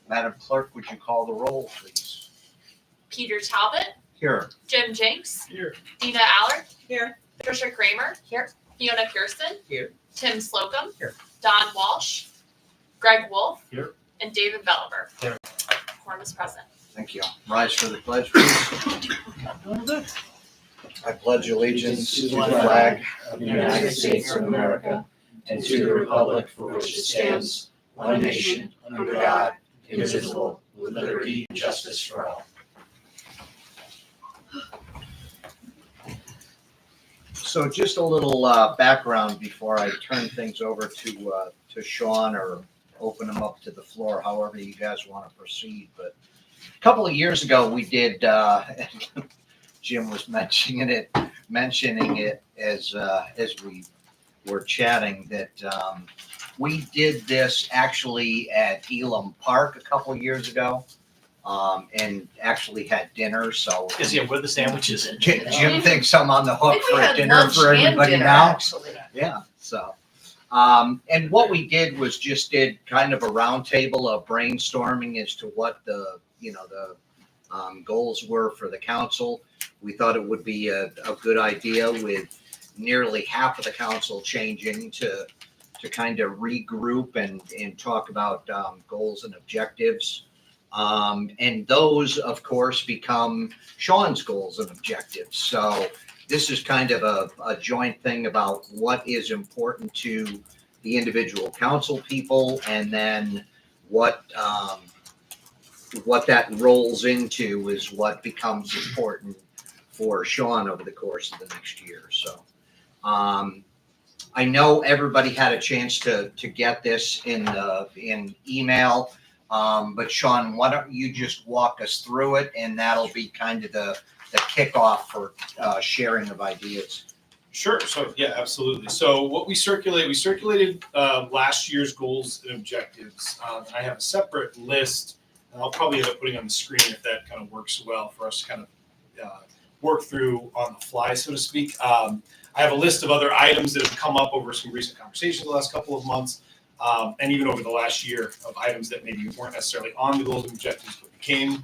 Madam Clerk, would you call the roll, please? Peter Talbot, Here. Jim Jenks, Here. Dina Allard, Here. Patricia Kramer, here, Fiona Pearson, Here. Tim Slocum, Here. Don Walsh, Greg Wolf, Here. and David Belliver. Here. Quorum is present. Thank you. Rise for the pledge, please. I pledge allegiance to the flag of the United States of America and to the republic for which it stands, one nation, under God, indivisible, with liberty and justice for all. So just a little background before I turn things over to Sean or open them up to the floor, however you guys want to proceed. But a couple of years ago, we did, Jim was mentioning it as we were chatting, that we did this actually at Elam Park a couple of years ago, and actually had dinner. So Where the sandwiches in? Jim thinks I'm on the hook I think we for had dinner lunch for and everybody dinner, now. actually. Yeah, so, and what we did was just did kind of a roundtable of brainstorming as to what the goals were for the council. We thought it would be a good idea with nearly half of the council changing to kind of regroup and talk about goals and objectives. And those, of course, become Sean's goals and objectives. So this is kind of a joint thing about what is important to the individual council people, and then what that rolls into is what becomes important for Sean over the course of the next year. So I know everybody had a chance to get this in email. But Sean, why don't you just walk us through it, and that'll be kind of the kickoff for sharing of ideas. Sure. So yeah, absolutely. So what we circulated last year's goals and objectives. I have a separate list, and I'll probably end up putting on the screen if that kind of works well for us to kind of work through on the fly, so to speak. I have a list of other items that have come up over some recent conversations the last couple of months. And even over the last year, of items that maybe weren't necessarily on the goals and objectives, but became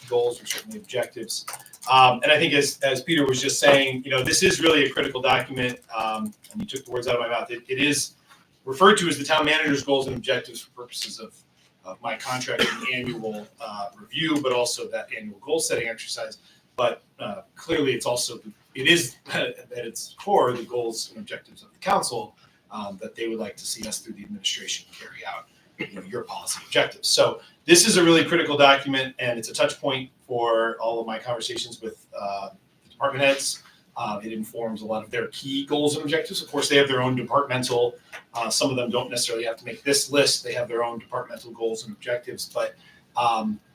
goals or certainly objectives. And I think as Peter was just saying, this is really a critical document. And you took the words out of my mouth. It is referred to as the town manager's goals and objectives for purposes of my contract and annual review, but also that annual goal setting exercise. But clearly, it is at its core the goals and objectives of the council. That they would like to see us through the administration carry out your policy objectives. So this is a really critical document, and it's a touch point for all of my conversations with department heads. It informs a lot of their key goals and objectives. Of course, they have their own departmental, some of them don't necessarily have to make this list. They have their own departmental goals and objectives, but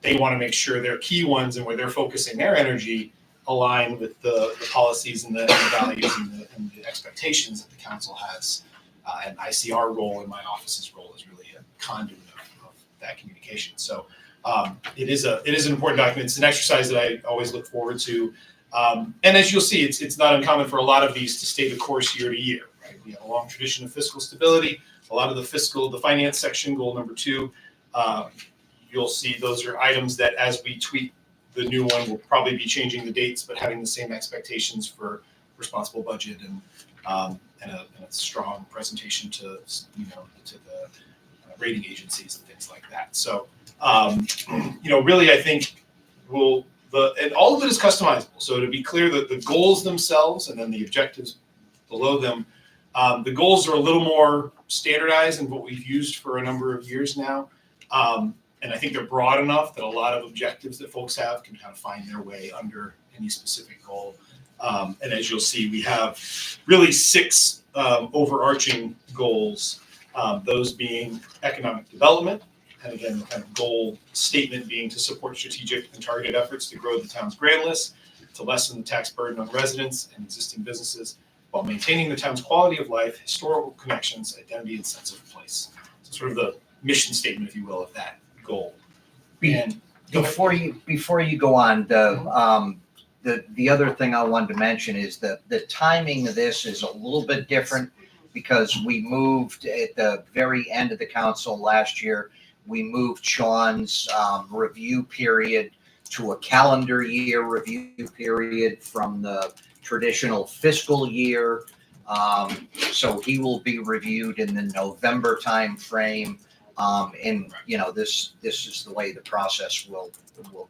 they want to make sure their key ones and where they're focusing their energy align with the policies and the values and the expectations that the council has. And I see our role in my office's role as really a conduit of that communication. So it is an important document. It's an exercise that I always look forward to. And as you'll see, it's not uncommon for a lot of these to stay the course year to year. Right? We have a long tradition of fiscal stability. A lot of the finance section, goal number 2, you'll see those are items that as we tweak the new one, we'll probably be changing the dates, but having the same expectations for responsible budget and a strong presentation to the rating agencies and things like that. So really, I think and all of it is customizable. So to be clear, that the goals themselves and then the objectives below them, the goals are a little more standardized than what we've used for a number of years now. And I think they're broad enough that a lot of objectives that folks have can kind of find their way under any specific goal. And as you'll see, we have really 6 overarching goals, those being economic development. And again, the kind of goal statement being to support strategic and targeted efforts to grow the town's grand list, to lessen the tax burden on residents and existing businesses, while maintaining the town's quality of life, historical connections, identity, and sense of place. So sort of the mission statement, if you will, of that goal. And Before you go on, the other thing I wanted to mention is that the timing of this is a little bit different because we moved at the very end of the council last year. we moved Sean's review period to a calendar year review period from the traditional fiscal year. So he will be reviewed in the November timeframe. And this is the way the process will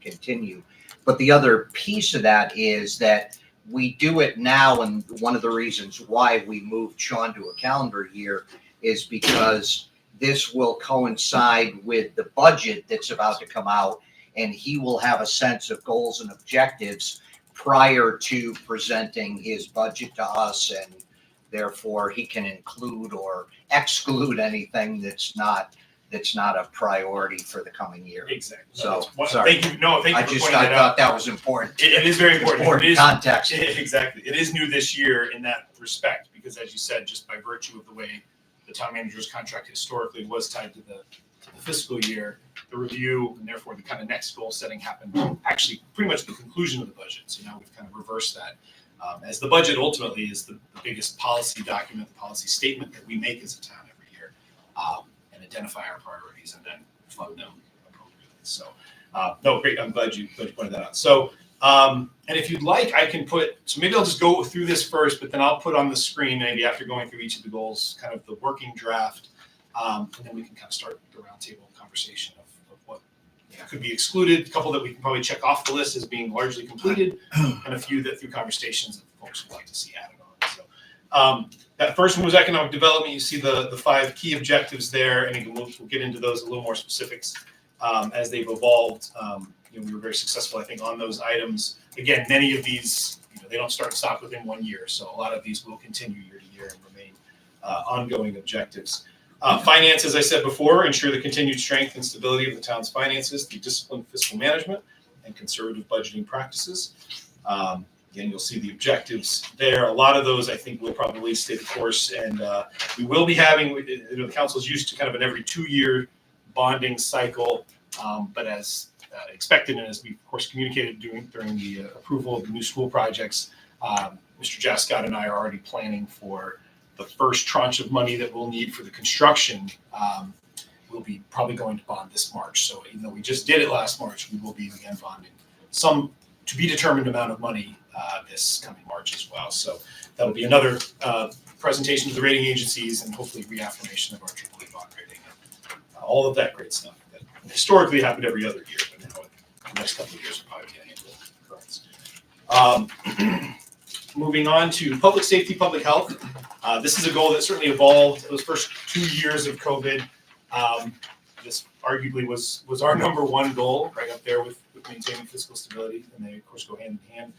continue. But the other piece of that is that we do it now, and one of the reasons why we moved Sean to a calendar year is because this will coincide with the budget that's about to come out, and he will have a sense of goals and objectives prior to presenting his budget to us, and therefore he can include or exclude anything that's not a priority for the coming year. Exactly. So, Well, sorry. thank you. No, thank you for pointing that out. thought that was important. It is very important. Important It is, context. exactly. It is new this year in that respect because, as you said, just by virtue of the way the town manager's contract historically was tied to the fiscal year, the review and therefore the kind of next goal setting happened actually pretty much the conclusion of the budget. So now we've kind of reversed that. As the budget ultimately is the biggest policy document, the policy statement that we make as a town every year, and identify our priorities and then fund them appropriately. So, no, great. I'm glad you pointed that out. So, and if you'd like, I can so maybe I'll just go through this first, but then I'll put on the screen maybe after going through each of the goals, kind of the working draft, and then we can kind of start the roundtable conversation of what could be excluded, a couple that we can probably check off the list as being largely completed, and a few that through conversations that folks would like to see added on. So that first one was economic development. You see the 5 key objectives there, and again, we'll get into those a little more specifics as they've evolved. We were very successful, I think, on those items. Again, many of these, they don't start and stop within 1 year, so a lot of these will continue year to year and remain ongoing objectives. Finance, as I said before, ensure the continued strength and stability of the town's finances through disciplined fiscal management and conservative budgeting practices. Again, you'll see the objectives there. A lot of those, I think, will probably stay the course, and we will be having, the council's used to kind of an every 2-year bonding cycle, but as expected and as we, of course, communicated during the approval of the new school projects, Mr. Jascott and I are already planning for the first tranche of money that we'll need for the construction. We'll be probably going to bond this March. So even though we just did it last March, we will be again bonding some to be determined amount of money this coming March as well. So that'll be another presentation to the rating agencies and hopefully reaffirmation of our AAA bond rating. All of that great stuff that historically happened every other year, but now the next couple of years will probably get into occurrence. Moving on to public safety, public health. This is a goal that certainly evolved those first 2 years of COVID. This arguably was our number one goal, right up there with maintaining fiscal stability, and they of course go hand in hand.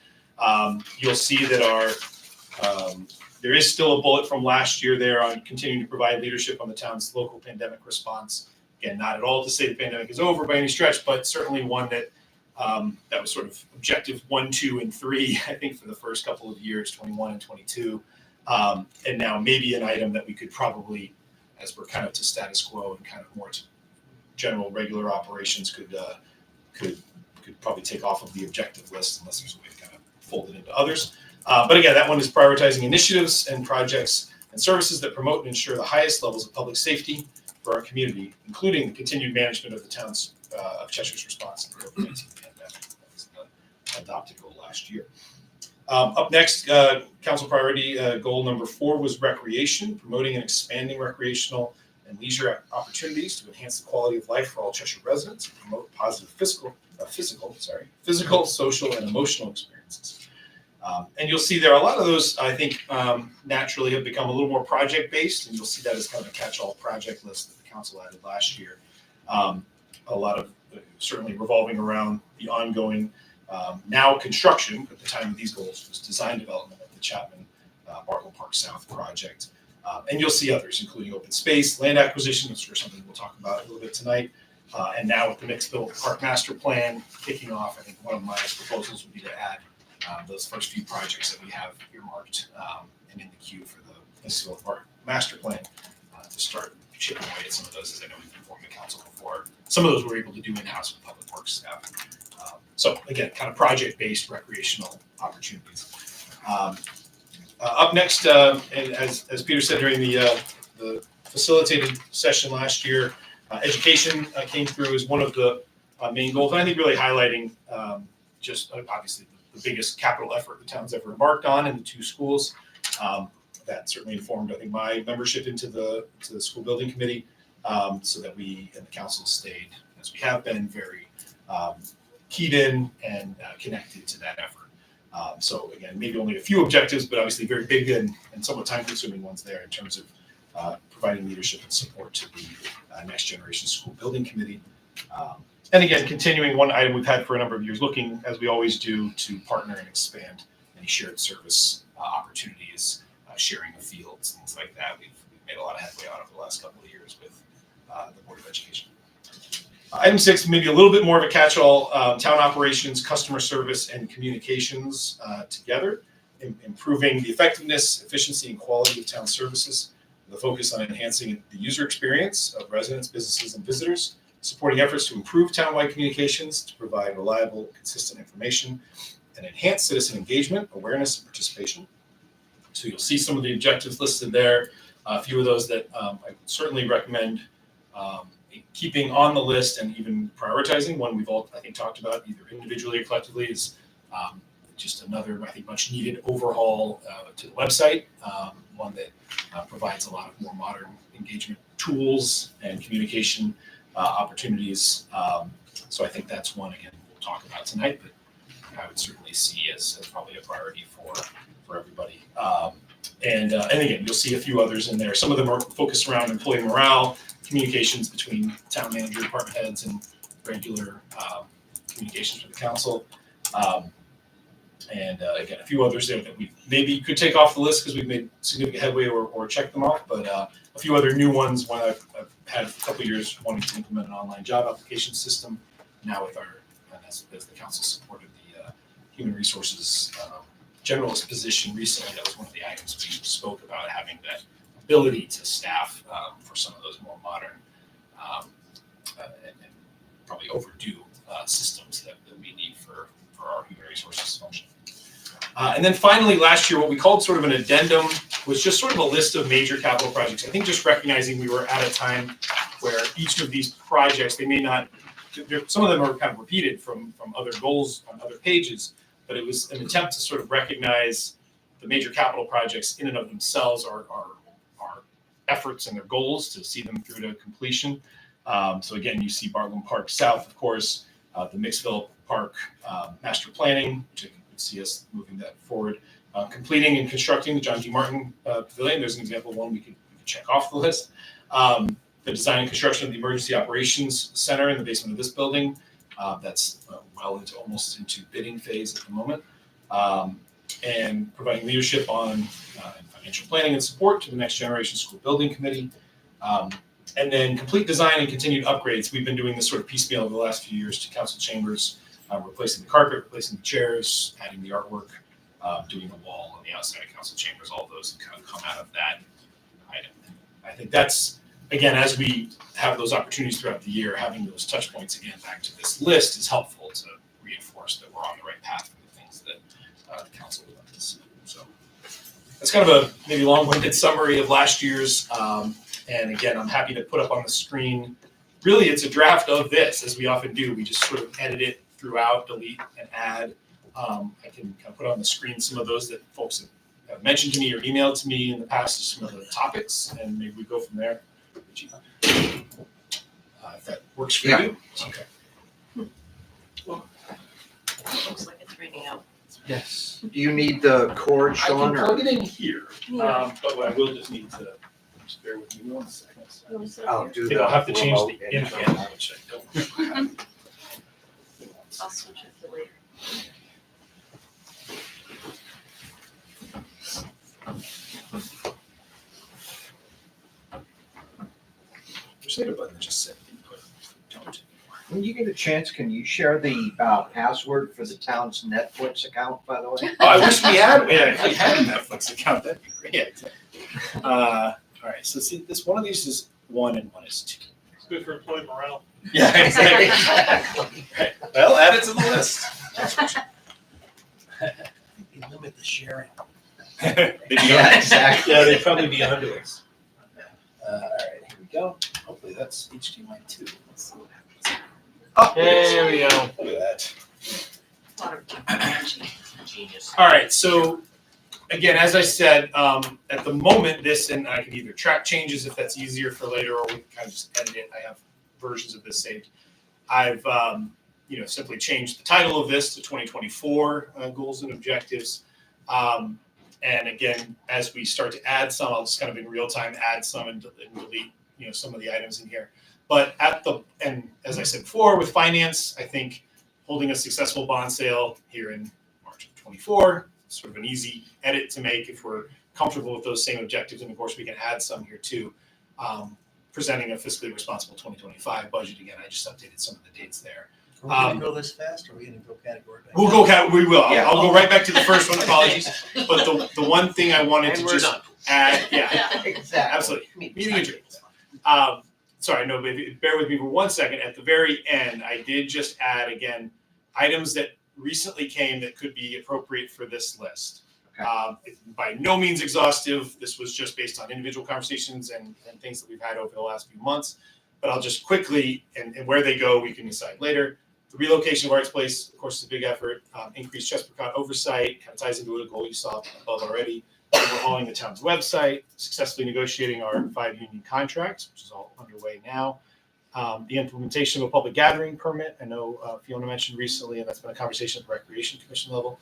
You'll see that there is still a bullet from last year there on continuing to provide leadership on the town's local pandemic response. Again, not at all to say the pandemic is over by any stretch, but certainly one that that was sort of objective 1, 2, and 3, I think, for the first couple of years, 21 and 22. And now maybe an item that we could probably, as we're kind of to status quo and kind of more to general regular operations, could probably take off of the objective list unless there's a way to kind of fold it into others. But again, that one is prioritizing initiatives and projects and services that promote and ensure the highest levels of public safety for our community, including the continued management of the town's of Cheshire's response to the COVID-19 pandemic. That was the adopted goal last year. Up next, council priority goal number 4 was recreation, promoting and expanding recreational and leisure opportunities to enhance the quality of life for all Cheshire residents and promote positive physical, social, and emotional experiences. And you'll see there a lot of those, I think, naturally have become a little more project-based, and you'll see that as kind of a catch-all project list that the council added last year. A lot of certainly revolving around the ongoing now construction at the time of these goals was design development of the Chapman Bartle Park South project. And you'll see others, including open space, land acquisition, which is something we'll talk about a little bit tonight. And now with the Mixville Park Master Plan kicking off, I think one of my proposals would be to add those first few projects that we have earmarked and in the queue for the Mixville Park Master Plan to start chipping away at some of those, as I know we've informed the council before. Some of those we're able to do in-house with public works staff. So again, kind of project-based recreational opportunities. Up next, and as Peter said during the facilitated session last year, Education came through as one of the main goals, and I think really highlighting just obviously the biggest capital effort the town's ever embarked on in the 2 schools. That certainly informed, I think, my membership into the school building committee, so that we and the council stayed, as we have been, very keyed in and connected to that effort. So again, maybe only a few objectives, but obviously very big and somewhat time-consuming ones there in terms of providing leadership and support to the Next Generation School Building Committee. And again, continuing one item we've had for a number of years, looking, as we always do, to partner and expand any shared service opportunities, sharing of fields, things like that. We've made a lot of headway on over the last couple of years with the Board of Education. Item 6, maybe a little bit more of a catch-all, town operations, customer service, and communications together, improving the effectiveness, efficiency, and quality of town services, with a focus on enhancing the user experience of residents, businesses, and visitors, supporting efforts to improve townwide communications to provide reliable, consistent information, and enhance citizen engagement, awareness, and participation. So you'll see some of the objectives listed there. A few of those that I would certainly recommend keeping on the list and even prioritizing. One we've all, I think, talked about either individually or collectively is just another, I think, much needed overhaul to the website, one that provides a lot of more modern engagement tools and communication opportunities. So I think that's one, again, we'll talk about tonight, but I would certainly see as probably a priority for everybody. And again, you'll see a few others in there. Some of them are focused around employee morale, communications between town manager, department heads, and regular communications with the council. And again, a few others there that we maybe could take off the list because we've made significant headway or checked them off, but a few other new ones. One I've had a couple of years wanting to implement an online job application system. Now with our, as the council supported the human resources generalist position recently, that was one of the items we spoke about, having that ability to staff for some of those more modern and probably overdue systems that we need for our human resources function. And then finally, last year, what we called sort of an addendum was just sort of a list of major capital projects. I think just recognizing we were at a time where each of these projects, they may not, some of them are kind of repeated from other goals on other pages, but it was an attempt to sort of recognize the major capital projects in and of themselves are efforts and their goals to see them through to completion. So again, you see Bartlam Park South, of course, the Mixville Park master planning, which you can see us moving that forward. Completing and constructing the John D. Martin Pavilion. There's an example of one we could check off the list. The design and construction of the Emergency Operations Center in the basement of this building. That's well almost into bidding phase at the moment. And providing leadership on financial planning and support to the Next Generation School Building Committee. And then complete design and continued upgrades. We've been doing this sort of piecemeal over the last few years to council chambers, replacing the carpet, replacing the chairs, adding the artwork, doing the wall on the outside of council chambers. All of those kind of come out of that item. I think that's, again, as we have those opportunities throughout the year, having those touch points again back to this list is helpful to reinforce that we're on the right path for the things that the council would like to see. So that's kind of a maybe long-winded summary of last year's. And again, I'm happy to put up on the screen. Really, it's a draft of this, as we often do. We just sort of edit it throughout, delete and add. I can kind of put on the screen some of those that folks have mentioned to me or emailed to me in the past, some of the topics, and maybe we go from there. If that works for you. Okay. Looks like it's reading out. Yes. Do you need the cord, I Sean? can or- plug it in here, Yeah. but I will just need to, just bear with me 1 second. I'll do I think the I'll have to change remote the in info, here. which I don't have. I'll switch it to later. There's a button that just said input. Don't. When you get a chance, can you share the password for the town's Netflix account, by the way? Oh, I wish we had. Yeah, if we had a Netflix account, that'd be great. All right, so see, this one of these is 1 and 1 is 2. It's good for employee morale. Yeah, exactly. Right. Well, add it to the list. They limit the sharing. Maybe Yeah, exactly. Yeah, they'd probably be onto us. All right, here we go. Hopefully that's HDMI 2. There we go. Look at that. A lot of technology. Genius. All right, so again, as I said, at the moment, this, and I can either track changes if that's easier for later, or we can kind of just edit it. I have versions of this saved. I've, simply changed the title of this to 2024 Goals and Objectives. And again, as we start to add some, I'll just kind of in real time add some and delete, some of the items in here. But and as I said before, with finance, I think holding a successful bond sale here in March of 24, sort of an easy edit to make if we're comfortable with those same objectives. And of course, we can add some here too. Presenting a fiscally responsible 2025 budget. Again, I just updated some of the dates there. Are we gonna go this fast, or are we gonna go category by We will. Yeah. I'll go right back to the first one. Apologies. But the one thing I wanted And to we're just done. add, yeah, Exactly. absolutely. Meeting adjourned. Sorry, no, but bear with me for 1 second. At the very end, I did just add again items that recently came that could be appropriate for this list. Okay. By no means exhaustive. This was just based on individual conversations and things that we've had over the last few months. But I'll just quickly, and where they go, we can decide later. The relocation of Arts Place, of course, is a big effort. Increased Chesapeake oversight, kind of ties into a goal you saw above already. Overhauling the town's website, successfully negotiating our 5-union contracts, which is all underway now. The implementation of a public gathering permit. I know Fiona mentioned recently, and that's been a conversation at the Recreation Commission level.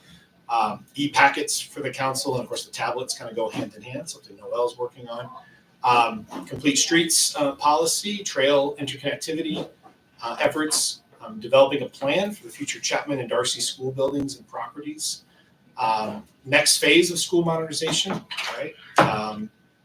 E-packets for the council, and of course the tablets kind of go hand in hand, something Noel's working on. Complete streets policy, trail interconnectivity efforts, developing a plan for the future Chapman and Darcy school buildings and properties. Next phase of school modernization, right?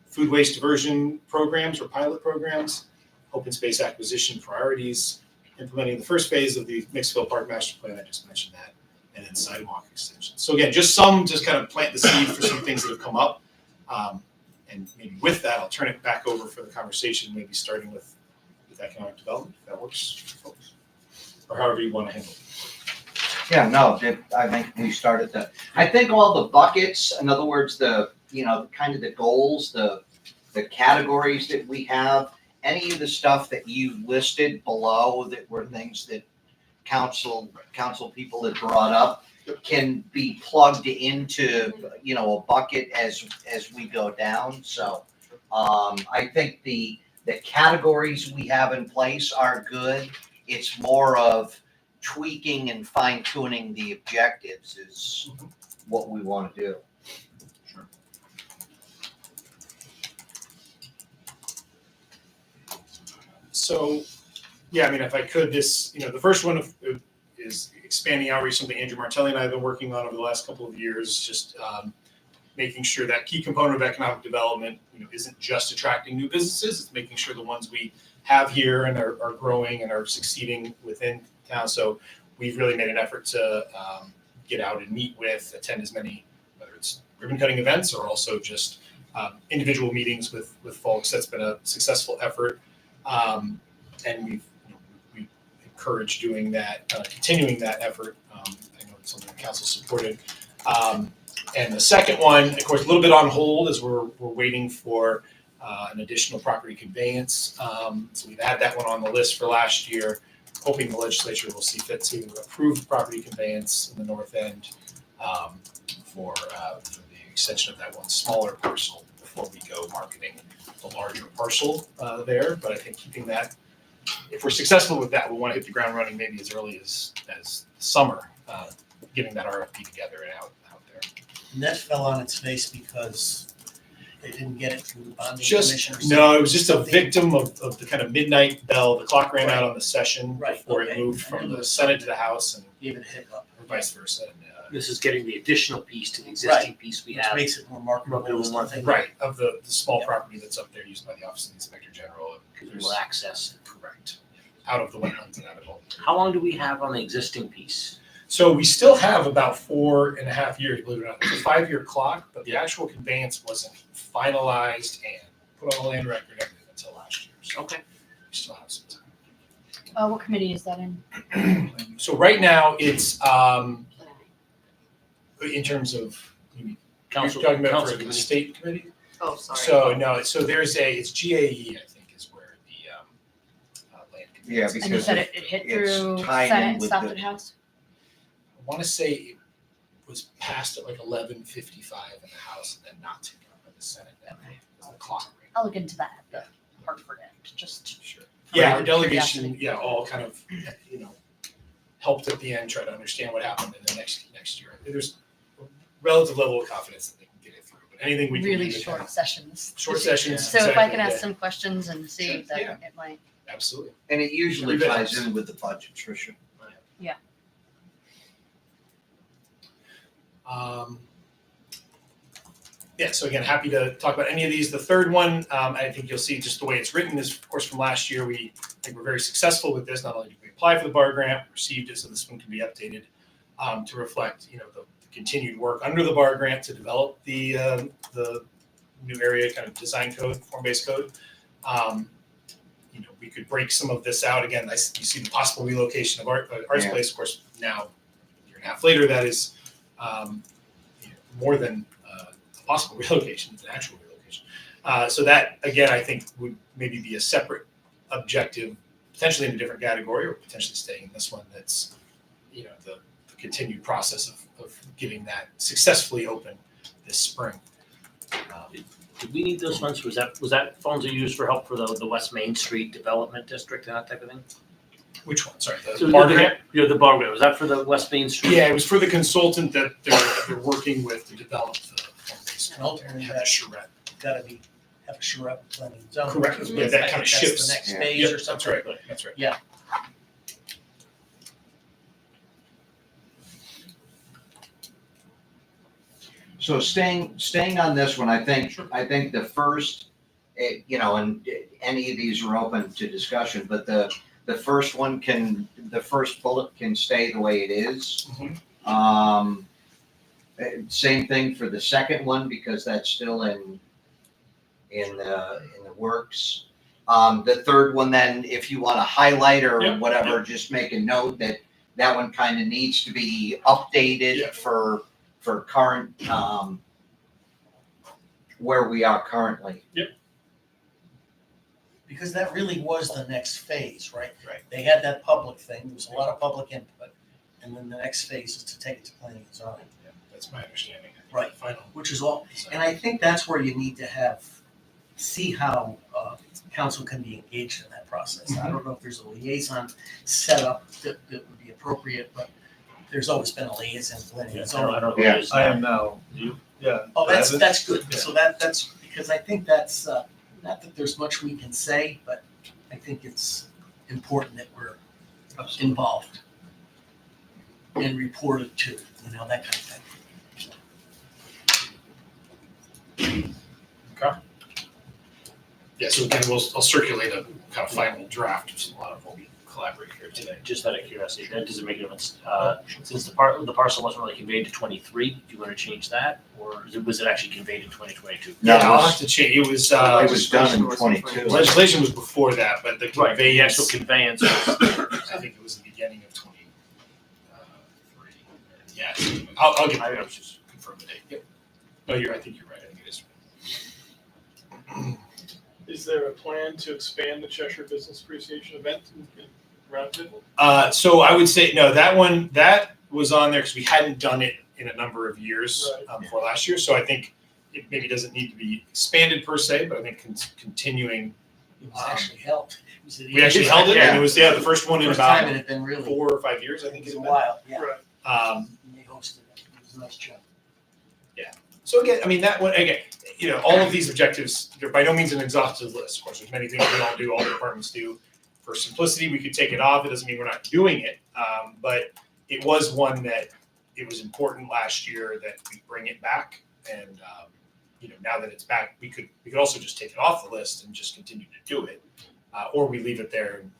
Food waste diversion programs or pilot programs, open space acquisition priorities, implementing the first phase of the Mixville Park Master Plan, I just mentioned that, and then sidewalk extensions. So again, just kind of plant the seed for some things that have come up. And maybe with that, I'll turn it back over for the conversation, maybe starting with economic development, if that works for folks, or however you want to handle it. Yeah, no, I think we started that. I think all the buckets, in other words, kind of the goals, the categories that we have, any of the stuff that you listed below that were things that council people had brought up can be plugged into, a bucket as we go down. So, I think the categories we have in place are good. It's more of tweaking and fine tuning the objectives is what we want to do. Sure. So, yeah, I mean, if I could, the first one is expanding outreach, something Andrew Martelli and I have been working on over the last couple of years, just making sure that key component of economic development, isn't just attracting new businesses, it's making sure the ones we have here and are growing and are succeeding within town. So we've really made an effort to get out and meet with, attend as many, whether it's ribbon cutting events or also just individual meetings with folks. That's been a successful effort. And we've encouraged doing that, continuing that effort. I know it's something the council supported. And the second one, of course, a little bit on hold as we're waiting for an additional property conveyance. So we've had that one on the list for last year, hoping the legislature will see fit to approve property conveyance in the north end for the extension of that one smaller parcel before we go marketing the larger parcel there. But I think keeping that, if we're successful with that, we'll want to hit the ground running maybe as early as summer, getting that RFP together and out there. And that fell on its face because they didn't get it from the bonding commission or something? No, it was just a victim of the kind of midnight bell. The clock ran out on the session before it moved from the Senate to the House and Gave it a hiccup. vice versa. And, This is getting the additional piece to the existing piece we Which have. makes it more marketable. Marketable, or something. right, of the small Yeah. property that's up there used by the Office of the Inspector General. Because we'll access it. Correct. Out of the wetlands and out of all. How long do we have on the existing piece? So we still have about 4.5 years, believe it or not. It's a 5-year clock, but the actual conveyance wasn't finalized and put on the land record and everything until last year. So Okay. we still have some time. What committee is that in? So right now, it's in terms of, you're talking about for the committee. state committee? Oh, sorry. So no, so it's GAE, I think, is where Yeah, And you because said it hit it's through tied in Senate and with stopped the- at House? I want to say it was passed at like 11:55 in the House and then not taken up by the Senate. That Okay. was the clock. I'll look into that, the Hartford end, just. Sure. for Yeah, our curiosity. delegation, yeah, all kind of, helped at the end, try to understand what happened in the next year. There's a relative level of confidence that they can get it through, but anything we can do Really to kind short of- sessions. Short sessions. So if I can exactly, ask yeah, some questions and see Sure, if that yeah. it might. Absolutely. And it usually Leave it ties as- in with the budget, Tricia. Yeah, so again, happy to talk about any of these. The third one, I think you'll see just the way it's written is, of course, from last year. I think we're very successful with this. Not only did we apply for the bar grant, we received it, so this one can be updated to reflect, the continued work under the bar grant to develop the new area kind of design code, form-based code. We could break some of this out. Again, you see the possible relocation of Arts Yeah. Place, of course, now, a year and a half later, that is more than a possible relocation, it's an actual relocation. So that, again, I think would maybe be a separate objective, potentially in a different category, or potentially staying in this one that's, the continued process of getting that successfully open this spring. Did we need those funds? Was that funds are used for help for the West Main Street Development District and that type of thing? Which one? Sorry, So the bar grant? Yeah, the bar grant. Was that for the West Main Street? Yeah, it was for the consultant that they're working with to develop the form-based And ultimately, have a that's charrette. gotta have a charrette planning zone. Correct. because Yeah, I that think kind of that's shifts. The next Yeah. phase Yep, or that's something. right. That's right. Yeah. So staying on this one, I think the first, and any of these are open to discussion, but the first bullet can stay the way it is. Same thing for the second one, because that's still in the works. The third one, then, if you want to highlight or Yep, whatever, just make a note that one kind of needs to be updated Yeah. for current, where we are currently. Because that really was the next phase, right? Right. They had that public thing, there was a lot of public input, and then the next phase is to take it to planning and zoning, Yeah, that's my understanding. Right. Final. which is all, and I think that's where you need to see how council can be engaged in that process. I don't know if there's a liaison set up that would be appropriate, but there's always been a liaison to planning Yeah, and I don't zoning. know who Yeah. it is I now. am now. You? Yeah. Oh, that's Travis? good, Yeah. so that's, because I think that's, not that there's much we can say, but I think it's important that we're involved and reported to, that kind of thing. Yeah, so again, I'll circulate a kind of final draft of a lot of what we collaborate here today. Just out of curiosity, that doesn't make a difference. Since the parcel wasn't really conveyed to 23, do you want to change that, or was it actually conveyed in 2022? No, Yeah, it I'll was- have to change, it was, It was done in 22. legislation was before that, but the Right, the actual conveyance, conveyance. I think it was the beginning of 23. Yeah, I'll get, I was just confirm the date. Yep. No, I think you're right, I think it is. Is there a plan to expand the Cheshire Business Appreciation event in Roundtable? So I would say, no, that was on there because we hadn't done it in a number of years Right. before last year. So I think it maybe doesn't need to be expanded per se, but I think continuing. It was actually held. It was at We actually held it, and it was, the first one in First time it about had been really, 4 or 5 years, I think it was it's a been. while, yeah. Right. Um, And they hosted it. It was a nice job. So again, I mean, that one, again, all of these objectives, they're by no means an exhaustive list. Of course, there's many things we all do, all the departments do. For simplicity, we could take it off. It doesn't mean we're not doing it. But it was one that it was important last year that we bring it back. And, now that it's back, we could also just take it off the list and just continue to do it. Or we leave it there and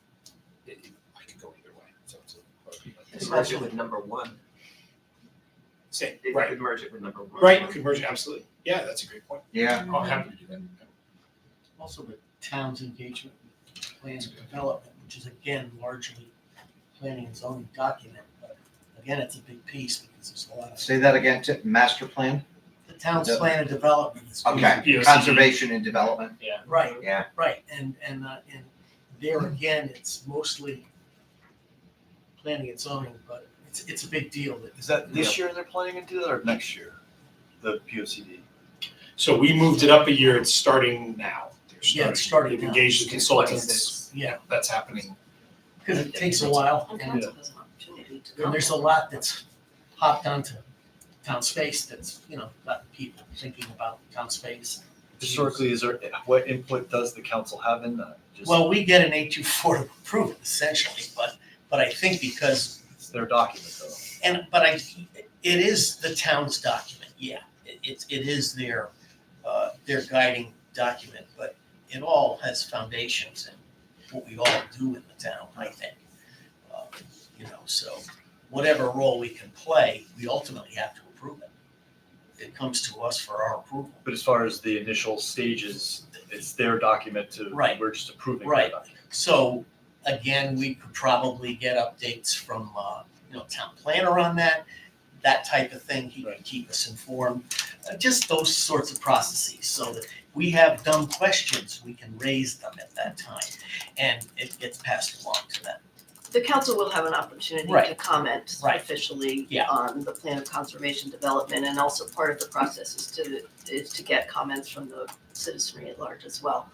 I could go either way. So it's Merge it with number one. same, If you right, could merge it with number one. right, conversion, absolutely. Yeah, that's a great point. Yeah, I'm happy to do that. Also, the town's engagement with plan development, which is again largely planning and zoning document, but again, it's a big piece because there's a lot of, say that again, master plan? the town's plan of development is. Okay, POCD. conservation and development, Right, yeah. right, and there again, it's mostly planning and zoning, but it's a big deal that. Is that this year they're planning to do that or next year? The POCD? So we moved it up a year, it's starting now. They're Yeah, it's starting They've now. engaged the consultants, Yeah, that's happening. because it takes a while, And and council has an opportunity to and there's a lot that's hopped onto town space that's, got people thinking about town space. Historically, what input does the council have in that? Just- Well, we get an 824 to approve it essentially, but I think because, It's their document though. it is the town's document, yeah. It is their guiding document, but it all has foundations in what we all do in the town, I think. So whatever role we can play, we ultimately have to approve it. It comes to us for our approval. But as far as the initial stages, it's their document to, Right. we're just approving their Right. document. So again, we could probably get updates from, town planner on that type of thing. He can keep us informed. Just those sorts of processes so that we have dumb questions, we can raise them at that time and it gets passed along to them. The council will have an opportunity to Right. comment Right. officially Yeah. on the plan of conservation development, and also part of the process is to get comments from the citizenry at large as well.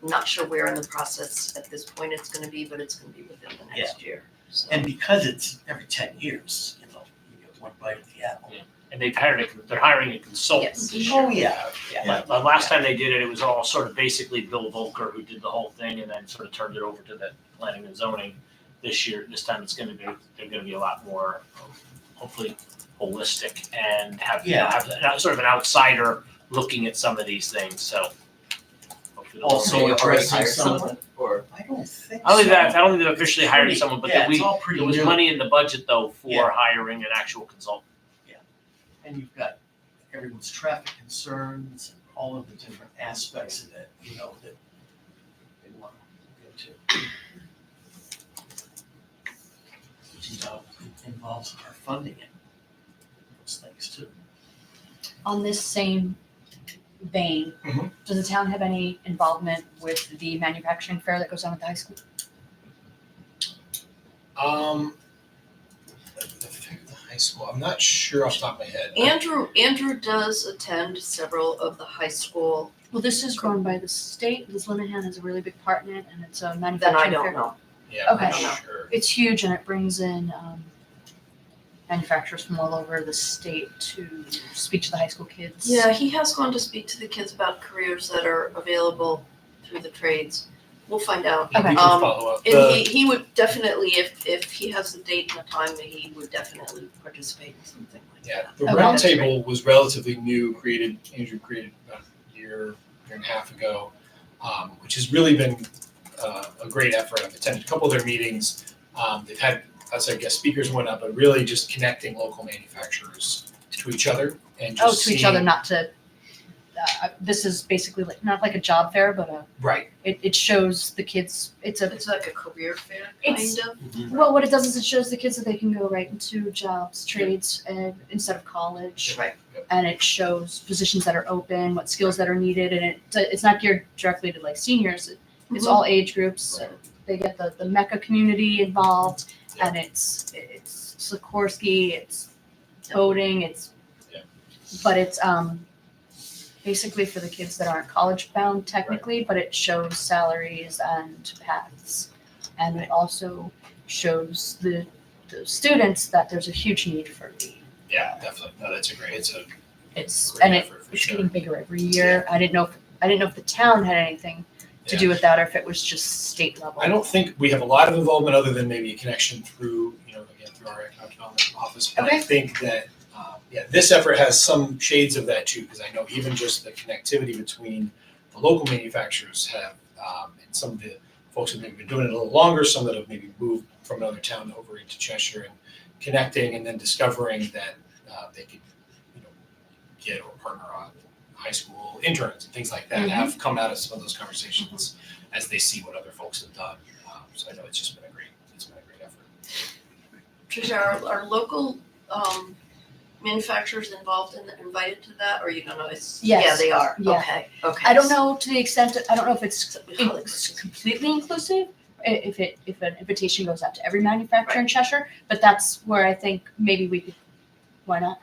Not sure where in the process at this point it's gonna be, but it's gonna be within the next year. So- And because it's every 10 years, you get one bite of the apple. And they're hiring a consultant Yes. this year. Oh, yeah. The last time they did it, it was all sort of basically Bill Volker who did the whole thing and then sort of turned it over to the planning and zoning. This time they're gonna be a lot more, hopefully holistic and have sort of an outsider looking at some of these things, so. hopefully they'll- Also They already addressing hired some of someone, or I don't think I don't think so. I don't think they've officially hired someone, but Yeah, it's all pretty there was new. money in the budget though for Yeah. hiring an actual consultant. And you've got everyone's traffic concerns and all of the different aspects of it, that they want to get to. Which involves our funding it, those things too. On this same vein, Mhm. does the town have any involvement with the manufacturing fair that goes on at the high school? The high school, I'm not sure off the top of my head. Andrew does attend several of the high school, Well, this is run by the state. Liz Linehan has a really big part in it, and it's a then manufacturing I fair. don't know. Yeah, I'm Okay. not sure. It's huge, and it brings in manufacturers from all over the state to speak to the high school kids. Yeah, he has gone to speak to the kids about careers that are available through the trades. We'll find out. Okay. We can follow up. And he would definitely, if he has the date and the time, he would definitely participate in something like Yeah, that. the Okay. roundtable was relatively new, Andrew created about a year and a half ago, which has really been a great effort. I've attended a couple of their meetings. They've had outside guest speakers and whatnot, but really just connecting local manufacturers to each other and just To each other, seeing- not to. This is basically not like a job fair, but Right, it shows the kids. It's like a career fair, It's- kind of. well, what it does is it shows the kids that they can go right into jobs, trades, instead of college. Right. And it shows positions that are open, what skills that are needed, and it's not geared directly to like seniors. It's all age groups. Right. They get the Mecca community involved, and it's Sikorsky, it's boating, Yeah. but it's basically for the kids that aren't college bound technically, but it shows salaries and paths, and it also shows the students that there's a huge need for the. yeah, definitely. No, it's a It's great and effort for it's sure. getting bigger every year. I didn't know if the town had anything to do with that, or if it was just state level. I don't think we have a lot of involvement other than maybe a connection through, again, through our economic development office. But I Okay. think that, this effort has some shades of that too, because I know even just the connectivity between the local manufacturers have, and some of the folks who've maybe been doing it a little longer, some that have maybe moved from another town over into Cheshire and connecting and then discovering that they could, get or partner on high school interns and things like that Mhm. have come out of some of those conversations as they see what other folks have done. So I know it's been a great effort. Tricia, our local manufacturers invited to that, or you don't know? Yes. Yeah, they are. Yeah. Okay. I don't know to the extent, I don't know if it's completely inclusive, if an invitation goes out to every manufacturer in Cheshire, but that's where I think maybe we could, why not?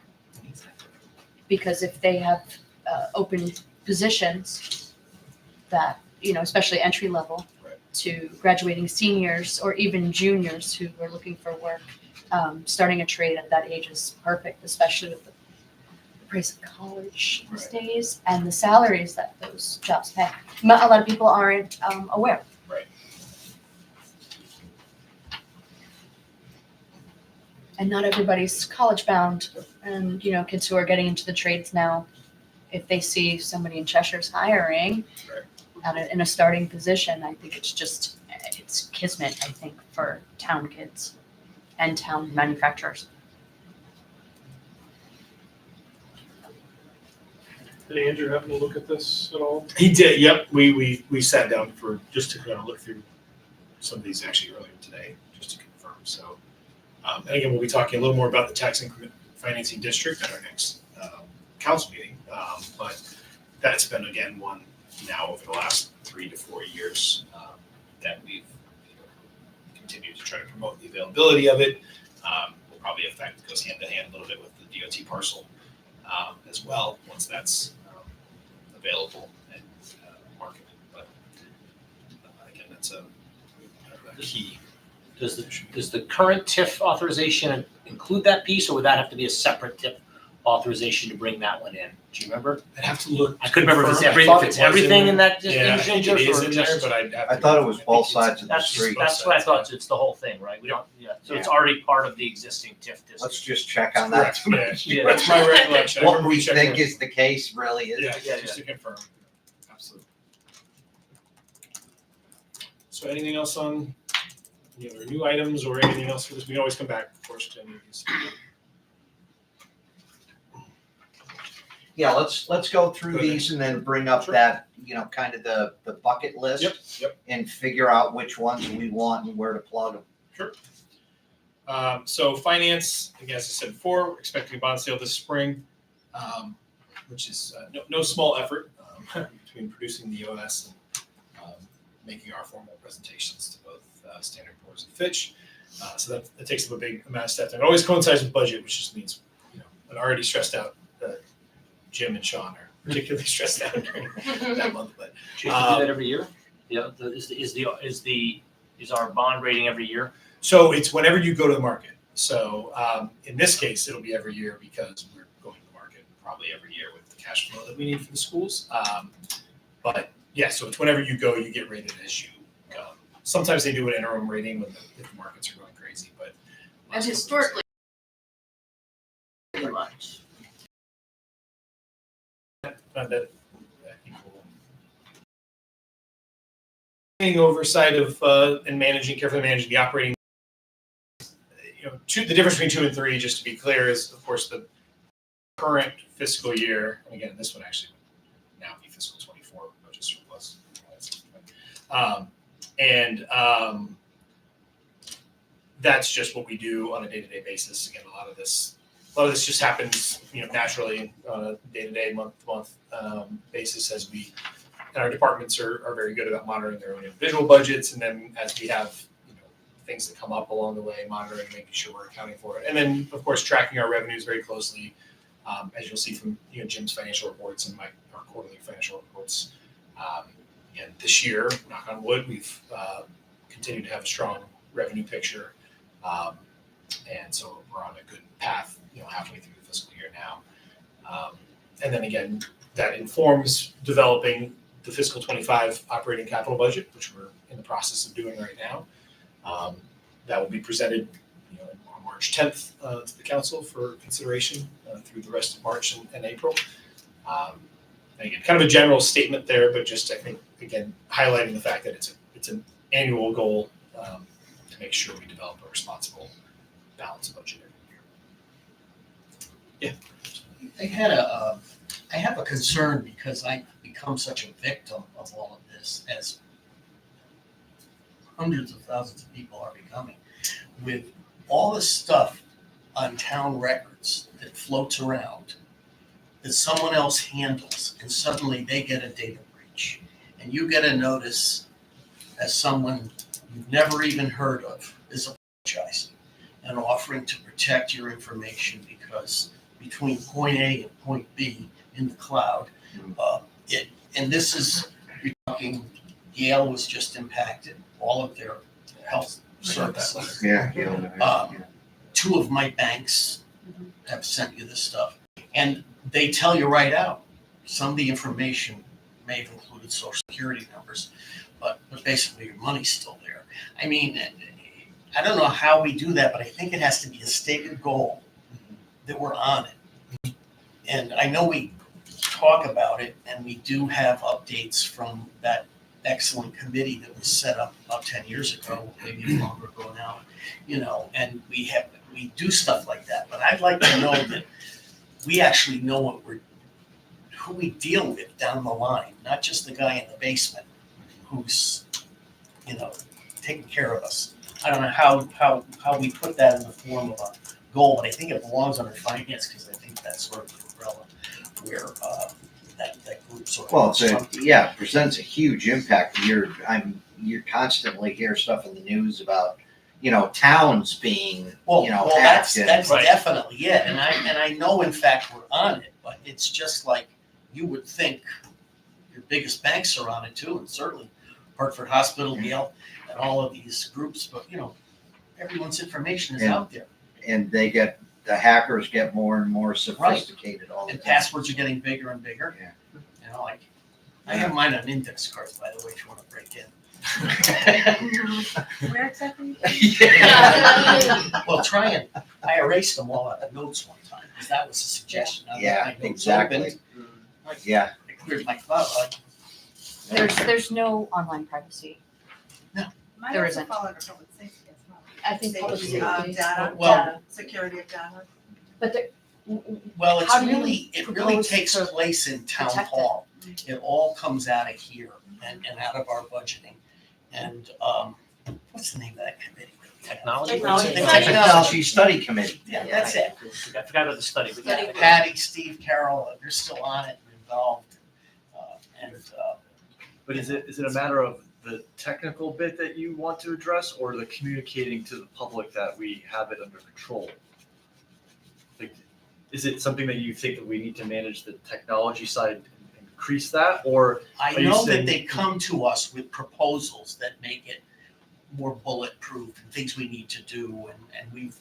Because if they have open positions that, especially entry level Right. to graduating seniors or even juniors who are looking for work, starting a trade at that age is perfect, especially with the price of college these days and the salaries that those jobs pay. A lot of people aren't aware. Right. And not everybody's college bound, and kids who are getting into the trades now, if they see somebody in Cheshire's hiring in a starting position, I think it's kismet, I think, for town kids and town manufacturers. Did Andrew happen to look at this at all? He did, yep. We sat down just to kind of look through some of these actually earlier today, just to confirm. So, and again, we'll be talking a little more about the tax increment financing district at our next council meeting. But that's been, again, one now over the last 3 to 4 years that we've continued to try to promote the availability of it. Will probably goes hand in hand a little bit with the DOT parcel as well, once that's available and marketed. But again, that's a key. Does the current TIF authorization include that piece, or would that have to be a separate TIF authorization to bring that one in? Do you remember? I'd have to look. I couldn't remember if confirm. I it's thought it everything was in that. Yeah, I think it is in there, but I'd have to. I thought it was think both it's- sides of the That's street. that's what I thought. It's the whole thing, right? We don't. Yeah. So it's already part of the existing TIF district. Let's just check on that. to make Correct, sure. yeah. That's my recollection. I What remember we checking think it. is the case really is. Yeah, Yeah, just to confirm. Absolutely. So anything else on, or new items or anything else for this? We can always come back, of course, to any of these. Yeah, let's go through Go ahead. these and then bring up Sure. that, kind of the bucket list. Yep. And figure out which ones we want and where to plug them. So finance, again, as I said before, we're expecting a bond sale this spring, which is no small effort between producing the OS and making our formal presentations to both Standard & Poor's and Fitch. So that takes up a big amount of steps. And it always coincides with budget, which just means, an already stressed out Jim and Sean are particularly stressed out during that month. But Do you have to do that every year? Yeah. Is our bond rating every year? so it's whenever you go to the market. So in this case, it'll be every year because we're going to the market probably every year with the cash flow that we need for the schools. But yeah, so it's whenever you go, you get rated as you go. Sometimes they do an interim rating when if the markets are going crazy, but And historically, pretty much. that oversight of and carefully managing the operating. The difference between 2 and 3, just to be clear, is of course the current fiscal year. And again, this would actually now be fiscal 24 budget surplus. That's just what we do on a day-to-day basis. Again, a lot of this just happens, naturally on a day-to-day, month-to-month basis as and our departments are very good about monitoring their own individual budgets. And then as we have, things that come up along the way, monitoring, making sure we're accounting for it. And then, of course, tracking our revenues very closely, as you'll see from, Jim's financial reports and our quarterly financial reports. Again, this year, knock on wood, we've continued to have a strong revenue picture. And so we're on a good path, halfway through the fiscal year now. And then again, that informs developing the fiscal 25 operating capital budget, which we're in the process of doing right now. That will be presented, on March 10th to the council for consideration through the rest of March and April. And again, kind of a general statement there, but just I think again highlighting the fact that it's an annual goal to make sure we develop a responsible, balanced budget every year. Yeah. I have a concern because I've become such a victim of all of this, as hundreds of thousands of people are becoming, with all this stuff on town records that floats around that someone else handles, and suddenly they get a data breach. And you get a notice as someone you've never even heard of is apologizing and offering to protect your information because between point A and point B in the cloud, and this is, you're talking, Yale was just impacted, all of their health services. Yeah. Two of my banks have sent you this stuff, and they tell you right out, some of the information may have included social security numbers, but basically your money's still there. I mean, I don't know how we do that, but I think it has to be a stated goal that we're on it. And I know we talk about it, and we do have updates from that excellent committee that was set up about 10 years ago, maybe longer ago now, and we do stuff like that. But I'd like to know that we actually know who we deal with down the line, not just the guy in the basement who's, taking care of us. I don't know how we put that in the form of a goal, but I think it belongs under finance because I think that's sort of the umbrella where that group sort of. Well, presents a huge impact. You constantly hear stuff in the news about, towns being, That's hacked. Right. definitely it, and I know in fact we're on it, but it's just like you would think your biggest banks are on it too, and certainly Hartford Hospital, Yale, and all of these groups, but everyone's information is Yeah. out there, And the hackers get more and more sophisticated all the and time. passwords are getting bigger and bigger. Yeah. Like I have mine on index cards, by the way, if you want to break in. Where exactly? Well, I erased them all out of notes one time, because that was a suggestion. Now that Yeah, my notes exactly. opened, Yeah, I cleared my cloud. There's no online privacy. Might There also isn't. fall under public safety as well. I think public Safety, safety. data, Well- security of data. But there, Well, How do you it really propose takes to place in town protect it? hall. It all comes out of here and out of our budgeting. And, what's the name of that committee? Technology. Technology. The Technology Study Committee. Yeah, that's it. I forgot about the study, but Yeah, yeah. Patty, Steve, Carol, they're still on it and involved. But is it a matter of the technical bit that you want to address, or the communicating to the public that we have it under control? Like, is it something that you think that we need to manage the technology side and increase that, or I Are you know that saying- they come to us with proposals that make it more bulletproof and things we need to do, and we've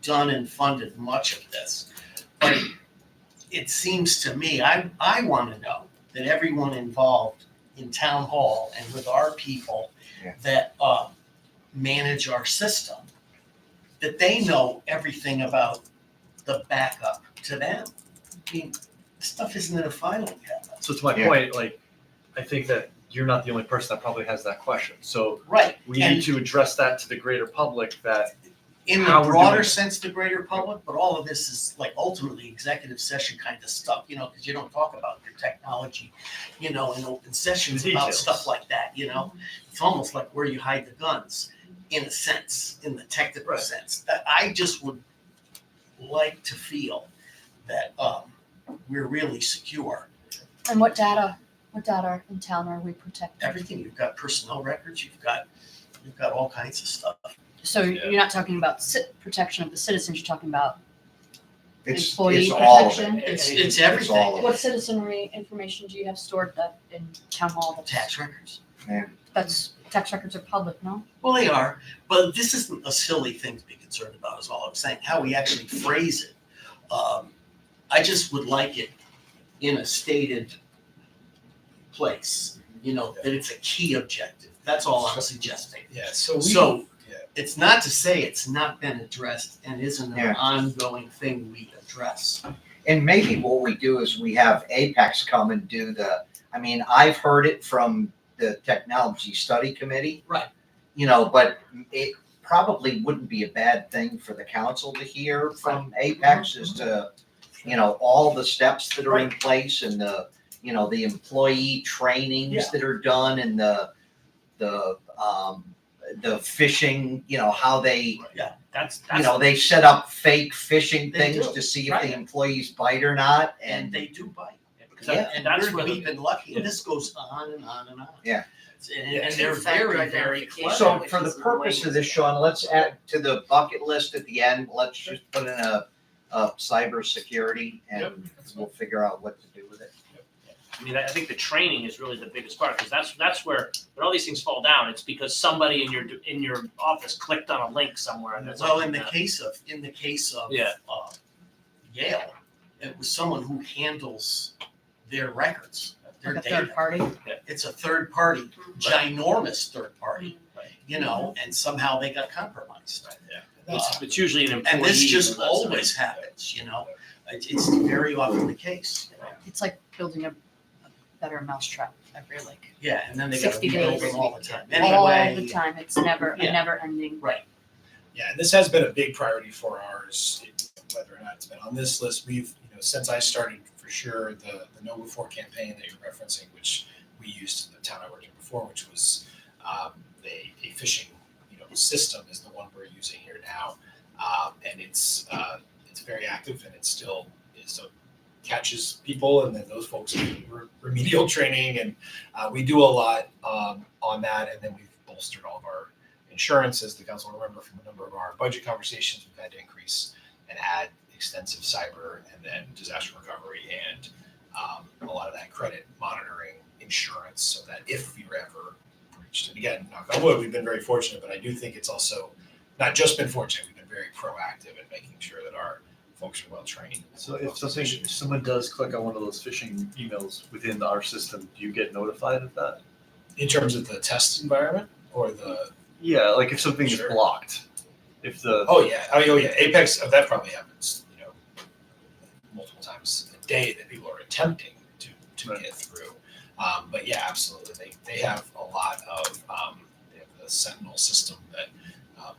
done and funded much of this. But it seems to me, I want to know that everyone involved in town hall and with our people Yeah. that manage our system, that they know everything about the backup to them. I mean, stuff isn't in a filing cabinet. so to my Yeah. point, like, I think that you're not the only person that probably has that question. So Right. we And need to address that to the greater public that in how the we're broader doing it. sense, the greater public, but all of this is like ultimately executive session kind of stuff, because you don't talk about your technology, in open sessions The about details. stuff like that, It's almost like where you hide the guns, in a sense, in the technical Right. sense. That I just would like to feel that we're really secure. and what data in town are we protecting? Everything, you've got personnel records, you've got all kinds of stuff. So you're not talking about protection of the citizens, you're talking about It's employee all of protection? it. It's all everything. of it. What citizenry information do you have stored that in town hall? Tax records. That's, tax records are public, no? Well, they are, but this isn't a silly thing to be concerned about, is all I'm saying. How we actually phrase it. I just would like it in a stated place, that it's a key objective. That's all I'm suggesting. Yeah, so So it's not to say it's not been addressed and isn't an Yeah. ongoing thing we address. And maybe what we do is we have Apex come and do I've heard it from the Technology Study Committee. Right. But it probably wouldn't be a bad thing for the council to hear from Apex as to, all the steps that are in place and the employee trainings Yeah. that are done and the the phishing, how they, That's they set up fake phishing They things do, to see if right. the employees bite or not, And and they do bite. because Yeah. And that's we're, where we've the, been lucky, and this goes on and on and on. Yeah. And they're Two-factor very, very identification. clever. so which for the is purpose annoying of this, as well. Sean, let's add to the bucket list at the end, let's just put in a cybersecurity, and we'll figure out what to do with it. I mean, I think the training is really the biggest part, because that's where, when all these things fall down, it's because somebody in your office clicked on a link somewhere and that's. Well, like, in the case of Yeah. Yale, it was someone who handles their records, their Like a data. third party. It's a third party, ginormous third party, Right. and somehow they got compromised. It's usually an employee. And this just who lets them in. always happens, it's very often the case. It's like building a better mousetrap. I feel like. Yeah, and then they gotta 60 rebuild days. them all the time. All Anyway, the time. It's never Yeah. a never ending. Yeah, and this has been a big priority for ours, whether or not it's been on this list. We've, since I started, for sure, the Know Before campaign that you're referencing, which we used in the town I worked in before, which was a phishing, system is the one we're using here now, and it's very active, and it still catches people, and then those folks do remedial training, and we do a lot on that, and then we've bolstered all of our insurance. As the council will remember from a number of our budget conversations, we've had to increase and add extensive cyber and then disaster recovery and a lot of that credit monitoring insurance, so that if we were ever breached, and again, knock on wood, we've been very fortunate, but I do think it's also not just been fortunate, we've been very proactive in making sure that our folks are well trained. So if someone does click on one of those phishing emails within our system, do you get notified of that? In terms of the test environment or the, Yeah, like if something Sure. is blocked, if the oh yeah, Apex, that probably happens, multiple times a day that people are attempting to Right. get through. But yeah, absolutely, they have a lot of, they have the Sentinel system that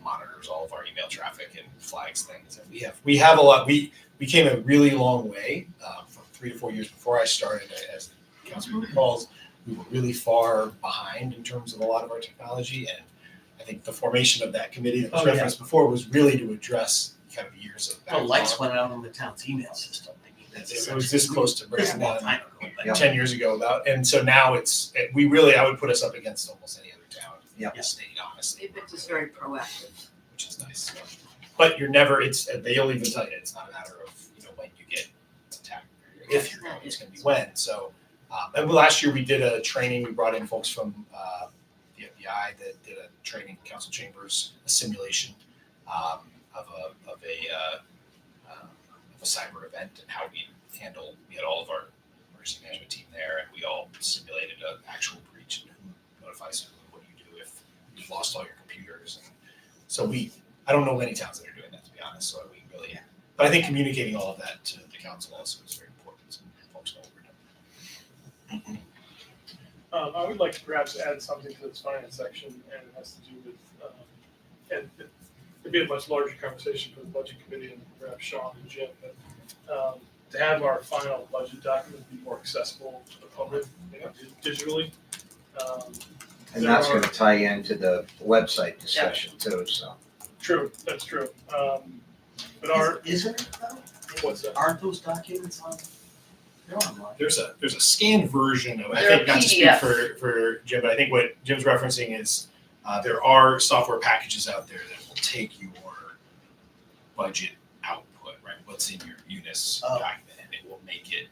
monitors all of our email traffic and flags things. And we have a lot, we came a really long way from 3 to 4 years before I started, as the council recalls, we were really far behind in terms of a lot of our technology. And I think the formation of that committee that was Oh, yeah. referenced before was really to address kind of years of the backlog. lights went out on the town's email system. I mean, that's It was this close to That's a breaking long down time ago. but- Yeah. 10 years ago and so now I would put us up against almost any other town in the state, honestly, Apex is very proactive. which is nice. But you'll even tell you, it's not a matter of, when you get attacked, or if you're going, it's gonna be when. So, and last year we did a training, we brought in folks from the FBI that did a training, council chambers, a simulation of a cyber event and how we had all of our emergency management team there, and we all simulated an actual breach and who notifies who, what do you do if you've lost all your computers. And so I don't know many towns that are doing that, to be honest, so we really, but I think communicating all of that to the council also is very important, so folks know what we're doing. I would like to perhaps add something to this finance section, and it has to do with, and it'd be a much larger conversation for the budget committee and perhaps Sean and Jim, but to have our final budget document be more accessible to the public, digitally. And that's gonna tie into the website discussion too, so. True, that's true. But Isn't it though? what's that? Aren't those documents on? They're online. There's a scanned version of, I They're think, not to speak PDF. for Jim, but I think what Jim's referencing is there are software packages out there that will take your budget output, right? What's in your UNIS Oh. document, and it will make it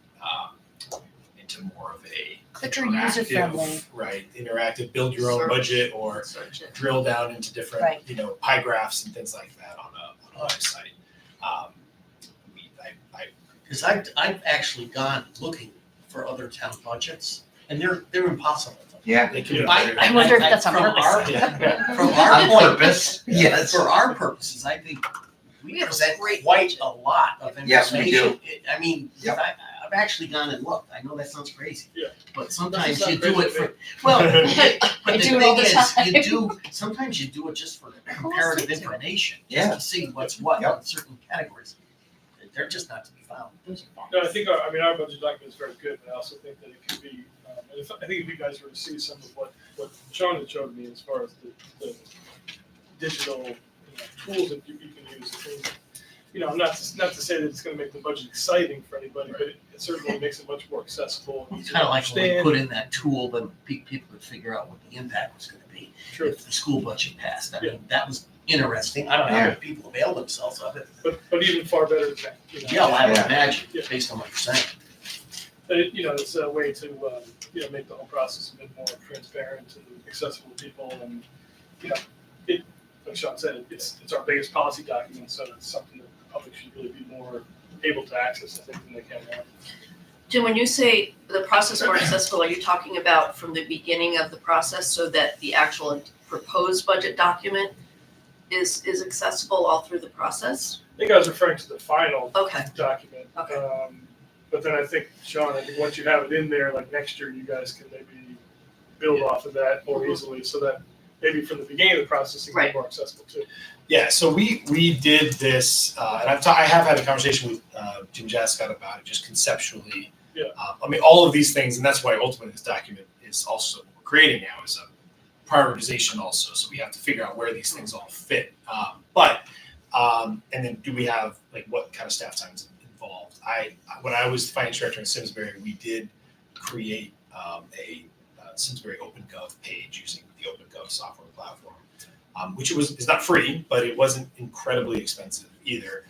into more of a Quicker, user-friendly. interactive, right? Interactive, build your own Search. budget or Search it. drill down into different, Right. pie graphs and things like that on a website. Because I've actually gone looking for other town budgets, and they're impossible. Yeah. They can be I- very- I wonder if that's on from purpose. our- Yeah. From our On point, purpose, yes. for our purposes, I think we We have a present great quite budget. a lot of information. Yes, we do. I mean, Yep. I've actually gone and looked. I know that sounds crazy. Yeah. But sometimes Doesn't you sound do it crazy for, well, I but the do it all thing the is, time. sometimes you do it just for course comparative they do. information, Yeah. just to see what's what Yep. in certain categories. They're just not to be found. No, I think, our budget document is very good, but I also think that it could be, and I think if you guys were to see some of what Sean had showed me as far as the digital tools that you can use. I mean, not to say that it's going to make the budget exciting for anybody, but it certainly makes it much more accessible. It's kind of like when we put in that tool, then people could figure out what the impact was gonna be Sure. if the school budget passed. I mean, that was interesting. I don't know how many people avail themselves of it. But even far better than that. Yeah, well, I would Yeah. imagine, Yeah. based on what you're saying. But it's a way to make the whole process a bit more transparent and accessible to people, and like Sean said, it's our biggest policy document, so it's something that the public should really be more able to access, I think, than they can now. Jim, when you say the process more accessible, are you talking about from the beginning of the process so that the actual proposed budget document is accessible all through the process? I think I was referring to the final Okay, document. Okay. But then I think, Sean, once you have it in there, like next year, you guys can maybe build off of that more easily, so that maybe from the beginning of the process, it can be Right. more accessible too. Yeah, so we did this, and I have had a conversation with Jim Jascott about it, just conceptually. Yeah. I mean, all of these things, and that's why ultimately this document is also what we're creating now is a prioritization also. So we have to figure out where these things all fit. And then do we have like what kind of staff time is involved? When I was the finance director in Simsbury, we did create a Simsbury OpenGov page using the OpenGov software platform. Which is not free, but it wasn't incredibly expensive either.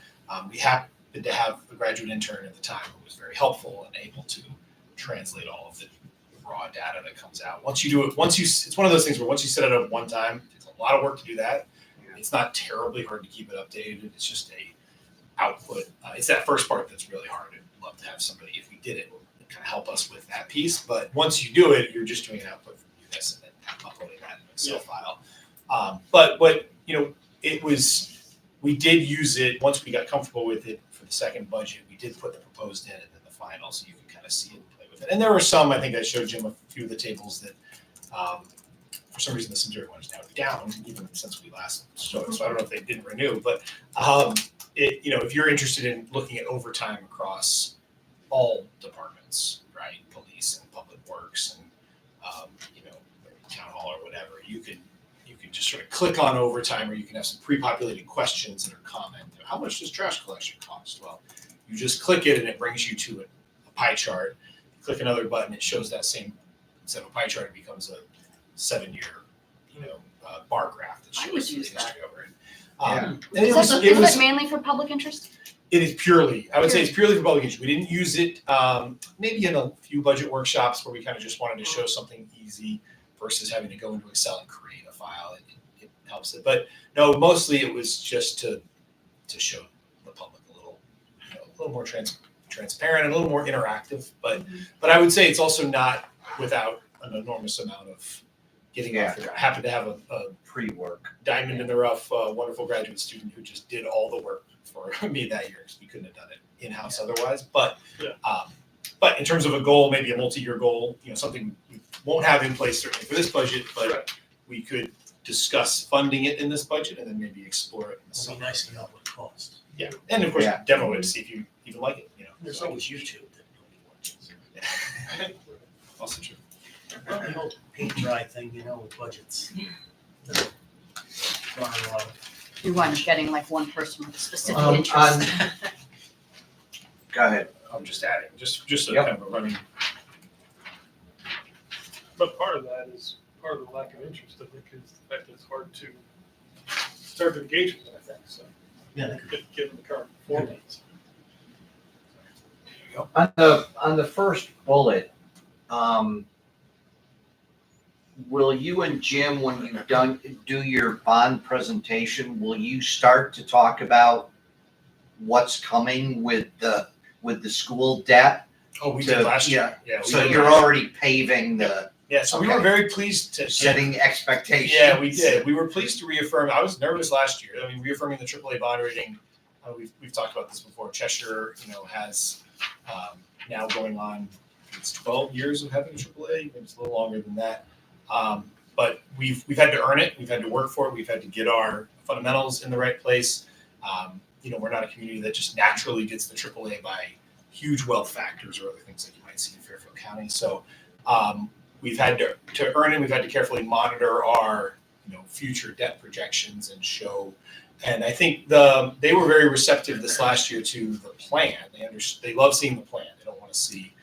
We happened to have a graduate intern at the time who was very helpful and able to translate all of the raw data that comes out. Once you do it, it's one of those things where once you set it up one time, it's a lot of work to do that. It's not terribly hard to keep it updated. It's just a output. It's that first part that's really hard. I'd love to have somebody, if we did it, kind of help us with that piece. But once you do it, you're just doing an output from you guys and then uploading that in an Excel file. But we did use it once we got comfortable with it for the second budget. We did put the proposed in and then the final, so you can kind of see it and play with it. And there were some, I think I showed Jim a few of the tables that, for some reason, the Simsbury one is now down, even since we last showed it. So I don't know if they didn't renew, but if you're interested in looking at overtime across all departments, right, police and public works and town hall or whatever, you can just sort of click on overtime, or you can have some pre-populated questions that are common. How much does trash collection cost? Well, you just click it and it brings you to a pie chart. You click another button, it shows that same instead of a pie chart, it becomes a 7-year, bar graph that I shows would the use that. history over it. Yeah. And it was, Is it was that mainly for public interest? it is purely, I would say it's purely for public interest. We didn't use it, maybe in a few budget workshops where we kind of just wanted to show something easy versus having to go into Excel and create a file. It helps it. But no, mostly it was just to show the public a little more transparent and a little more interactive. But I would say it's also not without an enormous amount of getting off there. I happen to have a Pre-work. diamond in the rough, wonderful graduate student who just did all the work for me that year because we couldn't have done it in-house otherwise. But but in terms of a goal, maybe a multi-year goal, something we won't have in place certainly for this budget, but we could discuss funding it in this budget and then maybe explore it in the It'd summer. be nice to know what it costs. Yeah, and of course Yeah. demo it to see if you even like it. There's always YouTube that nobody watches. Also true. Well, the whole paint dry thing, with budgets. Run a lot of- You wind up getting like one person with a specific On- interest. Go ahead. I'm just adding, just a Yep. kind of a running. But part of that is part of the lack of interest, I think, is the fact that it's hard to start to engage with it, I think, so. Yeah, they could- Given the current format. On the first bullet, will you and Jim, when you've do your bond presentation, will you start to talk about what's coming with the school debt? Oh, we did last year. Yeah. we So did you're last year. already paving the, Yeah, so we were Okay. very pleased to setting expectations. Yeah, we did. We were pleased to reaffirm. I was nervous last year. I mean, reaffirming the AAA bond rating. We've talked about this before. Cheshire, has now going on. It's 12 years of having AAA. Maybe it's a little longer than that. But we've had to earn it. We've had to work for it. We've had to get our fundamentals in the right place. We're not a community that just naturally gets the AAA by huge wealth factors or other things that you might see in Fairfield County. So we've had to earn it. We've had to carefully monitor our future debt projections and show. And I think they were very receptive this last year to the plan. They love seeing the plan. They don't want to see.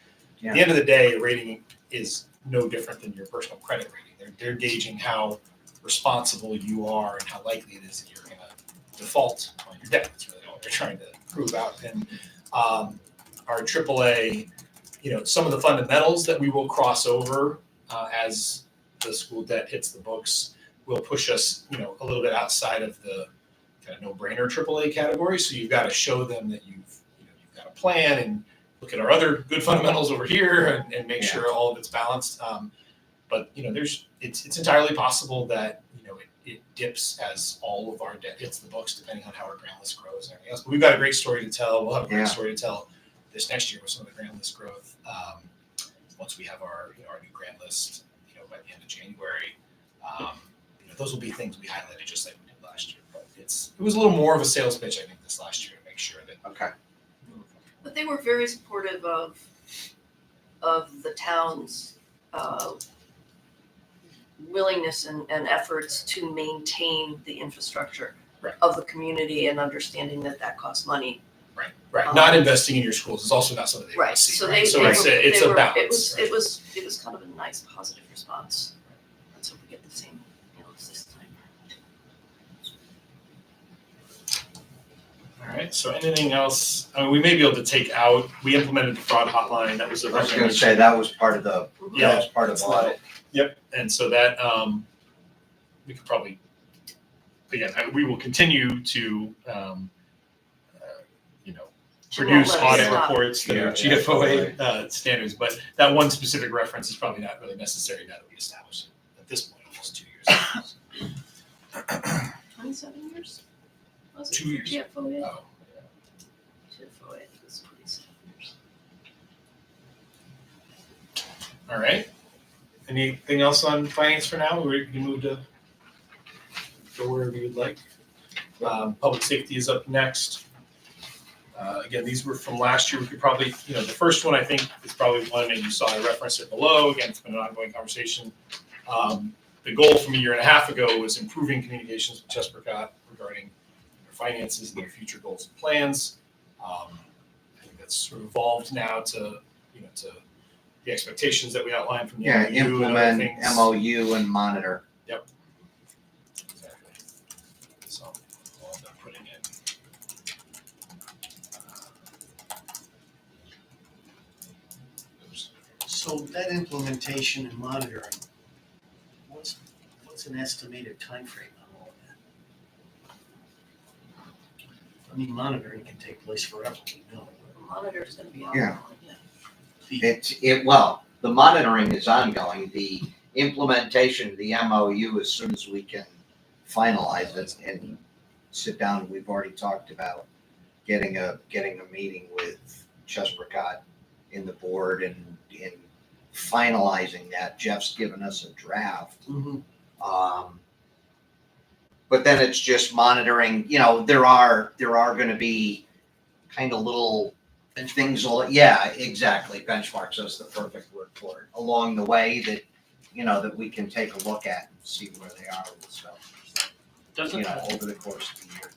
At the end of the day, a rating is no different than your personal credit rating. They're gauging how responsible you are and how likely it is that you're going to default on your debt. That's really what they're trying to prove out. And our AAA, some of the fundamentals that we will cross over as the school debt hits the books will push us, a little bit outside of the kind of no-brainer AAA category. So you've got to show them that you've got a plan and look at our other good fundamentals over here and make sure all of it's balanced. But it's entirely possible that it dips as all of our debt hits the books, depending on how our grant list grows and everything else. But we've got a great story to tell. We'll have a great story to tell this next year with some of the grant list growth. Once we have our our new grant list, by the end of January, those will be things we highlighted just like we did last year. But it was a little more of a sales pitch, I think, this last year to make sure that. Okay. But they were very supportive of the town's willingness and efforts to maintain the infrastructure Right. of the community and understanding that costs money. Right. Not investing in your schools is also not something they want Right, to see. so right? they So were, it's they a were, balance. it was kind of a nice positive response. Let's hope we get the same, this time. All right. So anything else? I mean, we may be able to take out. We implemented the fraud hotline. That was a I was gonna say, that was part of that was part of the audit. Yep. And so that we could probably again we will continue to She won't produce let us audit stop. reports that are GFOA standards, but that one specific reference is probably not really necessary now that we established it at this point, almost 2 years. 27 years? Was it? 2 years. GFOA? Oh, GFOA, I think it was 27 years. all right. Anything else on finance for now? We can move to go wherever you'd like. Public safety is up next. Again, these were from last year. We could probably, the first one I think is probably one that you saw. I referenced it below. Again, it's been an ongoing conversation. The goal from a year and a half ago was improving communications with Chesprocott regarding their finances and their future goals and plans. I think that's sort of evolved now to the expectations that we outlined from the MOU and other Implement things. MOU and monitor. Exactly. So I'll end up putting in. So that implementation and monitoring, what's an estimated timeframe on all of that? I mean, monitoring can take place forever, we know. The monitor's gonna be on. Yeah. Yeah. The monitoring is ongoing. The implementation of the MOU, as soon as we can finalize it and sit down, we've already talked about getting a meeting with Chesprocott in the board and finalizing that. Jeff's given us a draft. But then it's just monitoring, there are gonna be kind of little things, exactly, benchmarks, that's the perfect word for it, along the way that, that we can take a look at and see where they are with stuff, over the course of the year.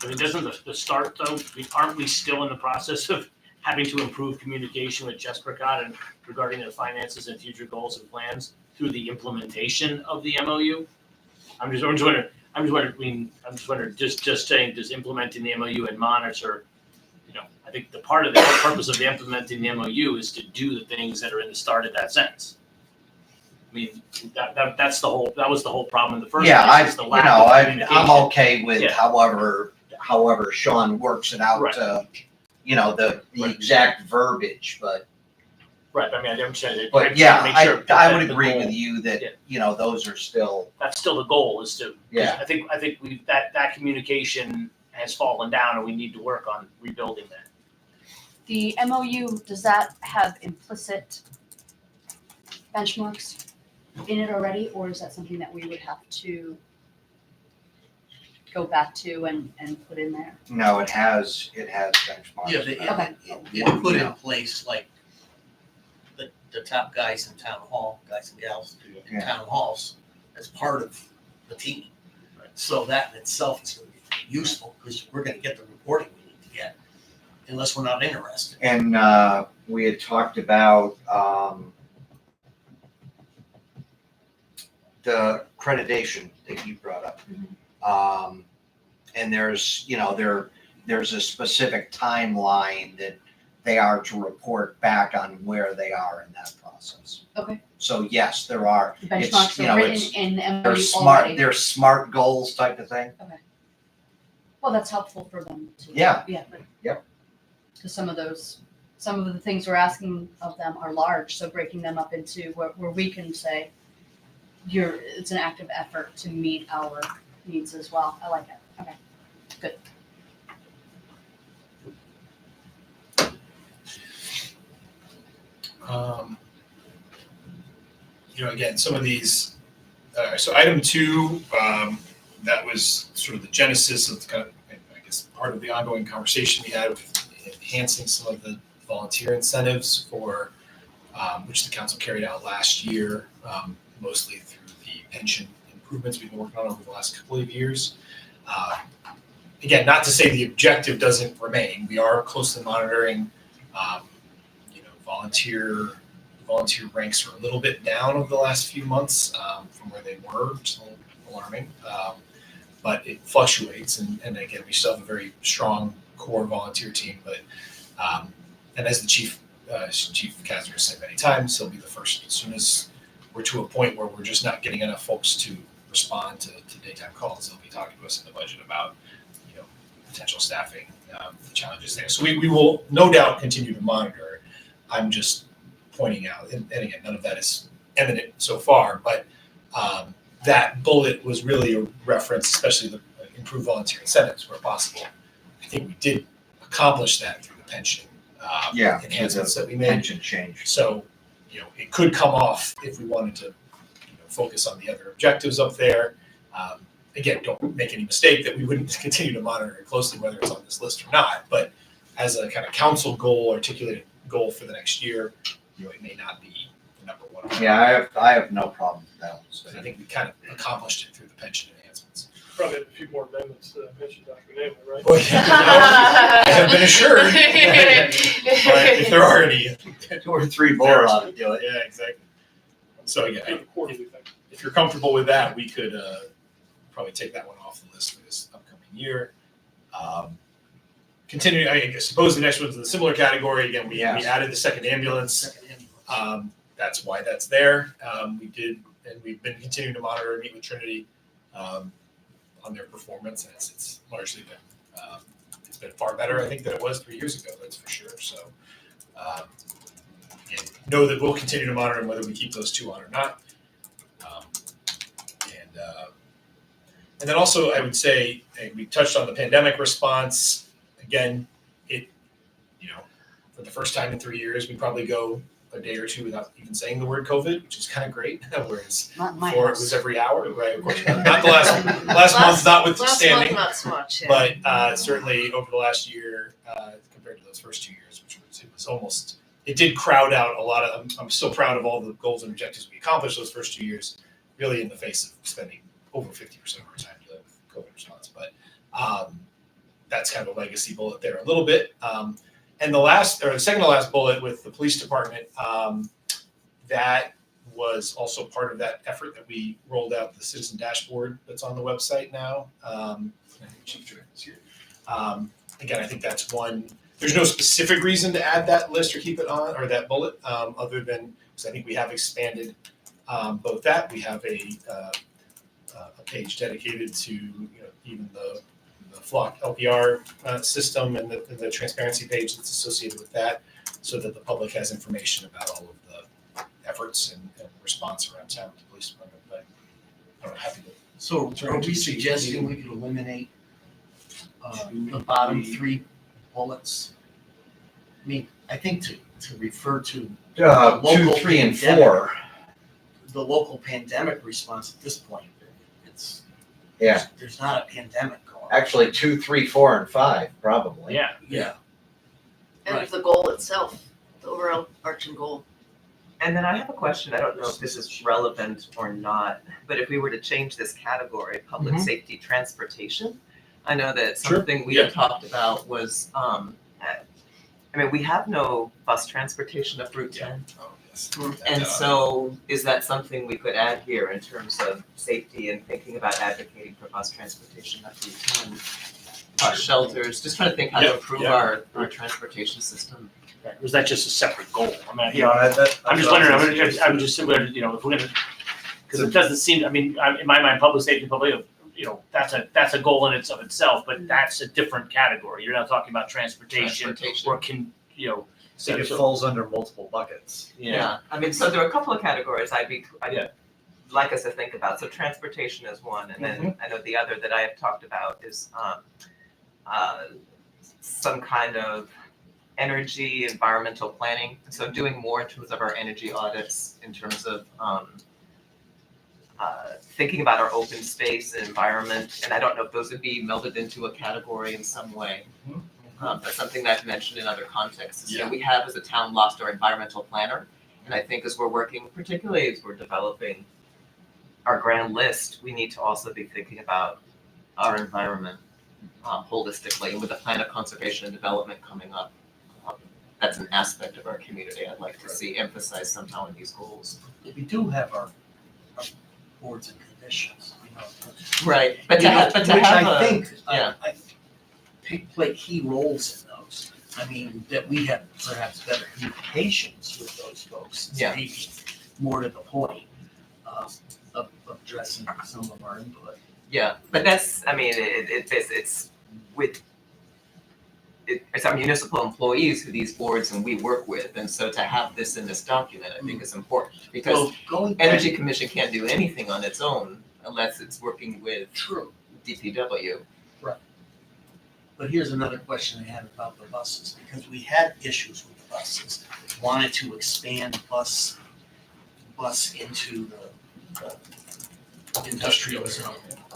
I mean, doesn't the start though, aren't we still in the process of having to improve communication with Chesprocott and regarding their finances and future goals and plans through the implementation of the MOU? I'm just wondering, just saying, does implementing the MOU and monitor, I think the purpose of implementing the MOU is to do the things that are in the start of that sentence. I mean, that was the whole problem in the first place, is the lack of communication. I'm okay with Yeah. however Sean works it out Right. to, the exact verbiage, but Right, I mean, I'm saying. But yeah, make sure I that would the agree goal- with you that, those are still, That's still the goal, is to. 'cause Yeah. I think that communication has fallen down and we need to work on rebuilding that. The MOU, does that have implicit benchmarks in it already, or is that something that we would have to go back to and put in there? no, it has benchmarks. Yeah, Okay. it put in place like the top guys in town hall, guys and gals in Yeah. town halls, as part of the team. So that in itself is gonna be useful, because we're gonna get the reporting we need to get, unless we're not interested. And we had talked about the accreditation that you brought up. And there's, there's a specific timeline that they are to report back on where they are in that process. Okay. So yes, there are. The It's, benchmarks you are know, written it's- in the They're MOU smart, already. they're smart goals type of thing. Well, that's helpful for them too. Yeah. Yeah. Yep. Because some of the things we're asking of them are large, so breaking them up into where we can say, it's an active effort to meet our needs as well. I like it. Okay. Good. Again, some of these, so item 2, that was sort of the genesis of kind of, I guess, part of the ongoing conversation we had with enhancing some of the volunteer incentives for, which the council carried out last year, mostly through the pension improvements we've been working on over the last couple of years. Again, not to say the objective doesn't remain. We are closely monitoring, volunteer ranks are a little bit down over the last few months from where they were, which is a little alarming. But it fluctuates, and again, we still have a very strong core volunteer team. But and as the Chief Kazner has said many times, he'll be the first as soon as we're to a point where we're just not getting enough folks to respond to daytime calls. He'll be talking to us in the budget about potential staffing, the challenges there. So we will no doubt continue to monitor. I'm just pointing out, and again, none of that is evident so far, but that bullet was really a reference, especially the improved volunteer incentives where possible. I think we did accomplish that through the pension enhancements that we made. Pension change. So, it could come off if we wanted to, focus on the other objectives up there. Again, don't make any mistake that we wouldn't continue to monitor it closely, whether it's on this list or not. But as a kind of council goal, articulated goal for the next year, it may not be the number one. Yeah, I have no problem with that. But I think we kind of accomplished it through the pension enhancements. Probably have a few more amendments to that pension document anyway, right? Well, I have been assured. But if there are any, 2 or 3 more ought to do it. yeah, exactly. So Do the again, quarterly thing. if you're comfortable with that, we could probably take that one off the list for this upcoming year. Continuing, I suppose the next one's in a similar category. Again, we added the second ambulance. That's why that's there. We did, and we've been continuing to monitor and meet with Trinity on their performance, and it's largely been it's been far better, I think, than it was 3 years ago. That's for sure. So, and know that we'll continue to monitor whether we keep those 2 on or not. And then also, I would say we touched on the pandemic response. Again, for the first time in 3 years, we probably go a day or 2 without even saying the word COVID, which is kind of great. Whereas Not in my before it house. was every hour, right? Of course, not the last month, notwithstanding, Last month, not so much, yeah. but certainly over the last year, compared to those first 2 years, which was almost, it did crowd out a lot of. I'm so proud of all the goals and objectives we accomplished those first 2 years, really in the face of spending over 50% of our time dealing with COVID response. But that's kind of a legacy bullet there a little bit. And the second to last bullet with the police department, that was also part of that effort that we rolled out, the citizen dashboard that's on the website now. I think Chief Director's here. Again, I think that's one. There's no specific reason to add that list or keep it on, or that bullet, other than because I think we have expanded both that. We have a page dedicated to even the Flock LPR system and the transparency page that's associated with that, so that the public has information about all of the efforts and response around town with the police department. But I'm happy to. So are we suggesting we could eliminate the bottom 3 bullets? I mean, I think to refer to 2, 3, and 4. the local pandemic response at this point, it's there's not a pandemic going on. Actually, 2, 3, 4, and 5 probably. Yeah. Yeah. And Right. the goal itself, the overarching goal. And then I have a question, I don't know if this is relevant or not, but if we were to change this category, public Mhm. safety transportation, I know that Sure, something we yeah. had talked about was, I mean, we have no bus transportation up Route 10. Oh, yes. And so is that something we could add here in terms of safety and thinking about advocating for bus transportation up Route 10? Bus shelters, just trying to think how to Yeah, improve yeah. our transportation system. Or is that just a separate goal? I mean, you Yeah, know, that. I'm just wondering, I'm just simply, you know, if we're gonna, because it doesn't seem, I mean, in my mind, public safety, public, you know, that's a goal in itself, but that's a different category. You're not talking about transportation Transportation. or you know, I think it falls under multiple buckets. Yeah, I mean, so there are a couple of categories I'd Yeah. like us to think about. So transportation is one, and then I know the other that I have talked about is some kind of energy, environmental planning. So doing more in terms of our energy audits, in terms of thinking about our open space and environment. And I don't know if those would be melded into a category in some way. But something that I've mentioned in other contexts is, you know, we have as a town lost our environmental planner. And I think as we're working, particularly as we're developing our grand list, we need to also be thinking about our environment holistically. And with the plan of conservation and development coming up, that's an aspect of our community I'd like to see emphasized somehow in these goals. We do have our boards and commissions, you know. Right, but to You know, have, which I think, yeah. I play key roles in those. I mean, that we have perhaps better communications with those folks. Yeah. Maybe more to the point of addressing some of our input. Yeah, but that's, I mean, it's with, it's our municipal employees who these boards and we work with, and so to have this in this document, I think is important. Because Well, going back, Energy Commission can't do anything on its own unless it's working with true, DPW. but here's another question I had about the buses, because we had issues with the buses. Wanted to expand bus into the industrial zone.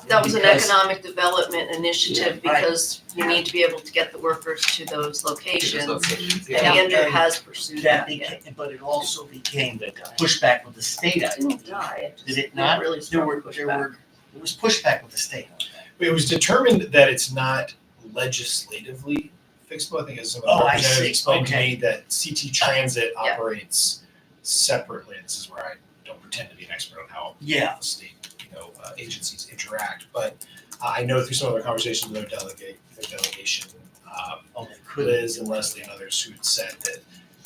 That was an Because- economic development initiative Yeah, right. because you need to be able to get the workers to those locations. Locations, And yeah. Andrew has pursued That that, yeah. became, but it also became pushback with the state. It didn't die, it just Did it not not? really There strong were, pushback. there was pushback with the state on that. It was determined that it's not legislatively fixable. I think as some of the Oh, I representatives see. explained to Okay. me that CT Transit Yeah. operates separately. This is where I don't pretend to be an expert on how Yeah. the state, agencies interact, but I know through some of our conversations with their delegation, Oh, they could. Liz and Leslie and others who had said that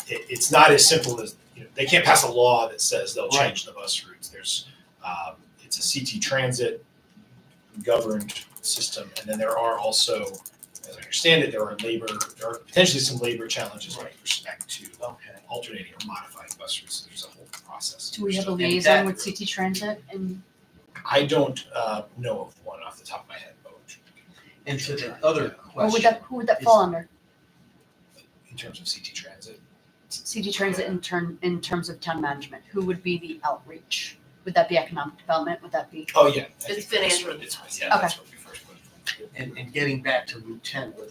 it's not as simple as, they can't pass a law that says they'll Right. change the bus routes. There's, it's a CT Transit governed system, and then there are also, as I understand it, there are potentially some labor challenges with respect to Okay. alternating or modifying bus routes. There's a whole process. Do we have a So liaison with CT Transit and I don't know of one off the top of my head, but And to the other or question. who would that fall under? in terms of CT Transit, CT Transit in terms of town management, who would be the outreach? Would that be economic development? Would that be? oh, yeah. I It's think been that's- Andrew. Yeah, that's what we first put. And getting back to Route 10, where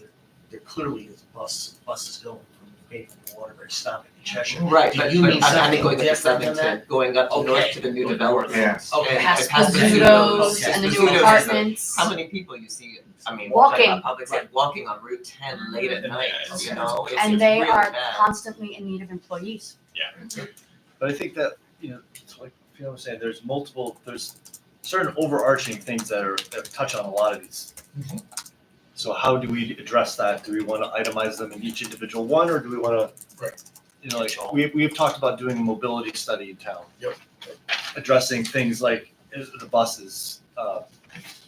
there clearly is buses going from Bayfront to Waterbury, stopping in Cheshire. Right, Do but you mean I'm something going up to different than Seventh, going up to north Okay. to the new development. Yes. Okay. And Past it has the to do Zudos with- and the Zudos new is apartments. How many people you see, I mean, Walking. on public, like walking on Route 10 late at night, you know? It's And they really are bad. constantly in need of employees. But I think that, it's like Fiona was saying, there's certain overarching things that touch on a lot of these. Mhm. So how do we address that? Do we want to itemize them in each individual one, or do we want to? Right. We've talked about doing a mobility study in town. Yep. Addressing things like the buses,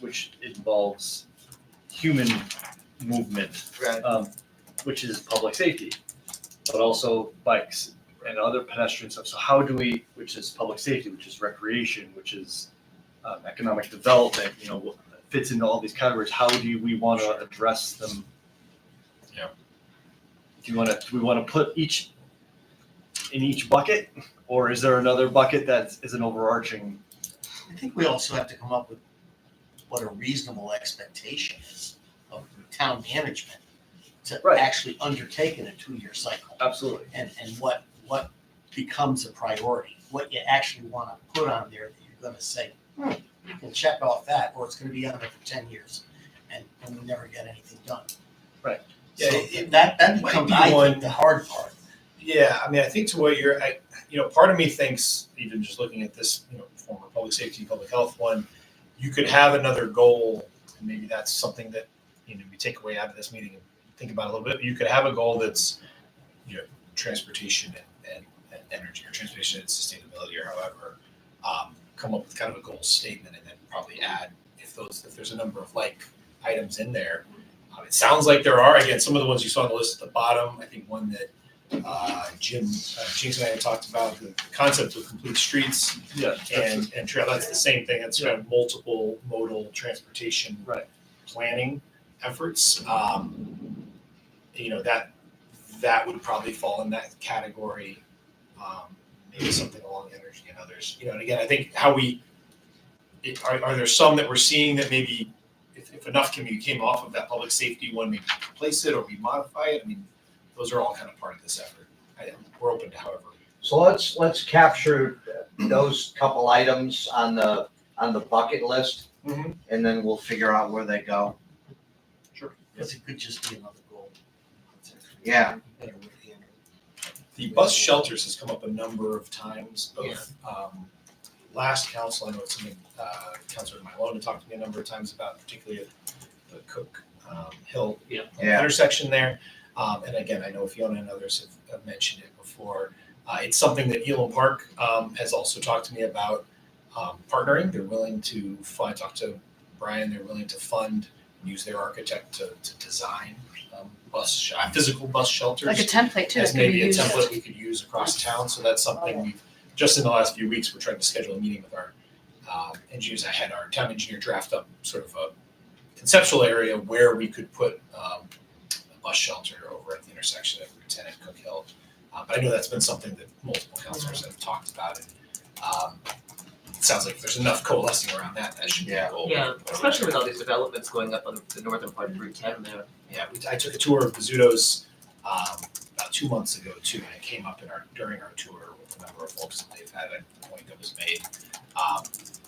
which involves human movement, Right. which is public safety, but also bikes and other pedestrian stuff. So how do we, which is public safety, which is recreation, which is economic development, fits into all these categories. How do we want to address them? Yeah. Do we want to put each in each bucket, or is there another bucket that is an overarching? I think we also have to come up with what a reasonable expectation is of town management to Right. actually undertake in a 2-year cycle. Absolutely. And what becomes a priority. What you actually want to put on there that you're going to say, you can check off that, or it's going to be on there for 10 years, and we never get anything done. Right. So Yeah, that might becomes, be I one- think, the hard part. Yeah, I mean, I think to what part of me thinks, even just looking at this, former public safety, public health one, you could have another goal, and maybe that's something that, we take away out of this meeting and think about a little bit. You could have a goal that's, transportation and energy, or transportation and sustainability, or however, come up with kind of a goal statement, and then probably add, if there's a number of like items in there. It sounds like there are, again, some of the ones you saw on the list at the bottom. I think one that Jinx and I had talked about, the concept of complete streets Yeah. and trail. That's the same thing. That's kind of multiple modal transportation planning efforts. That would probably fall in that category. Maybe something along energy and others. And again, I think are there some that we're seeing that maybe if enough came off of that public safety one, maybe replace it or we modify it? I mean, those are all kind of part of this effort. We're open to however. So let's capture those couple items on the bucket list, Mhm. and then we'll figure out where they go. Because it could just be another goal. Yeah. Better way to handle it. The bus shelters has come up a number of times, both last council, I know it's something Councilor Milone talked to me a number of times about, particularly at the Cook Hill Yeah. intersection there. And again, I know Fiona and others have mentioned it before. It's something that Elam Park has also talked to me about partnering. They're willing to fund, talk to Brian, they're willing to fund, use their architect to design physical bus shelters. Like a template too, that As can be maybe a used. template we could use across town. So that's something we've, just in the last few weeks, we're trying to schedule a meeting with our engineers. I had our town engineer draft up sort of a conceptual area where we could put a bus shelter over at the intersection of Route 10 and Cook Hill. But I know that's been something that multiple councilors have talked about. And it sounds like if there's enough coalescing around that, that should be a goal. Yeah, especially with all these developments going up on the northern part of Route 10 there. Yeah, I took a tour of Bizzuto's about 2 months ago too, and it came up during our tour with a number of folks that they've had a point that was made.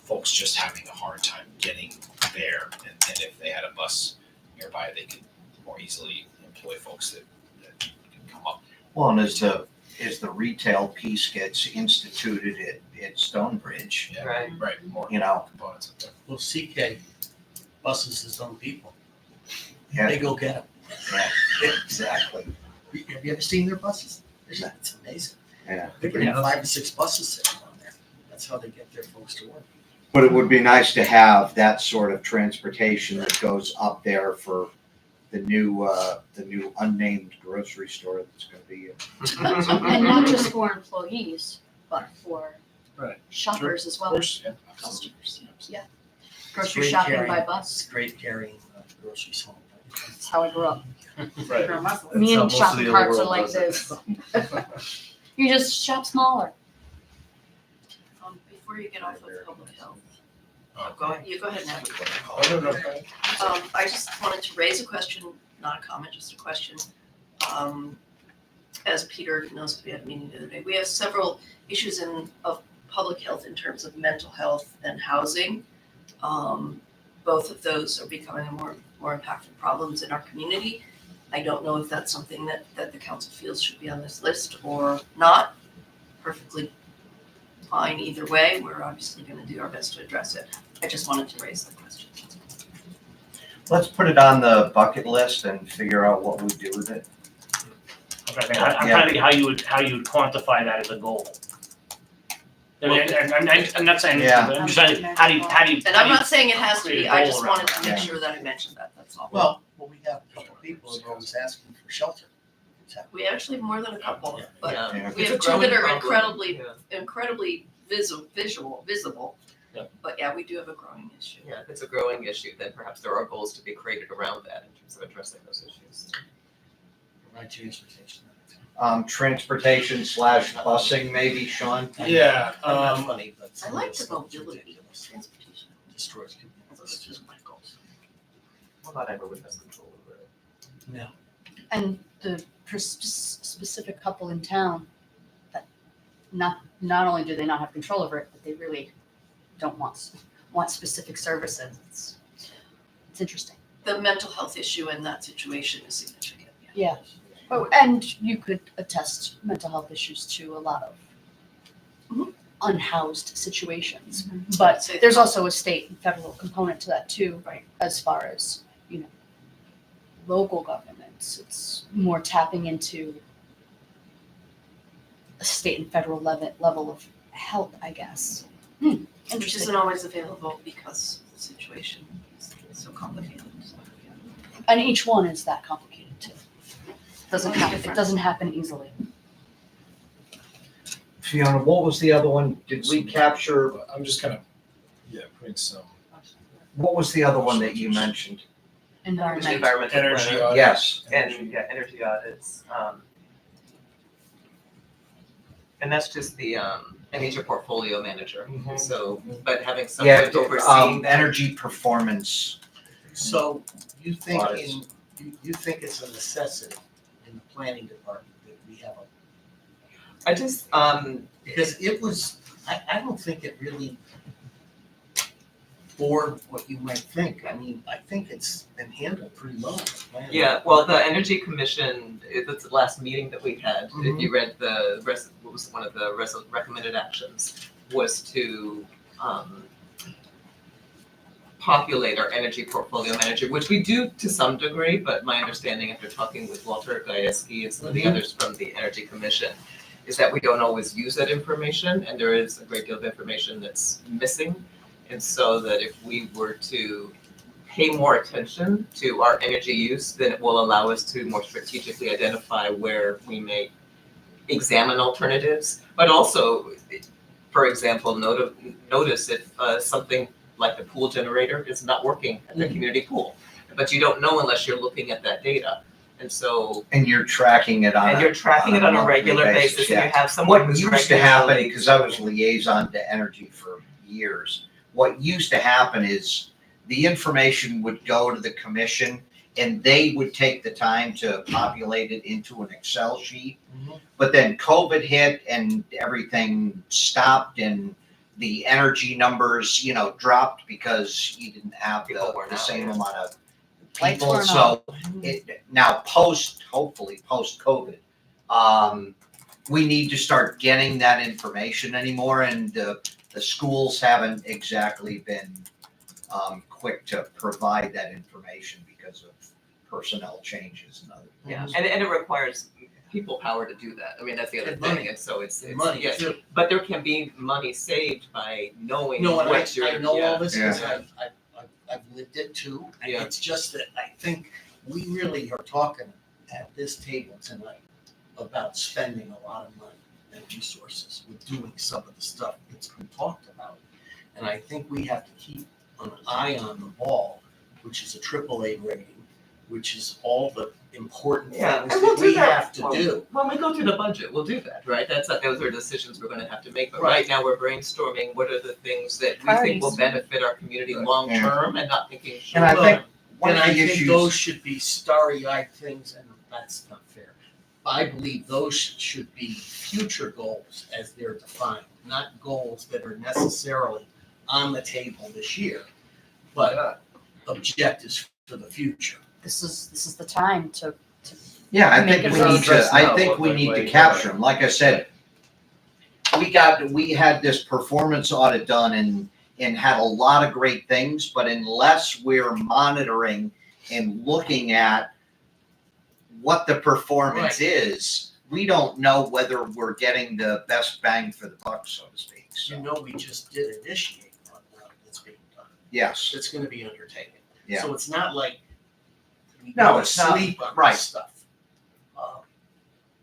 Folks just having a hard time getting there, and if they had a bus nearby, they could more easily employ folks that can come up. Well, and as the retail piece gets instituted at Stonebridge, Yeah, Right. right, more components up there. Well, CK buses his own people. Yeah. They go get them. Yeah, exactly. Have you ever seen their buses? It's amazing. Yeah. They can have 5 or 6 buses sitting on there. That's how they get their folks to work. But it would be nice to have that sort of transportation that goes up there for the new unnamed grocery store that's gonna be. And not just for employees, but for Right. shoppers as Of well, course, yeah, absolutely. customers, yeah. Grocery Great shopping by carrying. bus, It's great carrying groceries home. that's how I grew up. Right. Me how and most of shopping the other carts are world like does it. this. You just shop smaller. Before you get off of public health, Go go ahead now. Oh, no, go ahead. I just wanted to raise a question, not a comment, just a question. As Peter knows, we had a meeting the other day. We have several issues of public health in terms of mental health and housing. Both of those are becoming more impactful problems in our community. I don't know if that's something that the council feels should be on this list or not. Perfectly fine either way. We're obviously gonna do our best to address it. I just wanted to raise the question. Let's put it on the bucket list and figure out what we do with it. I'm trying to think how you would quantify that as a goal. I'm not saying, Yeah. I'm just saying, how do you? And I'm not saying it has to create be, a I goal just around wanted to that. make sure that I mentioned that, that's all. Well, we have a couple people that are always asking for shelter. We actually have more than a couple, but Yeah. Yeah. we It's have a two that growing are problem. incredibly visible. Yeah. But yeah, we do have a growing issue. Yeah, if it's a growing issue, then perhaps there are goals to be created around that in terms of addressing those issues. Right, transportation. Transportation / busing, maybe, Sean? Yeah, Not funny, but. I like the mobility of transportation. Destroys people. Those are just my goals. Well, not everyone has control over it. And the specific couple in town that not only do they not have control over it, but they really don't want specific services. It's interesting. The mental health issue in that situation is significant. Yeah. Oh, and you could attest mental health issues to a lot of Mhm. unhoused situations. Mhm. But So- there's also a state and federal component to that too, Right. as far as, local governments. It's more tapping into a state and federal level of help, I guess. Which Interesting. isn't always available because the situation is so complicated. So, yeah. And each one is that complicated too. Doesn't Very happen, it different. doesn't happen easily. Fiona, what was the other one? Did we capture, I'm just kind of, putting some what was the other one that you mentioned? Environment. Environmental energy planner. audit. Yes. And energy audits. And that's just the and he's your portfolio manager. Mhm. So, but having Yeah, someone overseeing that. energy performance. So you think Audits. you think it's a necessity in the planning department that we have a, I just because it was, I don't think it really bore what you might think. I mean, I think it's been handled pretty well. in the planning. yeah, well, the Energy Commission, that's the last meeting that we had. If Mhm. you read what was one of the recommended actions was to populate our energy portfolio manager, which we do to some degree, but my understanding after talking with Walter Gajewski and some of the others from the Energy Commission is that we don't always use that information, and there is a great deal of information that's missing. And so that if we were to pay more attention to our energy use, then it will allow us to more strategically identify where we may examine alternatives, but also, for example, notice if something like the pool generator is not working at the community pool. But you don't know unless you're looking at that data. And so, And you're tracking it on. and you're tracking it on a monthly regular basis, and yeah. you have someone What who's used to happen, regularly. because I was liaison to energy for years, what used to happen is the information would go to the commission and they would take the time to populate it into an Excel sheet. Mhm. But then COVID hit and everything stopped and the energy numbers, dropped because you didn't have People weren't the out, same yeah. amount of Lights people. weren't So now hopefully post-COVID, we need to start getting that information anymore, and the schools haven't exactly been quick to provide that information because of personnel changes and other Yeah, things. and it requires people power to do that. I mean, that's the other And thing, money. and so it's, Money yes, too. but there can be money saved by knowing No, and what you're, I know all this Yeah. because I've lived it too. And Yeah. it's just that I think we really are talking at this table tonight about spending a lot of money and resources with doing some of the stuff that's been talked about. And I think we have to keep an eye on the ball, which is a AAA rating, which is all the important Yeah, things and we'll that do we that. have to do. When we go through the budget, we'll do that, right? Those are decisions we're gonna have to make, but Right. right now we're brainstorming what are the things that we think will Priorities. benefit our community long-term and not thinking short And I term. think one And of I the think those issues, should be starry-eyed things, and that's not fair. I believe those should be future goals as they're defined, not goals that are necessarily on the table this year, but objectives for the future. This is the time to yeah, I Make think it we real need to, stressed I out, think but we like need way to to capture go. them. Like I said, we had this performance audit done and had a lot of great things, but unless we're monitoring and looking at what the performance is, we don't know whether we're getting the best bang for the buck, so to speak. You So, know, we just did initiate one now that's being done. yes, It's gonna be undertaken. Yeah. So it's not like we No, go it's not- sleep on right. this stuff.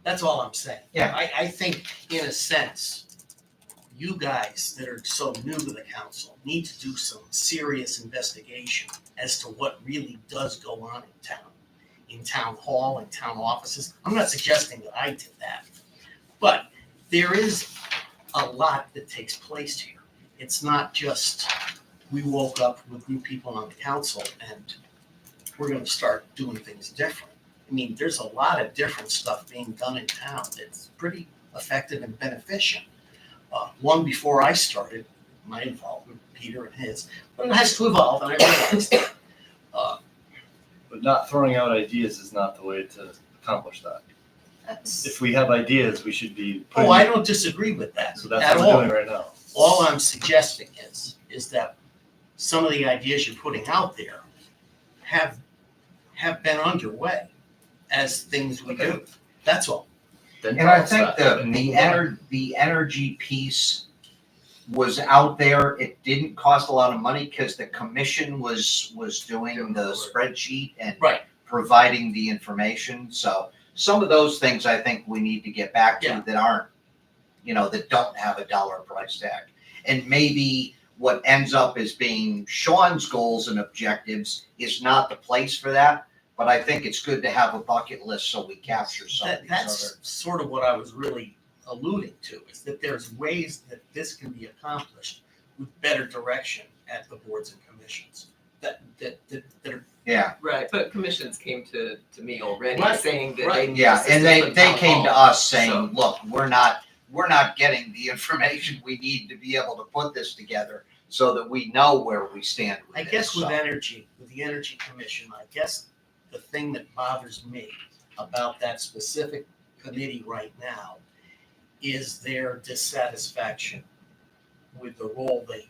That's all I'm saying. Yeah. I think in a sense, you guys that are so new to the council need to do some serious investigation as to what really does go on in town hall, in town offices. I'm not suggesting that I did that, but there is a lot that takes place here. It's not just we woke up with new people on the council and we're gonna start doing things different. I mean, there's a lot of different stuff being done in town that's pretty effective and beneficial. long before I started my involvement, Peter and his, but it has to evolve, and I realize that. But not throwing out ideas is not the way to accomplish that. If we have ideas, we should be putting. Oh, I don't disagree with that So that's at what we're all. doing right now. All I'm suggesting is that some of the ideas you're putting out there have been underway as things we do. That's all. Then And I tell us think that, and move on. the energy piece was out there. It didn't cost a lot of money because the commission was doing the spreadsheet and Right. providing the information. So some of those things I think we need to get back to Yeah. that aren't, that don't have a dollar price tag. And maybe what ends up as being Sean's goals and objectives is not the place for that. But I think it's good to have a bucket list so we capture some of these That's other. sort of what I was really alluding to, is that there's ways that this can be accomplished with better direction at the boards and commissions. That are, Yeah, Right, but commissions came to me already Right, saying that right. they need yeah, and assistance they from came to town hall. us saying, look, we're not getting the information we need to be able to put this together so that we know where we stand with I this. guess with So, the Energy Commission, I guess the thing that bothers me about that specific committee right now is their dissatisfaction with the role they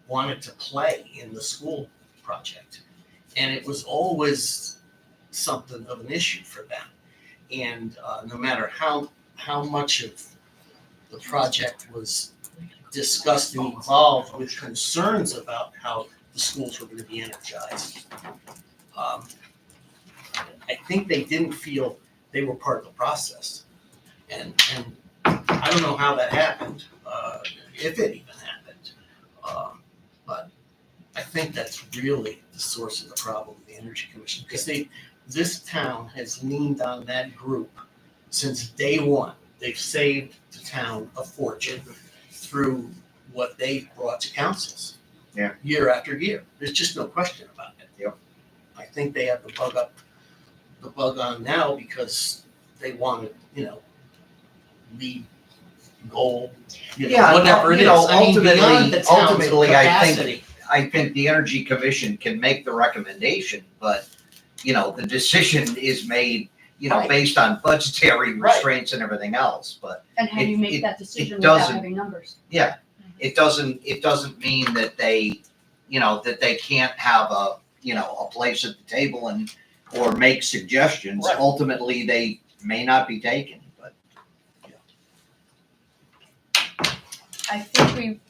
wanted to play in the school project. And it was always something of an issue for them. And no matter how much of the project was discussed and evolved with concerns about how the schools were going to be energized, I think they didn't feel they were part of the process. And I don't know how that happened, if it even happened. But I think that's really the source of the problem with the Energy Commission, because this town has leaned on that group since day one. They've saved the town a fortune through what they've brought to councils. Yeah. Year after year. There's just no question about it. Yep. I think they have the bug on now because they want to, lead goal, Yeah, whatever it is. I mean, beyond the town's ultimately, capacity. I think the Energy Commission can make the recommendation, but, the decision is made, Right. based on budgetary Right. restraints and everything else, but And how do you It- make that decision doesn't- without having numbers? it doesn't mean that they, that they can't have a place at the table or make suggestions. Right. Ultimately, they may not be taken, but. I think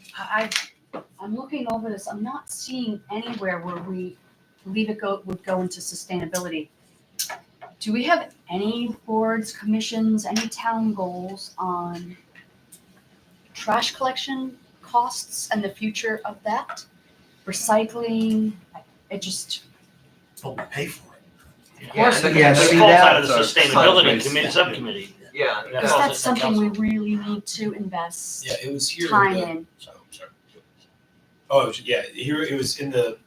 I'm looking over this, I'm not seeing anywhere where we believe would go into sustainability. Do we have any boards, commissions, any town goals on trash collection costs and the future of that? Recycling, But we pay for it. Of course Yeah, we Yeah, But it see, falls that out of the was our sustainability solid committee, waste. subcommittee. Yeah, That because falls that's into something we council. really need to invest Yeah, it was here. time in the- in. Sorry, I'm sorry. Oh, yeah, here it was in the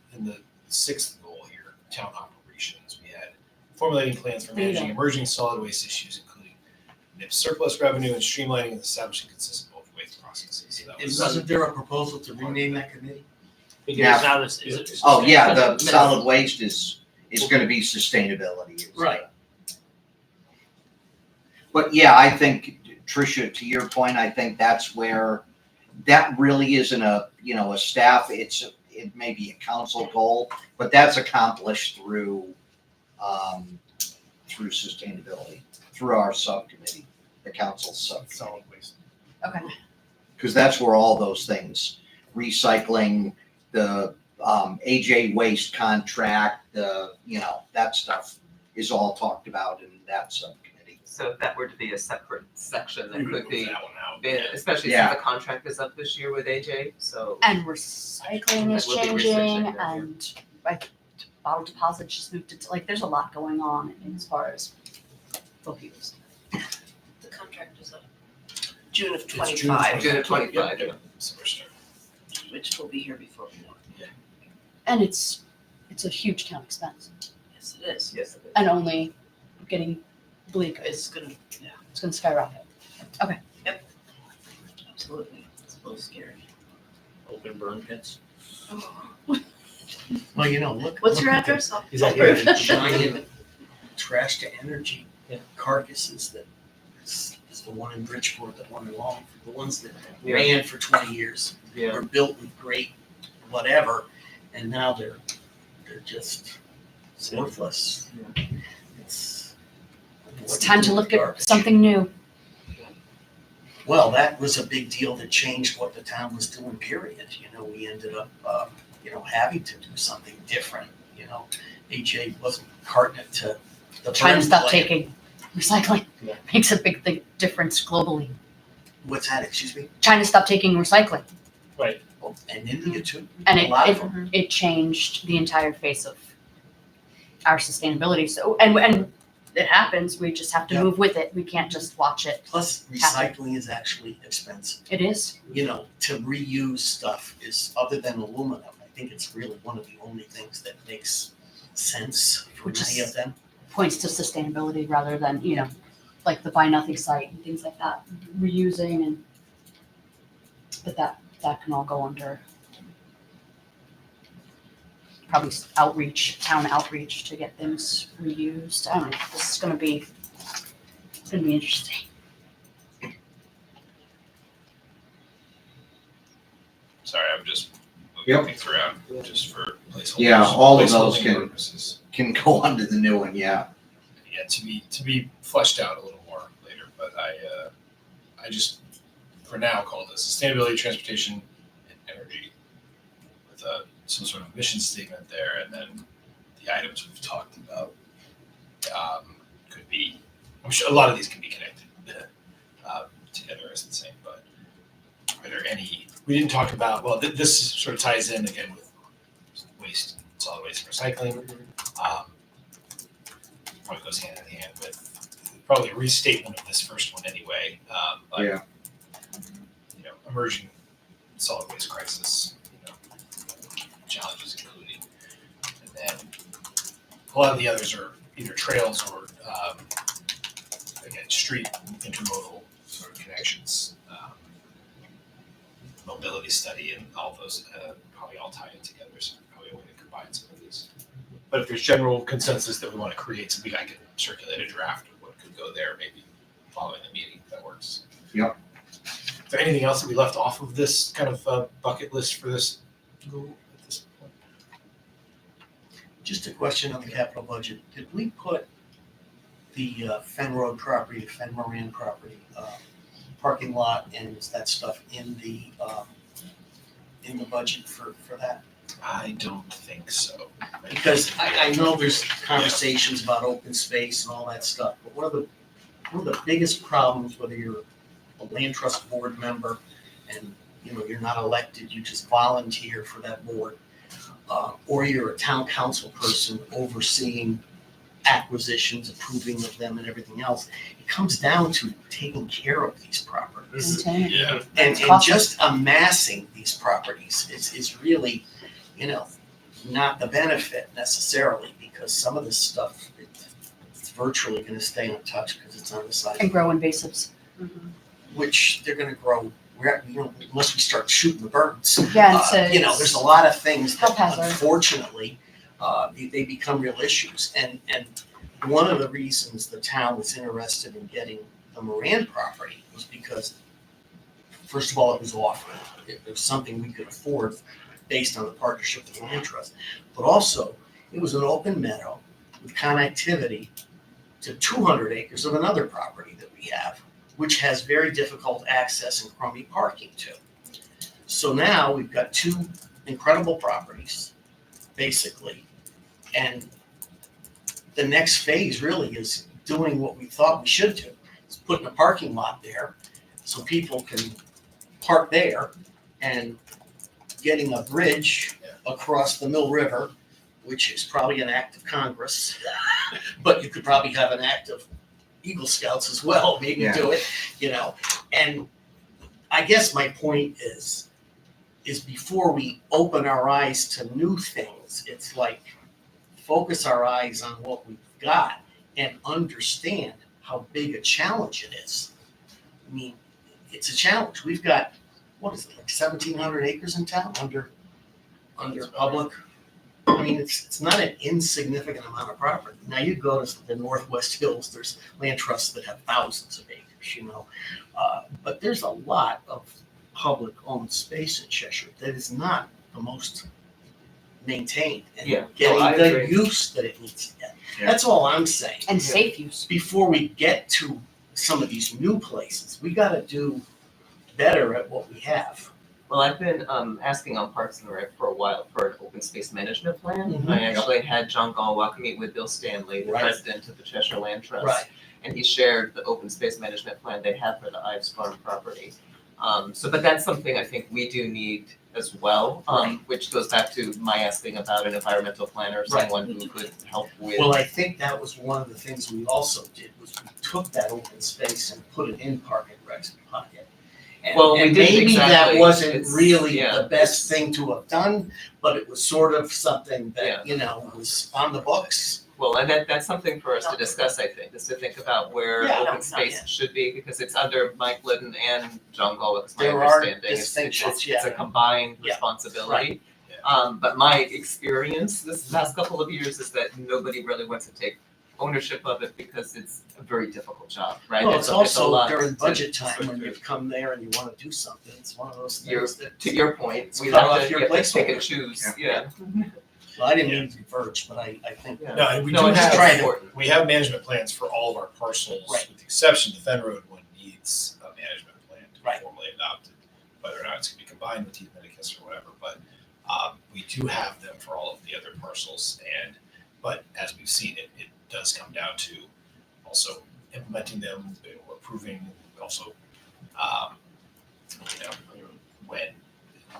sixth goal here, town operations. We had formulating plans for managing Data. emerging solid waste issues, including NIPS surplus revenue and streamlining and establishing consistent bulk waste processes. So that And was- wasn't there a proposal to rename that committee? Because now this is. Oh, yeah, the Minutes. solid waste is gonna be sustainability. Right. But yeah, I think, Tricia, to your point, I think that's where, that really isn't a staff, it may be a council goal, but that's accomplished through sustainability, through our subcommittee, the council subcommittee. Solid waste. Okay. Because that's where all those things, recycling, the AJ waste contract, that stuff is all talked about in that subcommittee. So if that were to be a separate section, that We would could move be, that one out. especially Yeah. since the contract is up this year with AJ, so. And recycling is That will be changing, researching that, yeah. and bottle deposits just moved to, there's a lot going on as far as bulk use. The contract is up June of It's June of 25, June of 25, Yep, so we're starting. which will be here before we know it. And it's a huge town expense, Yes, it is. Yes, it is. and only getting bleaker, It's gonna, it's gonna skyrocket. absolutely. a little scary. Open burn pits. Well, you know, look. What's look your at the address? I'll- Is that I'll here? prove. Giant trash to energy Yeah. carcasses that is the one in Bridgeport, the one in Long, the ones that Yeah. ran for 20 years. Yeah. Were built with great whatever, and now they're just worthless. It's It's time to look at garbage. something new. Well, that was a big deal that changed what the town was doing, period. You know, we ended up, having to do something different, you know. AJ wasn't carting it to the Trying to burn stop plant. taking recycling Yeah. makes a big difference globally. What's that, excuse me? Trying to stop taking recycling. And India too. And A lot of it changed the entire face of our sustainability. So, and it happens, we just have to Yeah. move with it. We can't just watch it. Plus, recycling is actually expensive. It is. You know, to reuse stuff is, other than aluminum, I think it's really one of the only things that makes sense for Which many is- of them. Points to sustainability rather than, like the Buy Nothing site and things like that, reusing but that can all go under probably town outreach to get things reused. I don't know, this is gonna be interesting. Sorry, I'm just Yep. moving things around just for placeholders. Yeah, all of those placeholding can- purposes. Can go onto the new one, yeah. Yeah, to be fleshed out a little more later, but I just for now call this sustainability, transportation, and energy with some sort of mission statement there, and then the items we've talked about could be. I'm sure a lot of these can be connected together as the same, but are there any? We didn't talk about. Well, this sort of ties in again with waste, solid waste, and recycling. Probably goes hand in hand with probably a restatement of this first one anyway. But, Yeah. Emerging solid waste crisis, challenges including, and then a lot of the others are either trails or again street intermodal sort of connections, mobility study, and all those probably all tie in together. So probably a way to combine some of these. But if there's general consensus that we want to create something, I can circulate a draft of what could go there, maybe following the meeting, if that works. Yep. Is there anything else that we left off of this kind of bucket list for this goal at this point? Just a question on the capital budget. Did we put the Fen Road property, Fen Moran property, parking lot and that stuff in the budget for that? I don't think so. Because I know there's conversations about open space and all that stuff, but one of the biggest problems, whether you're a land trust board member and, you're not elected, you just volunteer for that board, or you're a town council person overseeing acquisitions, approving of them and everything else, it comes down to taking care of these properties. Maintaining. Yeah. And costly. just amassing these properties is really, not the benefit necessarily, because some of this stuff, it's virtually gonna stay untouched because it's on the side, And grow invasives. which they're gonna grow, unless we start shooting the birds. Yeah, it's There's a lot of things that Health hazard. unfortunately, they become real issues. And one of the reasons the town was interested in getting the Moran property was because, first of all, it was offered. It was something we could afford based on the partnership with the land trust. But also, it was an open meadow with connectivity to 200 acres of another property that we have, which has very difficult access and crummy parking to. So now we've got two incredible properties, basically. And the next phase really is doing what we thought we should do. Is putting a parking lot there so people can park there, and getting a bridge across the Mill River, which is probably an act of Congress, but you could probably have an act of Eagle Scouts as well, maybe Yeah. do it, And I guess my point is before we open our eyes to new things, it's like focus our eyes on what we've got and understand how big a challenge it is. I mean, it's a challenge. We've got what is it, like 1,700 acres in town under public. I mean, it's not an insignificant amount of property. Now you go to the Northwest Hills, there's land trusts that have thousands of acres, you know. But there's a lot of public owned space in Cheshire that is not the most maintained Yeah. and getting No, I the agree. use that it needs to get. Yeah. That's all I'm saying. And safe use. Before we get to some of these new places, we gotta do better at what we have. Well, I've been asking on Parks and Rec for a while for an open space management plan. Mhm. I actually had John Galwak meet with Bill Stanley, the Right. president of the Cheshire Land Trust. Right. And he shared the open space management plan they have for the Ives Farm property. But that's something I think we do need as well, which goes back to my asking about an environmental planner, Right. someone who could help with. Well, I think that was one of the things we also did, was we took that open space and put it in Park and Rec's pocket. And- Well, we and didn't maybe that exactly. wasn't It's- really yeah, the best it's- thing to have done, but it was sort of something Yeah. that, you know, was on the books. Well, and that's something for us to discuss, I think, is to think about where Yeah. No, open not space yet. should be, because it's under Mike Liddon and John Galwick's my There are understanding. distinctions, It's a yeah. combined Yeah. responsibility. But my experience this past couple of years is that nobody really wants to take ownership of it because it's a very difficult job, right? Well, it's a also lot during to- budget time when you come there and you wanna do something, it's one of those You're- things that. To your point, It's we cut have off to, your you have to placeholder. pick and choose, yeah. Well, I didn't mean to diverge, but I think. Yeah. No, and we No, do it's just have, trying to- important. we have management plans for all of our parcels, Right. with the exception the Fen Road one needs a management plan to be Right. formally adopted. Whether or not it's gonna be combined with Heath Medicus or whatever, but we do have them for all of the other parcels, but as we've seen, it does come down to also implementing them, or approving, also, when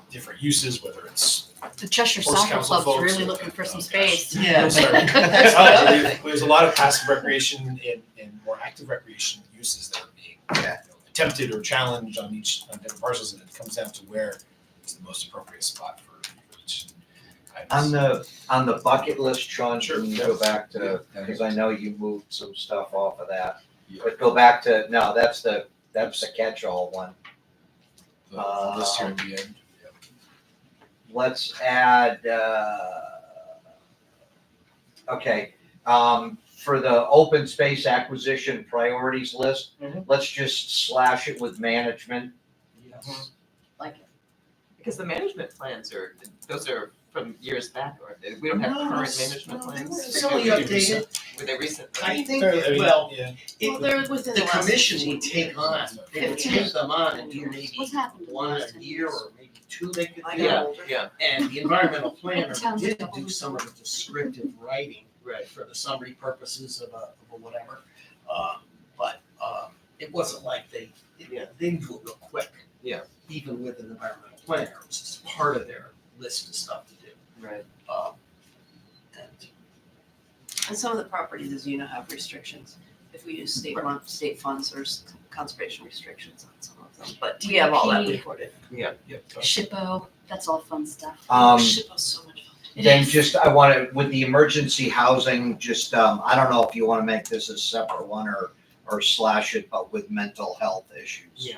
different uses, whether it's The Cheshire Horse Soccer Council Club's folks really or- looking for some oh, space. Yeah. Sorry. That's the other thing. There's a lot of passive recreation and more active recreation uses that are being attempted or challenged on different parcels, and it comes down to where is the most appropriate spot for each. On the bucket list, Sean, Sure. can you go back to, because I know you moved some stuff off of that. But go back to, no, that's the catch-all one. The list here at the end. Let's add, okay, for the open space acquisition priorities list, let's just slash it with management. Like it. Because the management plans those are from years back, or we don't have No, current it's- management no, plans. it's only updated. Were they recent? I think, Fairly, I mean, well, yeah. Well, it, they're within the the last commission 15 would take years. on, they would take them on and do maybe What's happened? in the one last a 10 year years? or maybe two they could I do. got Yeah, yeah, And the environmental planner Towns did don't do always some of the descriptive writing right. for the summary purposes of a whatever. But it wasn't like they do it real quick. Yeah. Even with an environmental planner, it was just part of their list of stuff to do. Right. And And some of the properties, as you know, have restrictions. If we use state funds, there's conservation restrictions on some of them, but we have all that DEP. recorded. SHPO, that's all fun stuff. SHPO's so much fun. It Then is. just, I want to, with the emergency housing, just, I don't know if you want to make this a separate one or slash it, but with mental health issues. Yeah.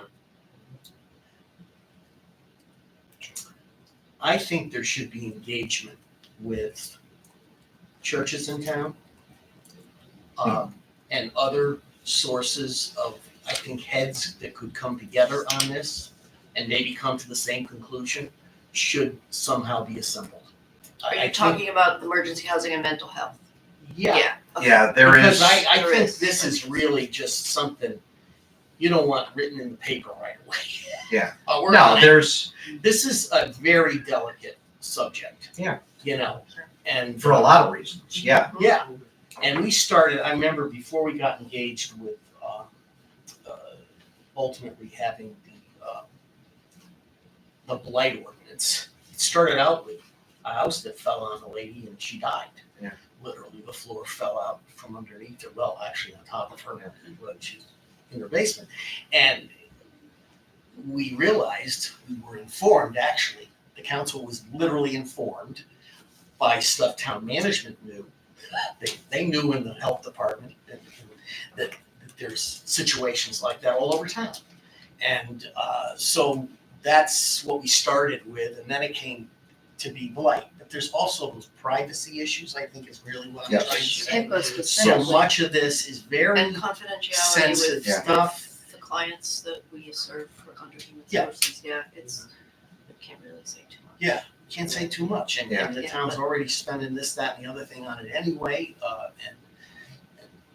I think there should be engagement with churches in town. And other sources of, I think, heads that could come together on this and maybe come to the same conclusion should somehow be assembled. Are I you think- talking about emergency housing and mental health? Yeah, Okay. Yeah, there because is, I There think is. this is really just something you don't want written in the paper right away. Yeah. We're no, on it. there's, This is a very delicate subject. Yeah. You know, and. for a lot of reasons, yeah. Yeah, and we started, I remember before we got engaged with, ultimately having the blight ordinance. It started out with a house that fell on a lady and she died. Yeah. Literally, the floor fell out from underneath her, well, actually on top of her, but she's in her basement. And we realized, we were informed, actually, the council was literally informed by stuff town management knew. They knew in the health department that there's situations like that all over town. And so that's what we started with, and then it came to be blight. But there's also those privacy issues, I think is really what I'm Yes. trying to say. HIPAA So specifically. much of this is very And confidentiality sensitive with stuff. the clients that we serve for under human Yeah. sources, it's, I can't really say too much. Yeah. Can't say too much, and Yeah. the Yeah, town's already spending this, that, and the other thing on it anyway, and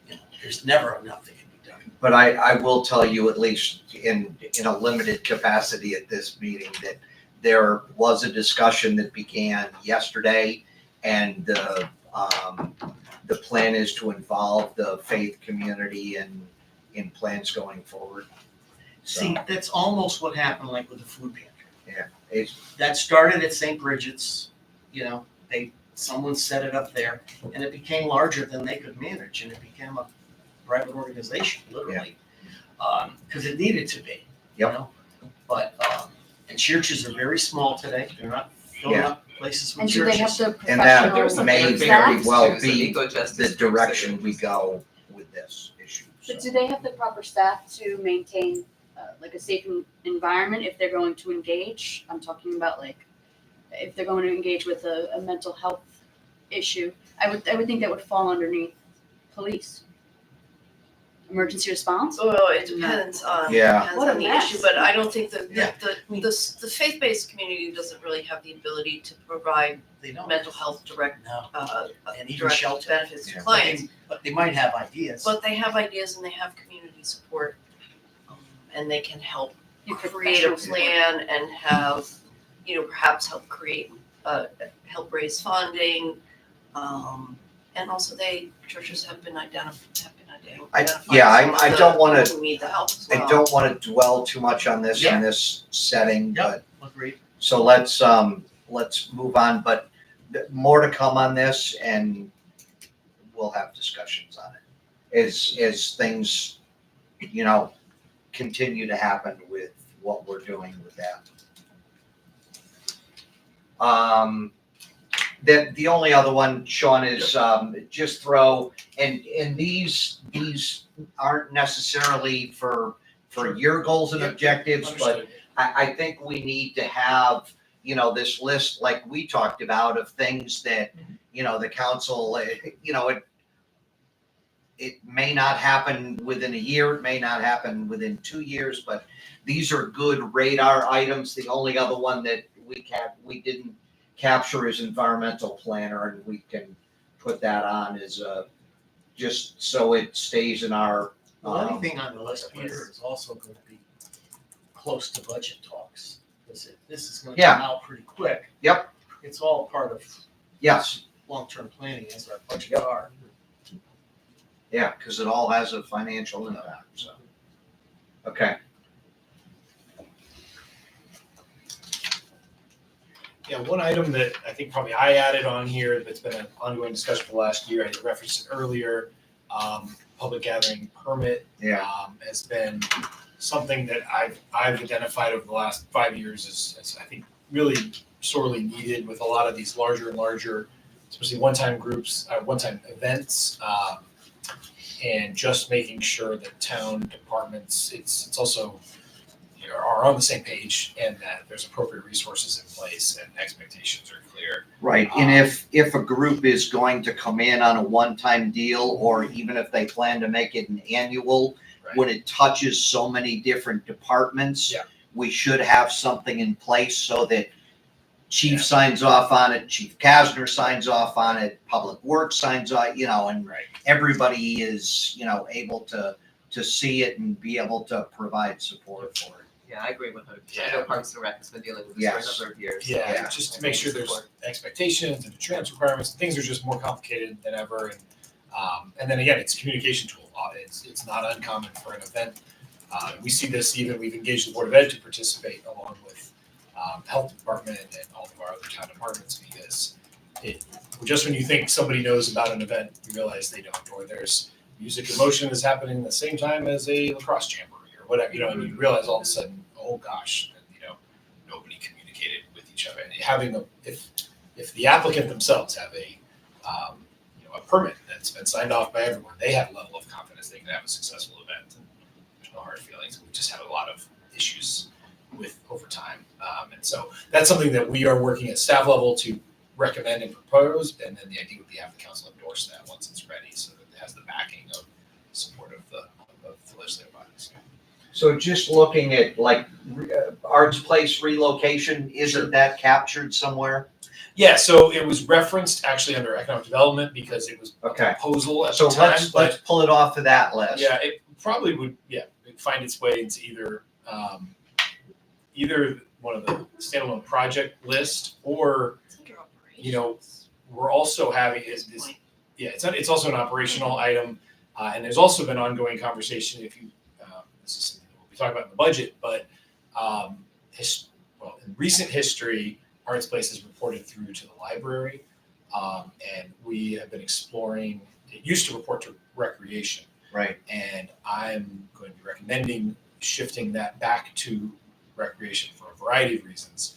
you know, there's never enough that can be done. But I will tell you, at least in a limited capacity at this meeting, that there was a discussion that began yesterday, and the plan is to involve the faith community in plans going forward. So, See, that's almost what happened like with the food pantry. it's, That started at St. Bridget's, someone set it up there, and it became larger than they could manage, and it became a private organization, literally. Because it needed to be, you Yep. know? But, and churches are very small today, they're not filling Yeah. up places with And do they have churches. the and that professional may staff? very well Too, some be eco-justice the groups that direction are we just- go with this issue. So. But do they have the proper staff to maintain like a safe environment if they're going to engage? I'm talking about like if they're going to engage with a mental health issue. I would think that would fall underneath police. Emergency response? Well, it depends on, Yeah. depends What a on the mess. issue, but I don't think that, Yeah. the faith-based community doesn't really have the ability to provide They don't. mental health direct, No. and even direct shelter. benefits to Yeah. clients. But they might have ideas. But they have ideas and they have community support, and they can help You create a professional plan and have, perhaps help create, help raise funding. And also churches have been identifying I don't wanna- people who need the help as well. I don't want to dwell too much on this in this setting, but Agreed. so let's move on, but more to come on this, and we'll have discussions on it as things, continue to happen with what we're doing with that. The only other one, Sean, is just throw, and these aren't necessarily for your goals and Yep. objectives, but Understood. I think we need to have, this list like we talked about of things that, the council, it may not happen within a year, it may not happen within 2 years, but these are good radar items. The only other one that we didn't capture is environmental planner, and we can put that on as just so it stays in our, Well, anything on the list, Peter, is also going to be close to budget talks. Because this is going to Yeah. come out pretty quick. Yep. It's all part of yes, long-term planning as our budgets Yep. are. yeah, because it all has a financial impact, so. Okay. Yeah, one item that I think probably I added on here that's been an ongoing discussion for the last year, I referenced it earlier, public gathering permit. Yeah. Has been something that I've identified over the last 5 years as I think really sorely needed with a lot of these larger and larger, especially one-time groups, one-time events. And just making sure that town departments, it's also are on the same page, and that there's appropriate resources in place and expectations are clear. Right, and if a group is going to come in on a one-time deal, or even if they plan to make it an annual, when it touches so many different departments, Yeah. we should have something in place so that Chief signs off on it, Chief Kasner signs off on it, Public Works signs off, and Right. everybody is, able to see it and be able to provide support for it. Yeah, I agree 100%. I Yeah. know Parks and Rec has been dealing with this Yes. for a number of years. Yeah, Yeah. just to make sure there's expectations and insurance requirements, things are just more complicated than ever. And then again, it's a communication tool. It's not uncommon for an event. We see this even, we've engaged the Board of Ed to participate along with the Health Department and all of our other town departments, because just when you think somebody knows about an event, you realize they don't, or there's music and motion that's happening at the same time as a lacrosse jamboree or whatever, and you realize all of a sudden, oh gosh, nobody communicated with each other. And having if the applicant themselves have a permit that's been signed off by everyone, they have a level of confidence they can have a successful event. And there's no hard feelings. We've just had a lot of issues with over time. And so that's something that we are working at staff level to recommend and propose, and then the idea would be have the council endorse that once it's ready, so that it has the backing of support of the legislative bodies. So just looking at like Arts Place relocation, isn't that captured somewhere? Yeah, so it was referenced actually under economic development because it was a Okay. proposal at So the time, let's but pull it off of that list. yeah, it probably would, it'd find its way into either one of the standalone project list, or, you know, we're also having it's also an operational item, and there's also been ongoing conversation. If you, this is something that we'll be talking about in the budget, but in recent history, Arts Place is reported through to the library, and we have been exploring. It used to report to recreation, Right. and I'm going to be recommending shifting that back to recreation for a variety of reasons.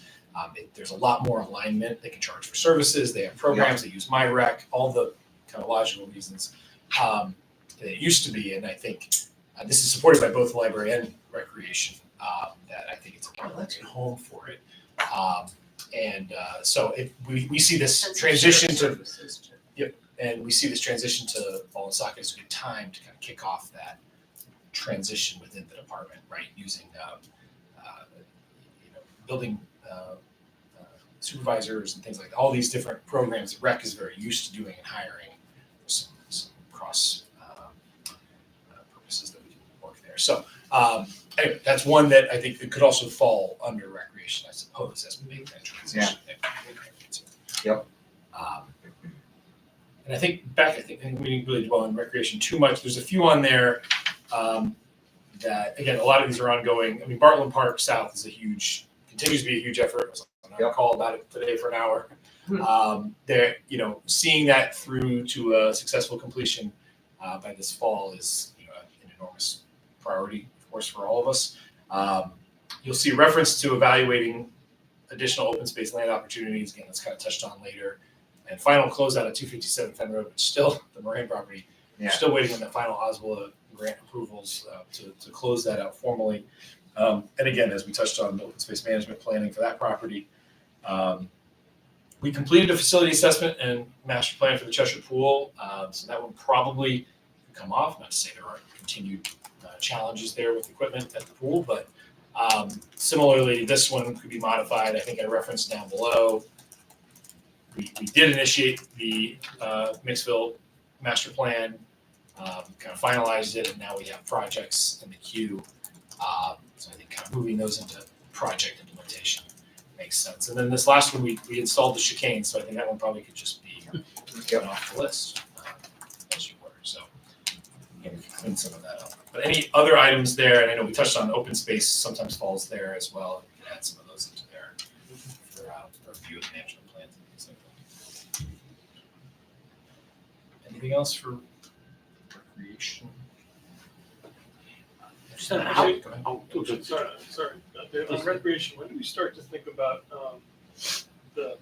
There's a lot more alignment. They can charge for services. They have programs. They use MyRec. All the kind of logical reasons that it used to be. And I think this is supported by both the library and recreation. That I think it's a good home for it. So we see this transition to. And we see this transition to Woonsocket as a good time to kind of kick off that transition within the department, right? Using, building supervisors and things like that. All these different programs that Rec is very used to doing and hiring. Some cross purposes that we can work there. So anyway, that's one that I think could also fall under recreation, I suppose, as we make that transition. Yep. And I think we didn't really dwell on recreation too much. There's a few on there that, again, a lot of these are ongoing. I mean, Bartland Park South continues to be a huge effort. I was on a call about it today for an hour. They're, seeing that through to a successful completion by this fall is, an enormous priority, of course, for all of us. You'll see reference to evaluating additional open space land opportunities. Again, that's kind of touched on later. And final closeout at 257 Fenn Road, which still the Moraine property. Yeah. We're still waiting on the final Oswald grant approvals to close that out formally. And again, as we touched on, the open space management planning for that property. We completed a facility assessment and master plan for the Cheshire Pool. So that one probably could come off. Not to say there aren't continued challenges there with equipment at the pool, but similarly, this one could be modified. I think I referenced down below. We did initiate the Mixville master plan, kind of finalized it, and now we have projects in the queue. So I think kind of moving those into project implementation makes sense. And then this last one, we installed the chicane, so I think that one probably could just be taken off the list. So again, we can clean some of that up. But any other items there, and I know we touched on open space sometimes falls there as well. We can add some of those into there for review of the management plans and things like that. Anything else for recreation? Go ahead. Sorry. On recreation, when do we start to think about the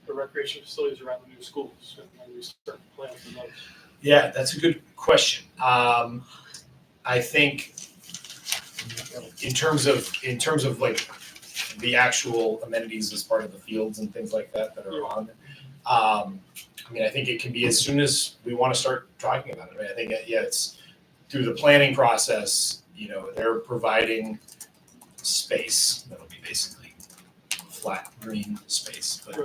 recreation facilities around the new schools, and when we start to plan for those? Yeah, that's a good question. I think in terms of like the actual amenities as part of the fields and things like that are on. I think it can be as soon as we want to start talking about it. I think it's through the planning process. They're providing space that'll be basically flat green space, but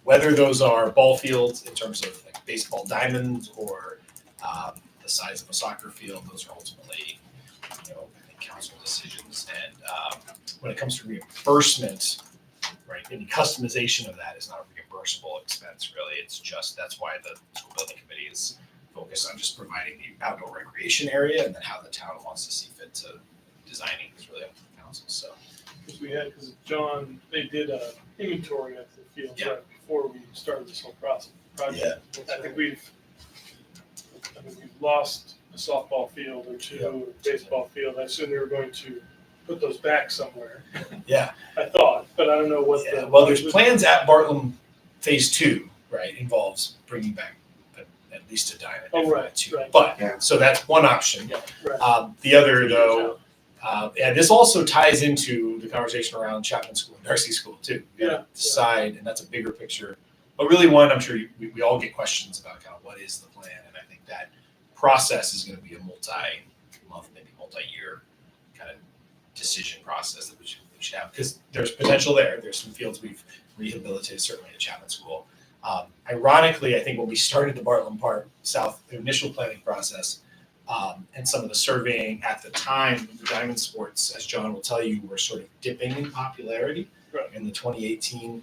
whether those are ball fields in terms of like baseball diamonds or the size of a soccer field, those are ultimately, I think council decisions. And when it comes to reimbursement, right, any customization of that is not a reimbursable expense, really. It's just, that's why the school building committee is focused on just providing the outdoor recreation area, and then how the town wants to see fit to designing is really up to the council. So Because John, they did a inventory of the fields right before we started this whole project. I think we've lost a softball field or two, a baseball field. I assume they were going to put those back somewhere. Yeah. I thought, but I don't know what the. Well, there's plans at Bartlam Phase 2, right, involves bringing back at least a diamond. Oh, right. But, so that's one option. Right. The other, though, And this also ties into the conversation around Chapman School and Darcy School too. We gotta decide, and that's a bigger picture. But really, one, I'm sure we all get questions about kind of what is the plan, and I think that process is going to be a multi-month, maybe multi-year kind of decision process that we should have, because there's potential there. There's some fields we've rehabilitated, certainly at Chapman School. Ironically, I think when we started the Bartlam Park South initial planning process, and some of the surveying at the time, the diamond sports, as John will tell you, were sort of dipping in popularity in the 2018.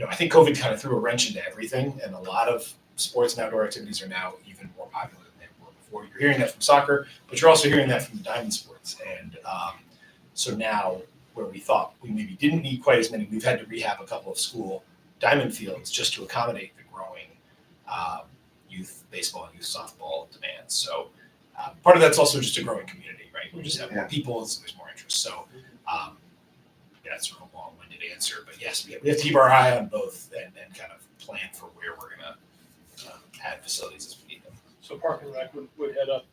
I think COVID kind of threw a wrench into everything, and a lot of sports and outdoor activities are now even more popular than they were before. You're hearing that from soccer, but you're also hearing that from the diamond sports. And so now, where we thought we maybe didn't need quite as many, we've had to rehab a couple of school diamond fields just to accommodate the growing youth baseball and youth softball demands. So part of that's also just a growing community, right? We just have more people, so there's more interest. So that's sort of a long-winded answer, but yes, we have to keep our eye on both and kind of plan for where we're gonna add facilities as we need them. So Park and Rec would head up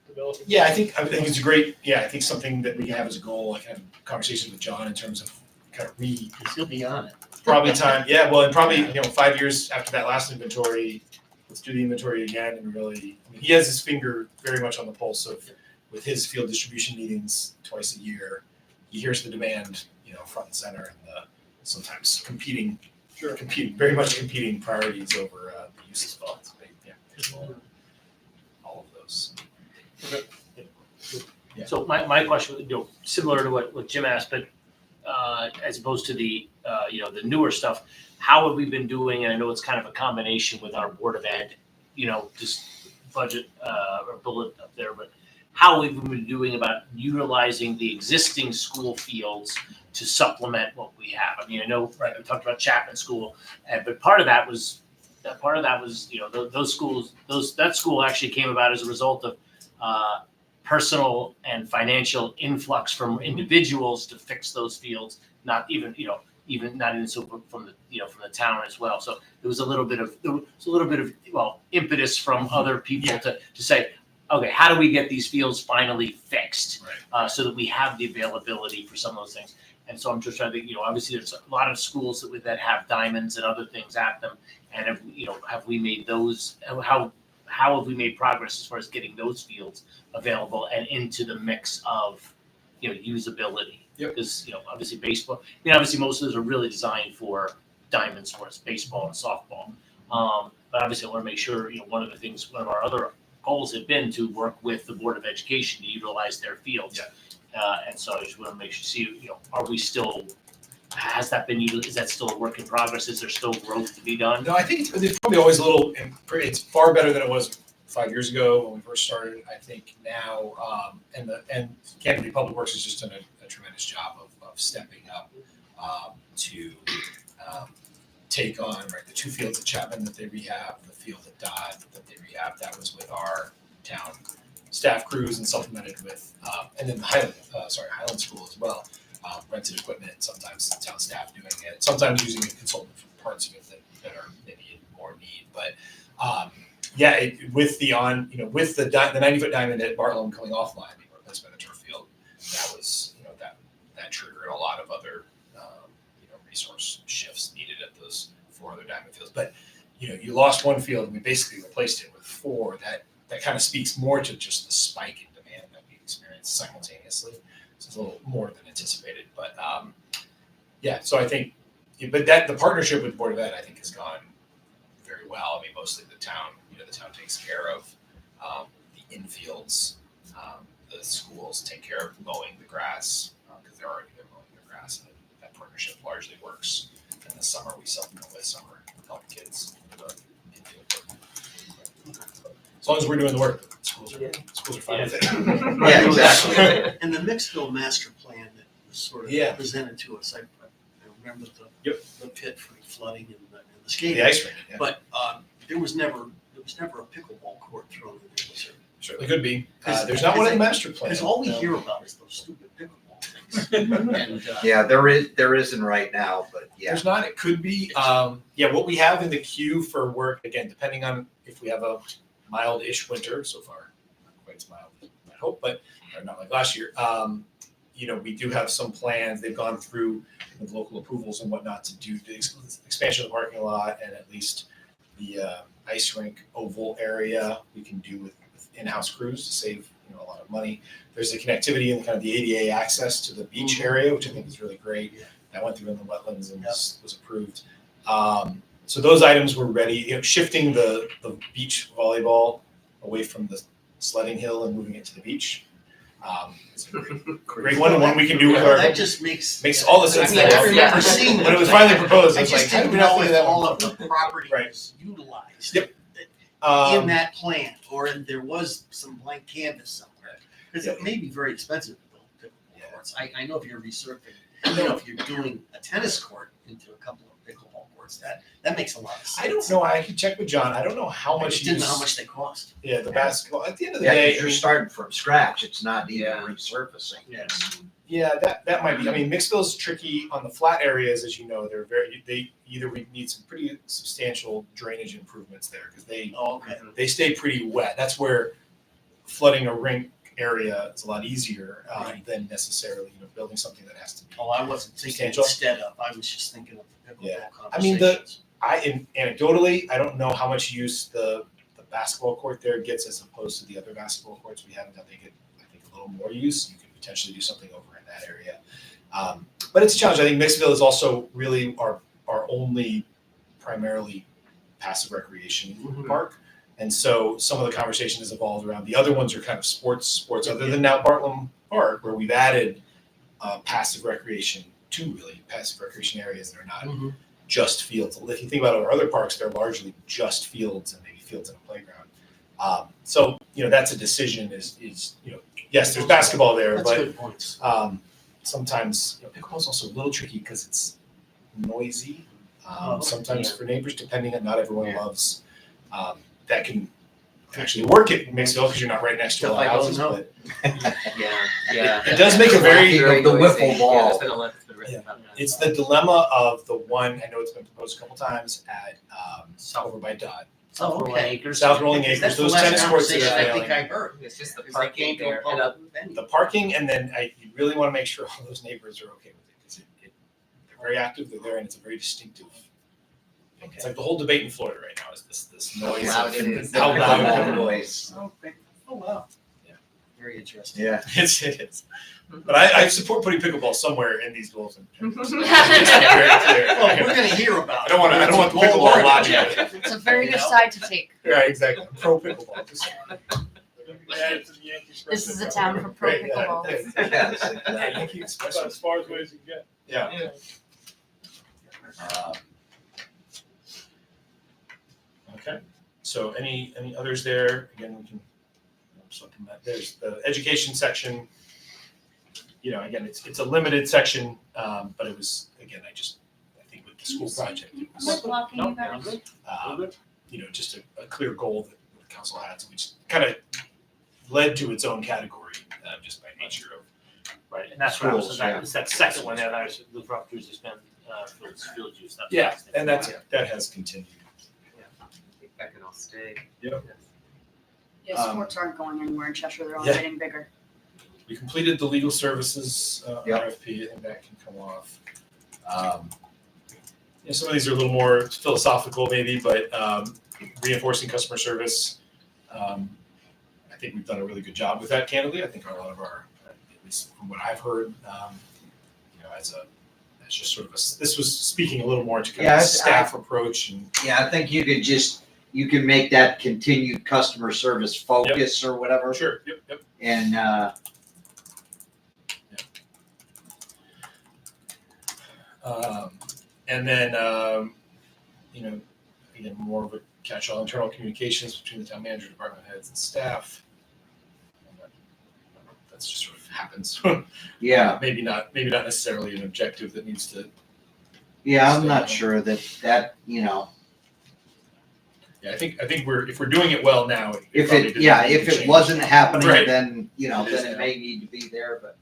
development? Yeah, I think it's a great, I think something that we can have as a goal. I can have conversations with John in terms of kind of Because he'll be on it. probably time. Yeah, well, and probably, 5 years after that last inventory, let's do the inventory again and really, he has his finger very much on the pulse of, with his field distribution meetings twice a year, he hears the demand, front and center, and the sometimes competing very much competing priorities over the use of funds. All of those. Yeah. So my question, similar to what Jim asked, but as opposed to the the newer stuff, how have we been doing? And I know it's kind of a combination with our Board of Ed, just budget or bullet up there, but how have we been doing about utilizing the existing school fields to supplement what we have? I mean, I know we talked about Chapman School, but part of that was those schools, that school actually came about as a result of personal and financial influx from individuals to fix those fields, not even so from the town as well. So there was a little bit of impetus from other people to say, okay, how do we get these fields finally fixed, so that we have the availability for some of those things? And so I'm just trying to think, obviously there's a lot of schools that have diamonds and other things at them, and have we made those? How have we made progress as far as getting those fields available and into the mix of usability? Because obviously baseball. Obviously most of those are really designed for diamond sports, baseball and softball. But obviously I want to make sure one of our other goals had been to work with the Board of Education to utilize their fields. And so I just want to make sure, are we still? Has that been utilized? Is that still a work in progress? Is there still growth to be done? No, I think it's probably always a little. It's far better than it was 5 years ago when we first started. I think now, and candidly, Public Works has just done a tremendous job of stepping up to take on the two fields at Chapman that they rehab, the field at Dodd that they rehab. That was with our town staff crews and supplemented with, and then the Highland School as well. Rented equipment, sometimes town staff doing it, sometimes using a consultant for parts of it that are maybe in more need. But with the 90-foot diamond at Bartlam coming offline, the replacement of turf field, that was that triggered a lot of other resource shifts needed at those 4 other diamond fields. But you lost one field and we basically replaced it with 4. That kind of speaks more to just the spike in demand that we experienced simultaneously. So it's a little more than anticipated, but so I think, but the partnership with Board of Ed, I think, has gone very well. I mean, mostly the town takes care of the infields. The schools take care of mowing the grass because they're already mowing the grass, and that partnership largely works. In the summer, we supplement with summer help kids with the infield work. As long as we're doing the work, schools are fine with it. Yeah, exactly. And the Mixville master plan that was sort of presented to us, I remember the pit for flooding and the skating. The ice rink. Yeah. But there was never a pickleball court thrown in there, was there? Certainly could be. There's not one in the master plan. Because all we hear about is those stupid pickleball things. And, there isn't right now, but There's not. It could be. What we have in the queue for work, again, depending on if we have a mild-ish winter so far, not quite as mild as I hope, but not like last year. You know, we do have some plans. They've gone through with local approvals and whatnot to do the expansion of the parking lot and at least the ice rink oval area we can do with in-house crews to save a lot of money. There's the connectivity and kind of the ADA access to the beach area, which I think is really great. That went through in the wetlands and was approved. So those items were ready. Shifting the beach volleyball away from the sledding hill and moving it to the beach. It's a great one, and one we can do with our. That just makes all the sense I mean, in the I world. remember seeing When it was finally proposed, I it's like, just how do didn't we not know think of if that all one? of the property Right. was utilized. Yep. In that plan, or there was some blank canvas somewhere. Because it may be very expensive to build pickleball courts. I know if you're resurfacing, if you're doing a tennis court into a couple of pickleball courts, that makes a lot of sense. I don't know. I can check with John. I don't know how I much. just didn't know how much they cost. Yeah, the basketball. At the end of the Yeah, day, 'cause you're starting from scratch. It's not even Yeah. resurfacing. Yeah, that might be. I mean, Mixville's tricky on the flat areas, as you know. They either need some pretty substantial drainage improvements there because they stay pretty wet. That's where flooding a rink area is a lot easier than necessarily building something that has to be. Oh, I wasn't thinking Substantial. instead of, I was just thinking of the pickleball Yeah. conversations. I mean, anecdotally, I don't know how much use the basketball court there gets as opposed to the other basketball courts we have. They get, I think, a little more use. You could potentially do something over in that area. But it's a challenge. I think Mixville is also really our only primarily passive recreation park. And so some of the conversation has evolved around the other ones are kind of sports other than now Bartlam Park, where we've added passive recreation to really passive recreation areas that are not just fields. If you think about our other parks, they're largely just fields and maybe fields and a playground. So that's a decision. Is yes, there's basketball there, That's but good points. sometimes pickleball's also a little tricky because it's noisy. Sometimes for neighbors, depending on not everyone loves. That can actually work at Mixville because you're not right next to a lot of houses, but it does make a very. The wiffle ball. Yeah, it's been written about that. It's the dilemma of the one, I know it's been proposed a couple times at, over by Dodd. Oh, okay. South Rolling Acres, That's the those last tennis courts that conversation are I think failing. I heard. It's just the Because they parking came to a there and public venue. The parking, and then you really want to make sure all those neighbors are okay with it because they're very active, they're there, and it's a very distinctive. It's like the whole debate in Florida right now is this noise. How loud it is. How loud Loud it is. noise. Oh, wow. Yeah. Very interesting. Yeah. It is. But I support putting pickleball somewhere in these goals. And Well, we're gonna hear about it. I don't want the pickleball logic. It's a very good side to take. Right, exactly. I'm pro pickleball. Just- Add it to the Yankee This is a Express. town for pro Right, yeah. pickleball. Yes, Yeah, exactly. Yankee Express. That's as far as ways you can get. Yeah. Okay, so any others there? Again, we can supplement. There's the education section. Again, it's a limited section, but it was, again, I think with the school project, it was, Quit blocking you guys. just a clear goal that the council had, so which kind of led to its own category, just by nature of. Right, and that's what I was, Schools, it's that second one there, that was the properties has been, field use. That's Yeah, what I was thinking. and that has continued. I think that can all stay. Yep. Yeah, sports aren't going anywhere in Cheshire. They're all Yeah. getting bigger. We completed the legal services Yep. RFP. I think that can come off. Some of these are a little more philosophical, maybe, but reinforcing customer service. I think we've done a really good job with that. Candidly, I think a lot of our, at least from what I've heard, as just sort of this was speaking a little more to kind Yeah, of I- staff approach and. Yeah, I think you can make that continued customer service focus or whatever. Sure. Yep. And, And then, again, more of a catch-all internal communications between the town manager, department heads, and staff. And that's just sort of happens. yeah, Maybe not necessarily an objective that needs to. yeah, I'm not sure that, Yeah, I think if we're doing it well now. if probably it, doesn't yeah, need to if it change. wasn't happening, Right. then, It is then it now. may need to be there, but.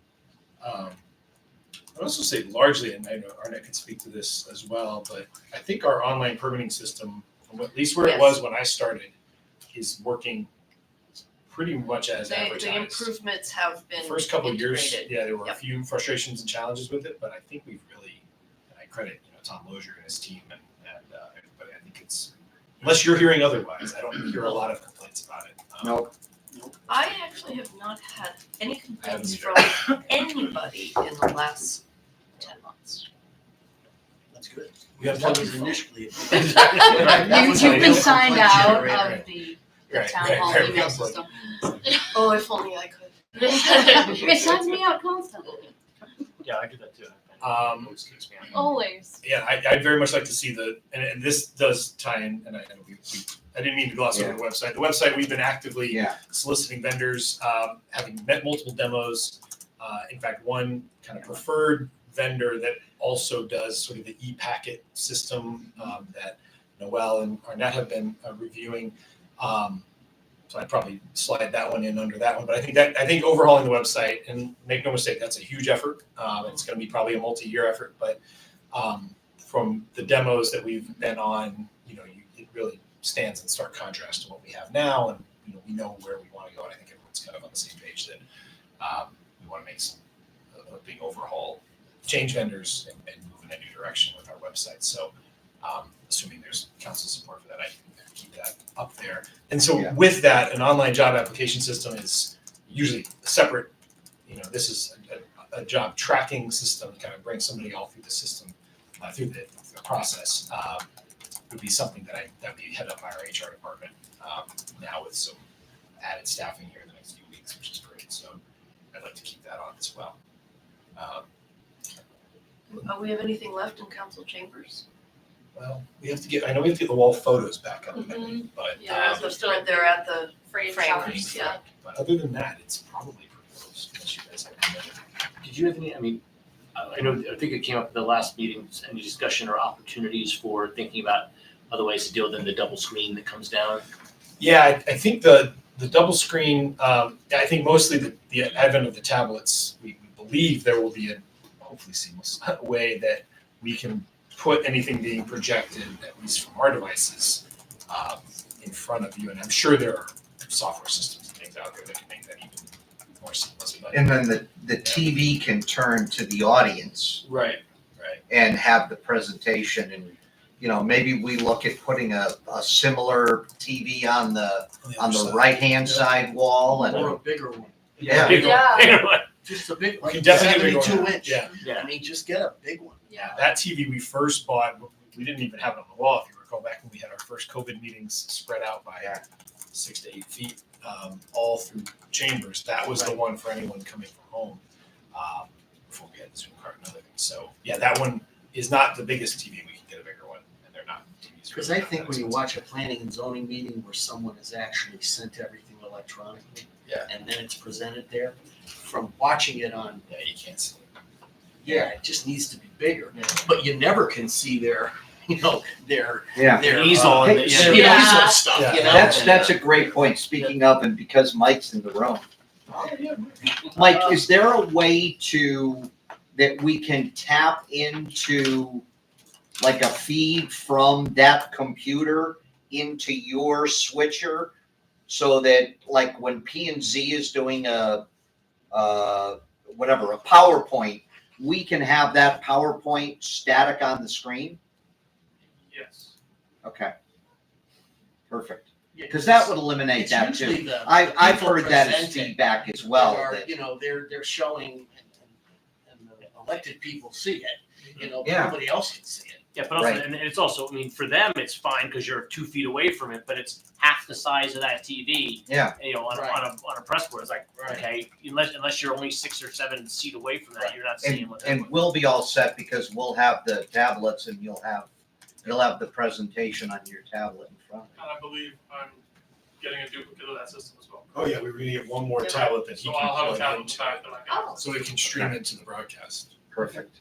I'd also say largely, and I know Arnett could speak to this as well, but I think our online permitting system, from at least where it Yes. was when I started, is working pretty much as The advertised. improvements have been First couple of years, integrated. yeah, there were a Yep. few frustrations and challenges with it, but I think we've really, and I credit, Tom Lozier and his team and everybody, I think it's, unless you're hearing otherwise, I don't hear a lot of complaints about it. Nope. I actually have not had any complaints either. from anybody in the last 10 months. That's good. We have That plenty was of initially. You've been signed out Right, of the Right, town right, hall right. email system. Oh, if only I could. It signs me out constantly. Yeah, I do that too. Always keeps me on. Always. Yeah, I'd very much like to see and this does tie in, and I didn't mean to gloss over the website. The website, we've been actively Yeah. soliciting vendors, having met multiple demos. In fact, one kind of preferred vendor that also does sort of the e-packet system that Noel and Arnett have been reviewing. So I'd probably slide that one in under that one. But I think overhauling the website, and make no mistake, that's a huge effort. It's going to be probably a multi-year effort, but from the demos that we've been on, it really stands in stark contrast to what we have now, and we know where we want to go. And I think everyone's kind of on the same page that we want to make a big overhaul, change vendors, and move in a new direction with our website. So, assuming there's council support for that, I can keep that up there. And so, Yeah. with that, an online job application system is usually separate. This is a job tracking system, kind of bring somebody all through the system, through the process. Would be something that we head up by our HR department now with some added staffing here in the next few weeks, which is great. So I'd like to keep that on as well. We have anything left in council chambers? Well, we have to get the wall photos back up, Mhm. but Yeah, they're at the Frame framers, yeah. but other than that, it's probably pretty close. Unless you guys have any other. Did you have any, I think it came up at the last meeting, any discussion or opportunities for thinking about other ways to deal with the double screen that comes down? Yeah, I think the double screen. I think mostly the advent of the tablets. We believe there will be a hopefully seamless way that we can put anything being projected, at least from our devices, in front of you. And I'm sure there are software systems and things out there that can make that even more seamless. But And then the TV can turn to the audience right. and have the presentation, and maybe we look at putting a similar TV on the right-hand side wall, Or and a bigger one. Yeah. Bigger one, Yeah. bigger one. Just a big We one. can definitely get a big 72 one. inch. Yeah. Yeah. I mean, just get a big one. Yeah. That TV we first bought, we didn't even have it on the wall. If you recall back when we had our first COVID meetings spread out by 6 to 8 feet, all through chambers. That was the one for anyone coming from home before we had the Zoom card and other things. So yeah, that one is not the biggest TV. We can get a bigger one, and they're not TVs. Because I think when you watch a planning and zoning meeting where someone has actually sent everything electronically. Yeah. And then it's presented there, from watching it on, you can't see. it just needs to be bigger. But you never can see their their Easel and Hey, the- their Yeah. easel stuff, Yeah. that's a great point. Speaking of, and because Mike's in the room, Mike, is there a way that we can tap into like a feed from that computer into your switcher, so that like when P&Z is doing a PowerPoint, we can have that PowerPoint static on the screen? Yes. Okay. Perfect. Because that would eliminate It's that usually too. the I've people heard that as presenting feedback as well. Are, that- they're showing, and the elected people see it, but Yeah. nobody else can see it. Yeah, but also, Right. and it's also, for them, it's fine because you're 2 feet away from it, but it's half the size of that TV. Yeah. On a press board, it's like, Right. okay, unless you're only 6 or 7 feet away from that, you're not seeing what. And we'll be all set because we'll have the tablets and you'll have the presentation on your tablet in front. And I believe I'm getting a duplicate of that system as well. Oh yeah, we're gonna get one more tablet that he So can I'll have a plug tablet into, back that I can. so it can stream into the broadcast. Perfect.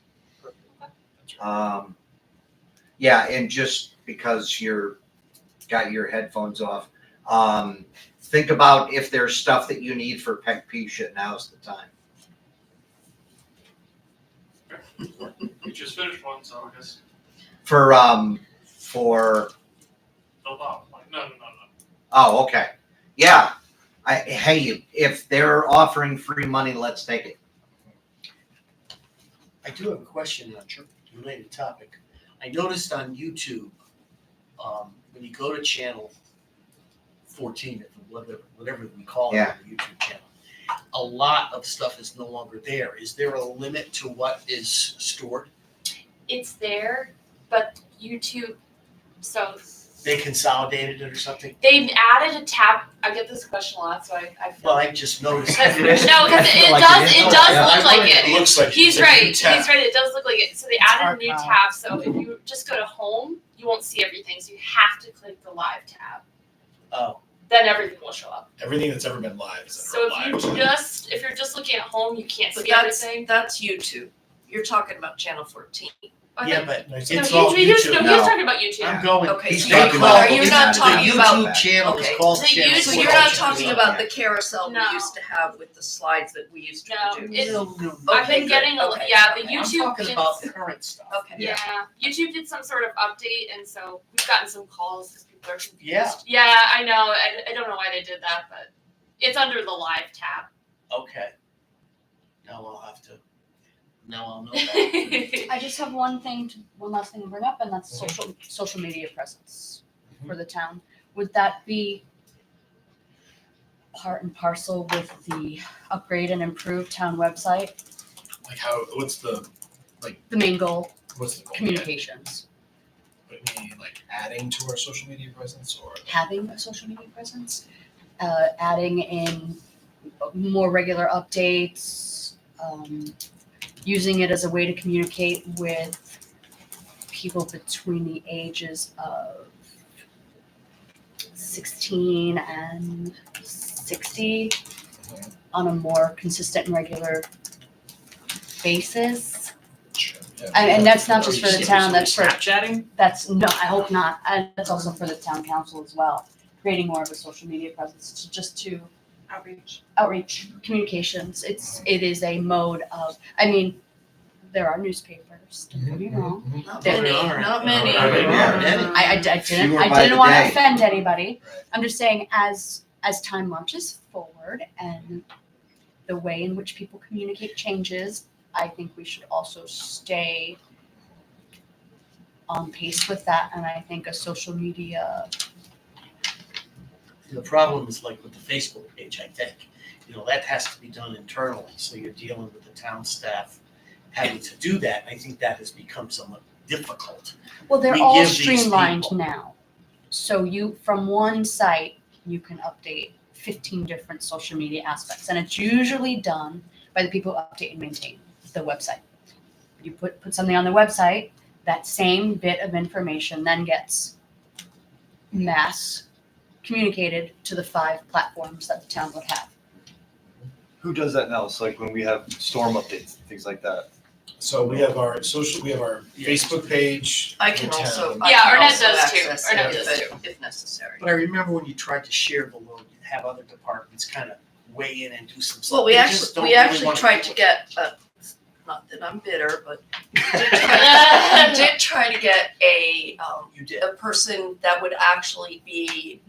Yeah, and just because you're got your headphones off, think about if there's stuff that you need for PECPSHA, now's the time. We just finished one, so I guess For no problem. No. oh, okay. Yeah. Hey, if they're offering free money, let's take it. I do have a question on a related topic. I noticed on YouTube, when you go to channel 14, whatever we call it Yeah. on the YouTube channel, a lot of stuff is no longer there. Is there a limit to what is stored? It's there, but YouTube, so They consolidated it or something? they've added a tab. I get this question a lot, so I feel. Well, I just noticed. No, because it Like does, it is. it does Yeah, look like it. It looks like He's it's a right, new tab. he's right, it does look like it. So they added a new archive. tab, so if you just go to home, you won't see everything, so you have to click the live tab. Oh, Then everything will show up. Everything that's ever been live is So under if live. if you're just looking at home, you can't But see that's, everything. that's YouTube. You're talking about channel 14. yeah, but No, it's he all he was, YouTube. no, he No. was talking about YouTube. I'm going. Okay, He's so you're talking call- about- are you it's not the talking about, YouTube channel is okay, called the channel YouTube- so 14. you're not talking Yeah. about the carousel we No. used to have with the slides that we used to No, produce? it's- No. I've Okay, been getting good. a, Okay, yeah, the okay. I'm YouTube. talking did- about current stuff. Okay. Yeah, YouTube did some sort of update, and so we've gotten some calls because people are confused. Yeah. Yeah, I know. I don't know why they did that, but it's under the live tab. Okay. Now I'll know that. I just have one last thing to bring up, and that's social media presence for the town. Would that be part and parcel with the upgrade and improved town website? Like how, what's the The main goal, goal? communications, But maybe like adding to our social media presence or having a social media presence, adding in more regular updates, using it as a way to communicate with people between the ages of 16 and 60 on a more consistent and regular basis. yeah. And that's not just for the town, that's for, Snapchatting? no, I hope not. And that's also for the town council as well. Creating more of a social media presence to outreach, communications. It is a mode of, I mean, there are newspapers, don't get me wrong. Not There many, are. not many. Yeah. I didn't Fewer I by didn't the want to day. offend anybody. Right. I'm just saying as time marches forward and the way in which people communicate changes, I think we should also stay on pace with that. And I think a social media, The problem is like with the Facebook page, I think, that has to be done internally, so you're dealing with the town staff having to do that. I think that has become somewhat difficult. well, they're We all give these streamlined people- now. So from one site, you can update 15 different social media aspects. And it's usually done by the people who update and maintain the website. You put something on the website, that same bit of information then gets mass communicated to the 5 platforms that the town would have. Who does that now? So like when we have storm updates, things like that. So we have our Facebook page. I can the also, town. I Yeah, can Arnett also does too. access Arnett it does if necessary. But I remember when you tried to share the load, you'd have other departments kind of weigh in and do some stuff. Well, we They actually, just don't we really actually wanna tried do to it. get, not that I'm bitter, but we did try to get You did. a person that would actually be,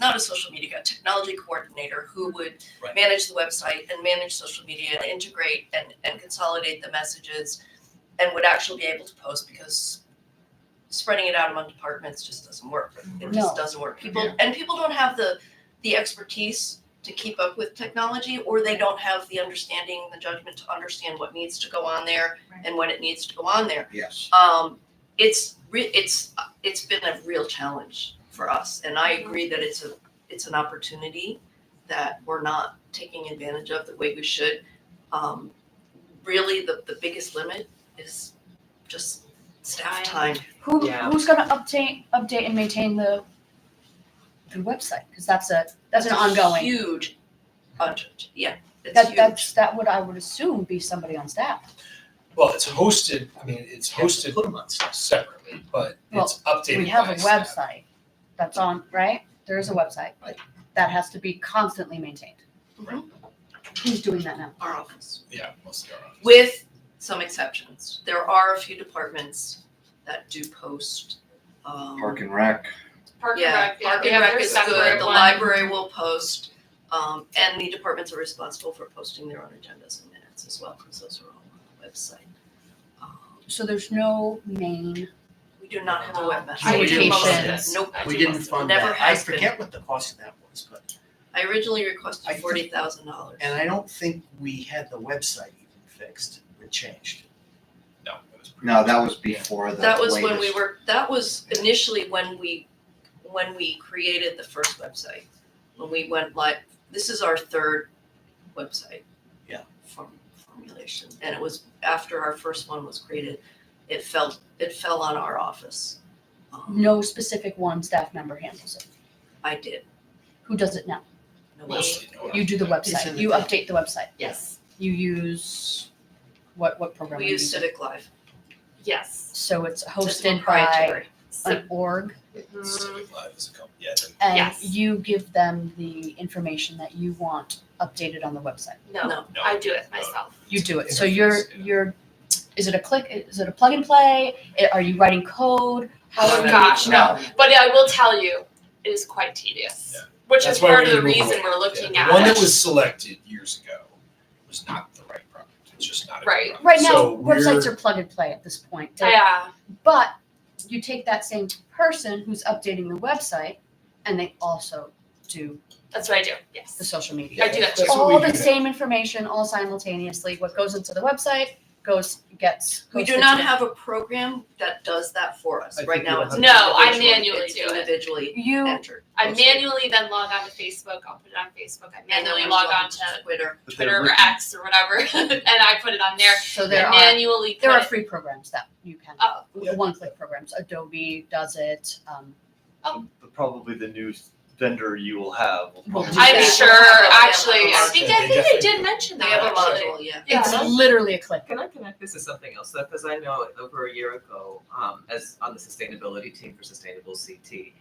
not a social media guy, technology coordinator who would Right. manage the website and manage social media and integrate and consolidate the messages and would actually be able to post, because spreading it out among departments just doesn't work. It just No. doesn't work. People don't have the expertise to keep up with technology, or they don't have the understanding, the judgment to understand what needs to go on there and when it needs to go on there. Yes. It's been a real challenge for us, and I agree that it's an opportunity that we're not taking advantage of the way we should. Really, the biggest limit is just staff time. Yeah. Who's gonna update and maintain the website? Because that's an ongoing. Huge budget, yeah, it's huge. That would, I would assume, be somebody on staff. Well, it's hosted, it's You have to hosted Put them on stuff. separately, but it's updated We have by a staff. website that's on, right? There is a website. Right. That has to be constantly maintained. Mhm. Who's doing that now? Our office. Yeah, mostly our office. With some exceptions. There are a few departments that do post. Park and Rec. Park and Yeah, Rec, Park they and have Rec their is separate good, the one. library will post, and the departments are responsible for posting their own agendas and minutes as well, because those are all on the website. So there's no main, We do not have a webmaster. No, we didn't fund Communications. that. Nope, I We do didn't most of fund Never that. I has been. forget what the cost of that was, but, I originally requested I think- $40,000. and I don't think we had the website even fixed. It changed. No, it was. No, that was before the That was when we latest. were, that was initially when we created the first website. When we went live, this is our third website. Yeah. Formulation, and it was after our first one was created, it fell on our office. no specific one staff member handles it. I did, Who does it now? no way. Mostly no. You do the It's in website, the you thing. update the website. Yes, You use, what program? We are you use using? Civic Live, yes. So it's it's hosted by proprietary. an org, Mhm. Civic Live is a company, yeah, then and Yes. you give them the information that you want updated on the website. No. No. I do it myself. You do it. So Interface, yeah. you're, is it a click, is it a plug and play? Are you writing code? How Oh are you? gosh, no. But I will tell you, it is quite tedious. Yeah. Which That's is why part we of the need to move reason away. we're looking Yeah, at the one it. that was selected years ago was not the right product. It's just not a good Right. product. Right now, So websites we're- are plug and play at this point. Yeah, But you take that same person who's updating the website and they also do that's what I do, yes. the social media. I do that too. That's what All we the do. same information, all simultaneously. What goes into the website gets We do posted not to- have a program that does that for us. I Right think now, we it's don't have- No, I individually- manually it's do it. individually You, entered. I posted. manually then log on to Facebook, I'll put it on Facebook, I And then manually we log on to Twitter. But they're Twitter or written- X or whatever, and I put it on there. so I there are, manually there put are it, free programs that you can, Oh. one-click programs. Adobe does it. Probably the new vendor you will have will probably. I'm Yeah. sure, Yeah. actually, I think They they definitely did do. mention They that, have a actually. module, yeah. Yeah. It's literally a click. Can I connect this to something else? Because I know over a year ago, as on the sustainability team for Sustainable CT,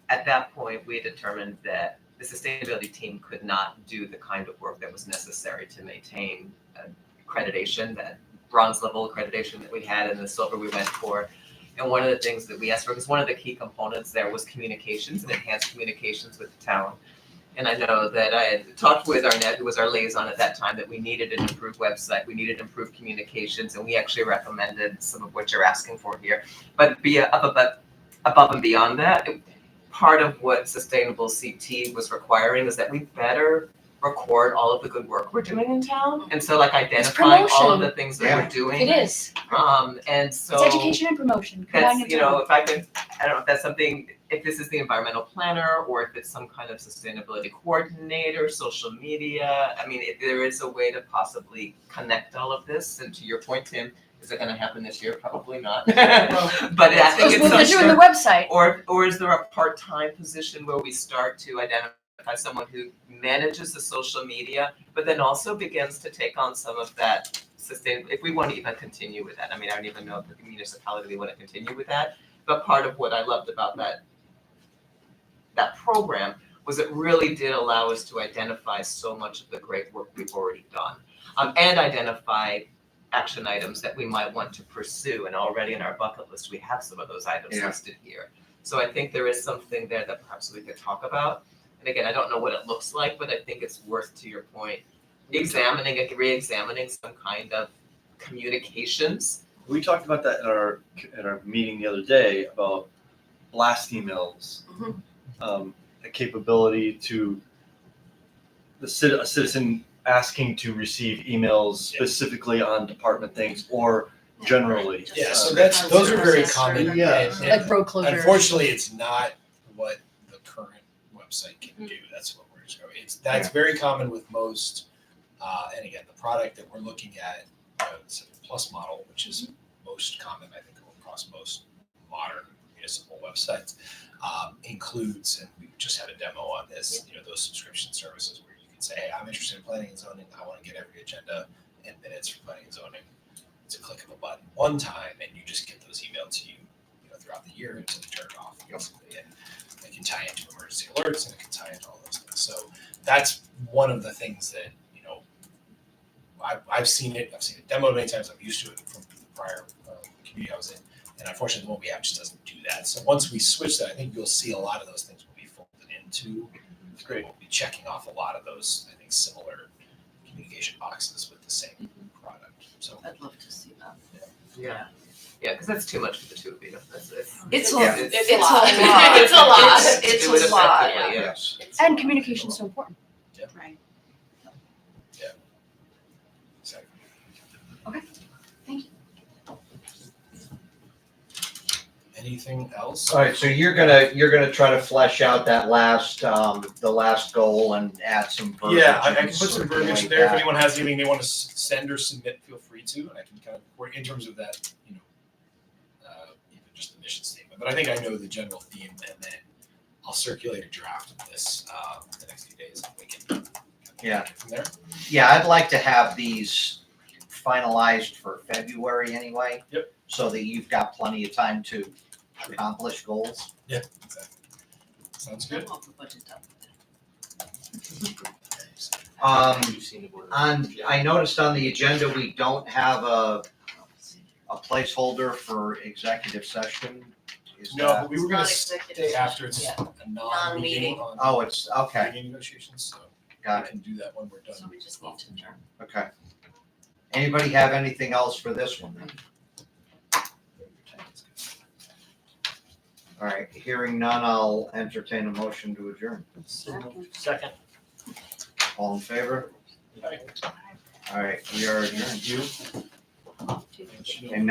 at that point, we determined that the sustainability team could not do the kind of work that was necessary to maintain accreditation, that bronze level accreditation that we had and the silver we went for. And one of the things that we asked for, because one of the key components there was communications and enhanced communications with the town. And I know that I had talked with Arnett, who was our liaison at that time, that we needed an improved website, we needed improved communications, and we actually recommended some of what you're asking for here. But above and beyond that, part of what Sustainable CT was requiring is that we better record all of the good work we're doing in town. And so like identifying all of promotion. the things that Yeah. we're doing. It is. And so. It's education and promotion. That's, combined you into know, one. if I could, I don't know if that's something, if this is the environmental planner or if it's some kind of sustainability coordinator, social media. I mean, if there is a way to possibly connect all of this, and to your point, Tim, is it gonna happen this year? Probably not. But I think Because it's we're doing the website. or is there a part-time position where we start to identify someone who manages the social media, but then also begins to take on some of that if we want to even continue with that. I mean, I don't even know if the municipality want to continue with that, but part of what I loved about that program was it really did allow us to identify so much of the great work we've already done, and identify action items that we might want to pursue. And already in our bucket list, we have some of those items Yeah. listed here. So I think there is something there that perhaps we could talk about. And again, I don't know what it looks like, but I think it's worth, to your point, re-examining some kind of communications. We talked about that at our meeting the other day about blast emails. A capability to a citizen asking to receive emails specifically on department things or generally. Yeah, so those are very common. Yeah. and- Like road closures. Unfortunately, it's not what the current website can do. That's what we're showing. That's very common with most. And again, the product that we're looking at, it's a Plus model, which is most common, I think, across most modern municipal websites, includes, and we just had a demo on this, those subscription services where you can say, hey, I'm interested in planning and zoning. I want to get every agenda and minutes for planning and zoning. It's a click of a button one time, and you just get those emailed to you, throughout the year until you turn it off, basically. And it can tie into emergency alerts, and it can tie into all those things. So that's one of the things that I've seen it. I've seen it demoed many times. I'm used to it from the prior community I was in, And unfortunately, the one we have just doesn't do that. So once we switch that, I think you'll see a lot of those things will be folded into. It's great. We'll be checking off a lot of those, I think, similar communication boxes with the same product. So I'd love to see that. Yeah. Yeah, because that's too much for the two of you. It's It's Yeah. a, It's it's a a lot. lot. It's a lot. It's do it a lot. effectively, yeah. Yes. And communication is so important. Right. exactly. Thank you. Anything else? All right, so you're gonna try to flesh out that last, the last goal and add some verbiage. Yeah, I can and put some verbiage circulate there. If that. anyone has anything they want to send or submit, feel free to, and I can kind of, or in terms of that, even just the mission statement. But I think I know the general theme, and then I'll circulate a draft of this the next few days, and we can kind of Yeah. take it from there. Yeah, I'd like to have these finalized for February anyway. Yep. So that you've got plenty of time to accomplish goals. Yeah, exactly. Sounds good. I'll put budget done. I noticed on the agenda, we don't have a placeholder for executive session. Is No, that- but we were gonna Not stay executive after it's session, a non-meeting Non-meeting. on Oh, it's, okay, union negotiations, so got we it, can do that when we're done. So we just need to adjourn. okay. Anybody have anything else for this one then? All right, hearing none, I'll entertain a motion to adjourn. Second. All in favor? All right, we are adjourned. You? And now